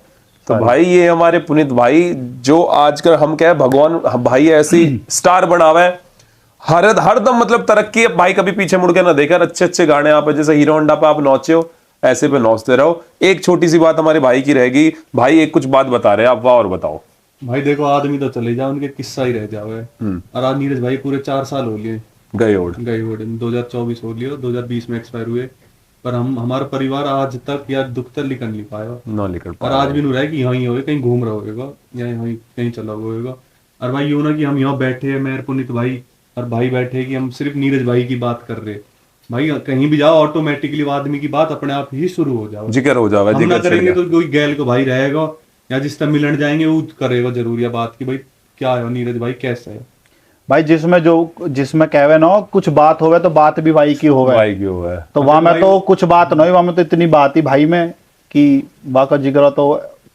तो भाई ये हमारे पुनीत भाई जो आजकल हम क्या है, भगवान भाई ऐसी स्टार बनावे है, हरदम मतलब तरक्की है भाई, कभी पीछे मुड़ के ना देखा। अच्छे अच्छे गाने आप जैसे हीरो होंडा पे आप नाचे हो, ऐसे पे नाचते रहो। एक छोटी सी बात हमारे भाई की रहेगी, भाई एक कुछ बात बता रहे हैं आप, वाह और बताओ। भाई देखो आदमी तो चले जाओ, उनके किस्सा ही रह जाओ। और आज नीरज भाई पूरे 4 साल हो लिए गए ओढ़ 2024 हो लिया, 2020 में एक्सपायर हुए, पर हमारा परिवार आज तक यार दुख तक लिखन नहीं पाया ना लिखन और आज भी नहीं रहा है कि यहाँ हो कहीं घूम रहा होगा या यहाँ कहीं चला होगा। और भाई यूं ना कि हम यहाँ बैठे हैं, मैं पुनीत भाई और भाई बैठे कि हम सिर्फ नीरज भाई की बात कर रहे। भाई कहीं भी जाओ ऑटोमेटिकली आदमी की बात अपने आप ही शुरू हो जाओ, जिक्र हो जाएगा। हम ना करेंगे तो कोई गैल को भाई रहेगा या जिस तरह मिलन जाएंगे वो करेगा जरूर या बात की भाई क्या है नीरज भाई कैसा है। भाई जिसमें कहवे ना कुछ बात होवे तो बात भी भाई की होवे, तो वहां में तो कुछ बात नहीं, वहां में तो इतनी बात ही भाई में कि वाका जिक्र तो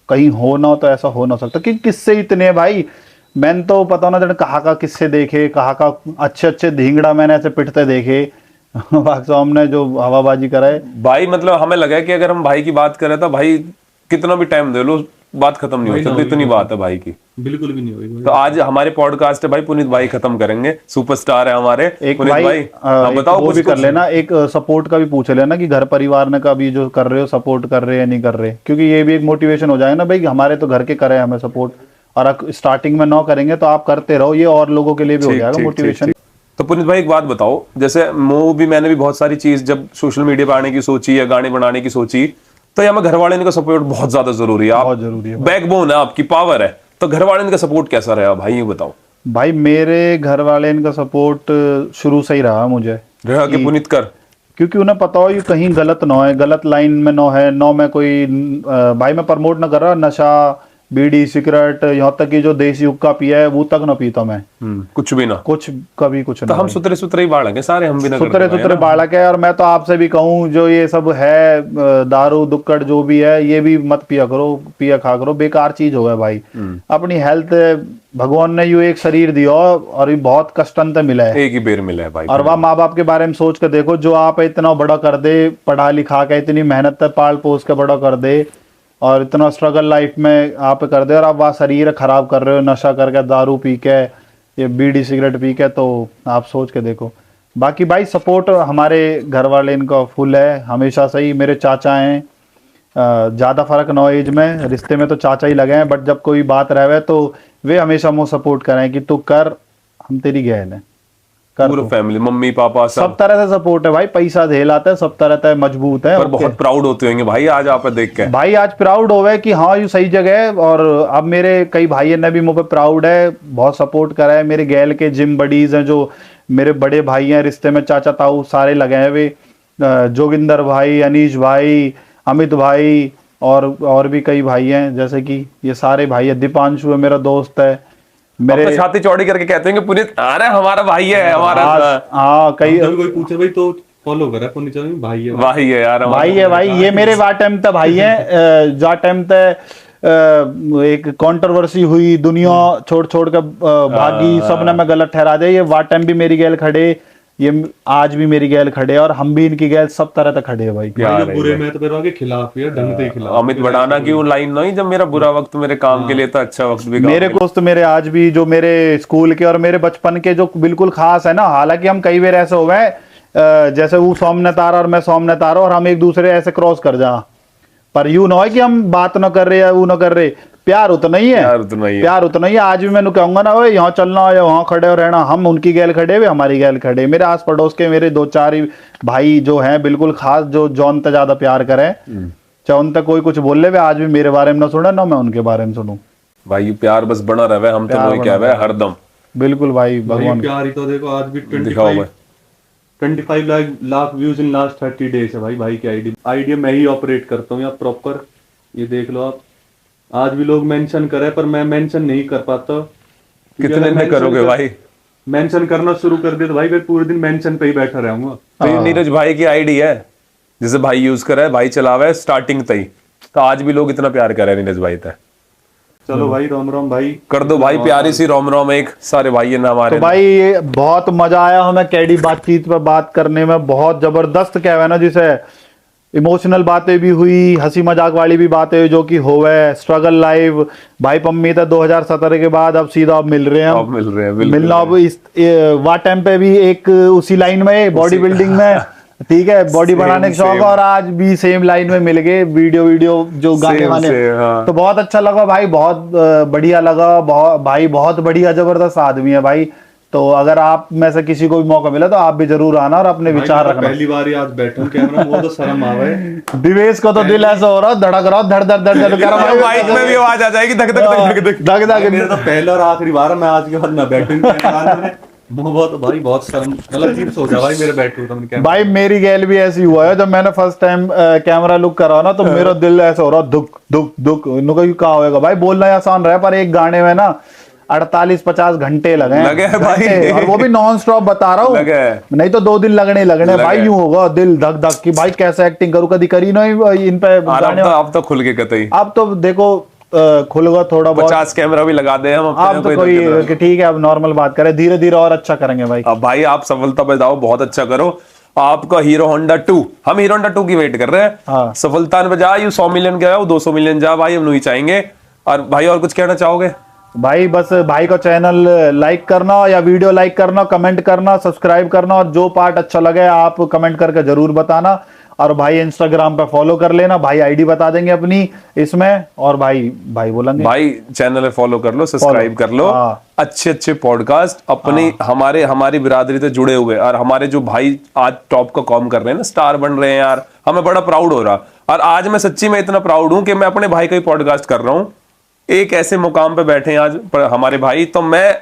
कहीं हो ना, तो ऐसा हो ना सकता कि किससे इतने भाई। मैंने तो पता ना जन कहा का किससे देखे, कहा का अच्छे अच्छे धींगड़ा मैंने ऐसे पिटते देखे हमने जो हवाबाजी कराए भाई। मतलब हमें लगा कि अगर हम भाई की बात करें तो भाई कितना भी टाइम दे लो बात खत्म नहीं हो सकती, इतनी बात है भाई की, बिल्कुल भी नहीं होगी। तो आज हमारे पॉडकास्ट है भाई, पुनीत भाई खत्म करेंगे, सुपरस्टार है हमारे एक पुनीत भाई। बताओ वो भी कर लेना, एक सपोर्ट का भी पूछ लेना कि घर परिवार ने का भी जो कर रहे हो सपोर्ट कर रहे हैं या नहीं कर रहे, क्योंकि ये भी एक मोटिवेशन हो जाएगा ना भाई, हमारे तो घर के करे हमें सपोर्ट, और स्टार्टिंग में ना करेंगे तो आप करते रहो, ये और लोगों के लिए भी हो जाएगा मोटिवेशन। तो पुनीत भाई एक बात बताओ, जैसे मैंने भी बहुत सारी चीज जब सोशल मीडिया पे आने की सोची या गाने बनाने की सोची, तो यहाँ घर वाले का सपोर्ट बहुत ज्यादा जरूरी है, बहुत जरूरी है, बैकबोन है आपकी, पावर है। तो घर वाले का सपोर्ट कैसा रहा भाई ये बताओ। भाई मेरे घर वाले का सपोर्ट शुरू से ही रहा मुझे, रहा कि पुनीत कर, क्योंकि उन्हें पता हो ये कहीं गलत ना है, गलत लाइन में ना है, ना मैं कोई भाई मैं प्रमोट ना कर रहा नशा बीड़ी सिगरेट, यहाँ तक कि जो देसी हुक्का पिया है वो तक ना पीता मैं, कुछ भी ना, कुछ कभी कुछ तो ना। हम सुतरे सुतरे ही बालक हैं सारे, हम भी ना सुतरे बालक है। और मैं तो आपसे भी कहूँ जो ये सब है दारू दुक्कड़ जो भी है ये भी मत पिया करो, पिया खा करो, बेकार चीज हो गया भाई। अपनी हेल्थ भगवान ने यू एक शरीर दिया और ये बहुत कष्टन से मिला है, एक ही बेर मिला है भाई। और वह माँ बाप के बारे में सोच कर देखो, जो आप इतना बड़ा कर दे, पढ़ा लिखा के इतनी मेहनत से पाल पोस के बड़ा कर दे और इतना स्ट्रगल लाइफ में आप कर दे, और आप वह शरीर खराब कर रहे हो नशा करके, दारू पी के, ये बीड़ी सिगरेट पी के, तो आप सोच के देखो। बाकी भाई सपोर्ट हमारे घर वाले इनका फुल है हमेशा से ही। मेरे चाचा हैं, ज़्यादा फर्क ना एज में, रिश्ते में तो चाचा ही लगे हैं, बट जब कोई बात रहे तो वे हमेशा मुझे सपोर्ट करें कि तू कर, हम तेरी गहन है, पूरा फैमिली मम्मी पापा सब तरह से सपोर्ट है भाई, पैसा झेलाता है सब तरह से मजबूत है। पर बहुत प्राउड होते होंगे भाई आज आप देख के, भाई आज प्राउड होवे कि हाँ ये सही जगह है। और अब मेरे कई भाई ने भी मुझे प्राउड है, बहुत सपोर्ट करा है। मेरे गैल के जिम बडीज हैं, जो मेरे बड़े भाई हैं रिश्ते में, चाचा ताऊ सारे लगे हैं वे, जोगिंदर भाई, अनीश भाई, अमित भाई, और भी कई भाई हैं, जैसे कि ये सारे भाई है। दीपांशु है मेरा दोस्त है, मेरे छाती चौड़ी करके कहते हैं कि पुनीत अरे हमारा भाई है हमारा। हाँ कई कोई पूछे भाई तो फॉलो करा पुनीत भाई है, भाई है यार, भाई है भाई, ये मेरे वा टाइम तक भाई है, जा टाइम तक एक कंट्रोवर्सी हुई, दुनिया छोड़ छोड़ कर भागी, सबने मैं गलत ठहरा दे, ये वा टाइम भी मेरी गैल खड़े, ये आज भी मेरी गैल खड़े, और हम भी इनकी गैल सब तरह तक खड़े हैं भाई। बुरे में तो मेरे के खिलाफ है, ढंग के खिलाफ। अमित बढ़ाना की वो लाइन नहीं, जब मेरा बुरा वक्त मेरे काम के लिए था, अच्छा वक्त भी मेरे दोस्त मेरे आज भी जो मेरे स्कूल के और मेरे बचपन के जो बिल्कुल खास है ना, हालांकि हम कई बार ऐसे हो गए जैसे वो सौम्य तारा और मैं सौम्य तारा, और हम एक दूसरे ऐसे क्रॉस कर जा, पर यूं ना है कि हम बात ना कर रहे या वो ना कर रहे, प्यार उतना ही है, प्यार उतना ही है। आज भी मैंने कहूंगा ना यहाँ चलना या वहाँ खड़े हो रहना, हम उनकी गैल खड़े हुए, हमारी गैल खड़े। मेरे आस पड़ोस के मेरे 2-4 भाई जो हैं बिल्कुल खास, जो जॉन तक ज्यादा प्यार करें, चाहे उन तक कोई कुछ बोल ले, आज भी मेरे बारे में ना सुने ना मैं उनके बारे में सुनूं। भाई प्यार बस बना रहे, हम तो वही कह रहे हैं हरदम। बिल्कुल भाई, भगवान प्यार ही तो देखो आज भी 25 lakh views in last 30 days है भाई की आईडी मैं ही ऑपरेट करता हूँ यहाँ प्रॉपर, ये देख लो आप। आज भी लोग मेंशन करे पर मैं मेंशन नहीं कर पाता। कितने में करोगे भाई? मेंशन करना शुरू कर दिया तो भाई मैं पूरे दिन मेंशन पे ही बैठा रहूंगा। तो नीरज भाई की आईडी है जिसे भाई यूज कर रहा है, भाई चलावा है स्टार्टिंग तक, तो आज भी लोग इतना प्यार कर रहे हैं नीरज भाई तक। चलो भाई रोम रोम भाई कर दो भाई, प्यारी सी रोम रोम एक सारे भाई ना हमारे। तो भाई ये बहुत मजा आया हमें कैडी बातचीत पर बात करने में, बहुत जबरदस्त क्या है ना, जिसे इमोशनल बातें भी हुई, हंसी मजाक वाली भी बातें हुई जो कि होवे, स्ट्रगल लाइव। भाई पम्मी था 2017 के बाद, अब सीधा अब मिल रहे हैं, अब मिल रहे हैं, बिल्कुल। मिलना अब इस वाट टाइम पे भी एक उसी लाइन में, बॉडी बिल्डिंग में, ठीक है, बॉडी बनाने का शौक, और आज भी सेम लाइन में मिल गए, वीडियो जो गाने वाने। हाँ। तो बहुत अच्छा लगा भाई, बहुत बढ़िया लगा, भाई बहुत बढ़िया जबरदस्त आदमी है भाई। तो अगर आप में से किसी को भी मौका मिला तो आप भी जरूर आना और अपने विचार रखना। पहली बार ही आज बैठूं कैमरा में, वो तो शर्म आवे। दिवेश को तो दिल ऐसा हो रहा, धड़क रहा, धड़ धड़ धड़ धड़ कर रहा, माइक में भी आवाज आ जाएगी, धक धक धक धक धक धक। मेरा तो पहला और आखिरी बार है, मैं आज के बाद ना बैठूं कैमरा में। बहुत भाई, बहुत शर्म, मतलब चीज हो जा भाई मेरे बैठूं तो मैंने। भाई मेरी गैल भी ऐसी हुआ है, जब मैंने फर्स्ट टाइम कैमरा लुक करा ना, तो मेरा दिल ऐसा हो रहा, दुख दुख दुख, इनको क्या होएगा भाई। बोलना ही आसान रहा है, पर एक गाने में ना 48-50 घंटे लगे हैं भाई, और वो भी नॉन स्टॉप बता रहा हूँ, नहीं तो 2 दिन लगने भाई। यूं होगा दिल धक धक की भाई, कैसे एक्टिंग करूँ, कभी करी ना इन पे गाने। अब तो खुल के कतई, अब तो देखो खुल गया थोड़ा बहुत, 50 कैमरा भी लगा दे हम। अब तो कोई ठीक है, अब नॉर्मल बात करें, धीरे धीरे और अच्छा करेंगे भाई। अब भाई आप सफलता पे जाओ, बहुत अच्छा करो। आपका हीरो होंडा 2, हम हीरो होंडा 2 की वेट कर रहे हैं। हाँ। सफलता पे जा, 100 मिलियन गया, 200 मिलियन जा भाई, हम नहीं चाहेंगे। और भाई और कुछ कहना चाहोगे? भाई बस भाई का चैनल लाइक करना, या वीडियो लाइक करना, कमेंट करना, सब्सक्राइब करना, और जो पार्ट अच्छा लगे आप कमेंट करके जरूर बताना। और भाई इंस्टाग्राम पे फॉलो कर लेना, भाई आईडी बता देंगे अपनी इसमें। और भाई बोलेंगे भाई चैनल फॉलो कर लो, सब्सक्राइब कर लो। हाँ। अच्छे पॉडकास्ट अपनी हमारी बिरादरी से जुड़े हुए, और हमारे जो भाई आज टॉप का काम कर रहे हैं ना, स्टार बन रहे हैं यार, हमें बड़ा प्राउड हो रहा। और आज मैं सच्ची में इतना प्राउड हूं कि मैं अपने भाई का ही पॉडकास्ट कर रहा हूं। एक ऐसे मुकाम पे बैठे हैं आज हमारे भाई, तो मैं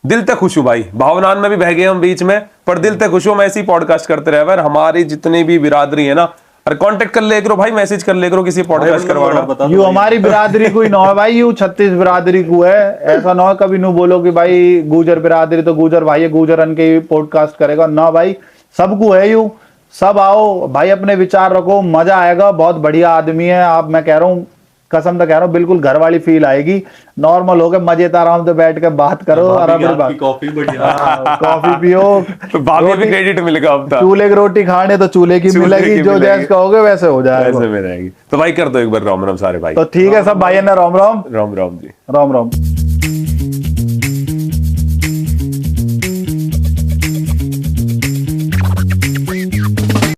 दिल तक खुश हूं भाई। भावनान में भी बह गए हम बीच में, पर दिल तक खुश हूं। मैं ऐसे ही पॉडकास्ट करते रहे, हमारी जितनी भी बिरादरी है ना, और कांटेक्ट कर ले करो भाई, मैसेज कर ले करो किसी पॉडकास्ट करवाना। यू हमारी बिरादरी कोई ना है भाई, यू 36 बिरादरी को है, ऐसा ना है कभी नू बोलो कि भाई गुजर बिरादरी तो गुजर भाई है, गुजरन के पॉडकास्ट करेगा ना भाई, सबको है यू। सब आओ भाई, अपने विचार रखो, मजा आएगा। बहुत बढ़िया आदमी है आप, मैं कह रहा हूँ, कसम से कह रहा हूँ, बिल्कुल घर वाली फील आएगी। नॉर्मल हो गए, मजेदार आराम से बैठ के बात करो, कॉफी बढ़िया, कॉफी पियो, भाभी भी क्रेडिट मिलेगा। अब चूल्हे की रोटी खाने तो चूल्हे की मिलेगी, जो जैसे कहोगे वैसे हो जाएगा, वैसे में रहेगी। तो भाई कर दो एक बार राम राम सारे भाई। तो ठीक है सब भाई, ना राम राम, राम राम जी, राम राम।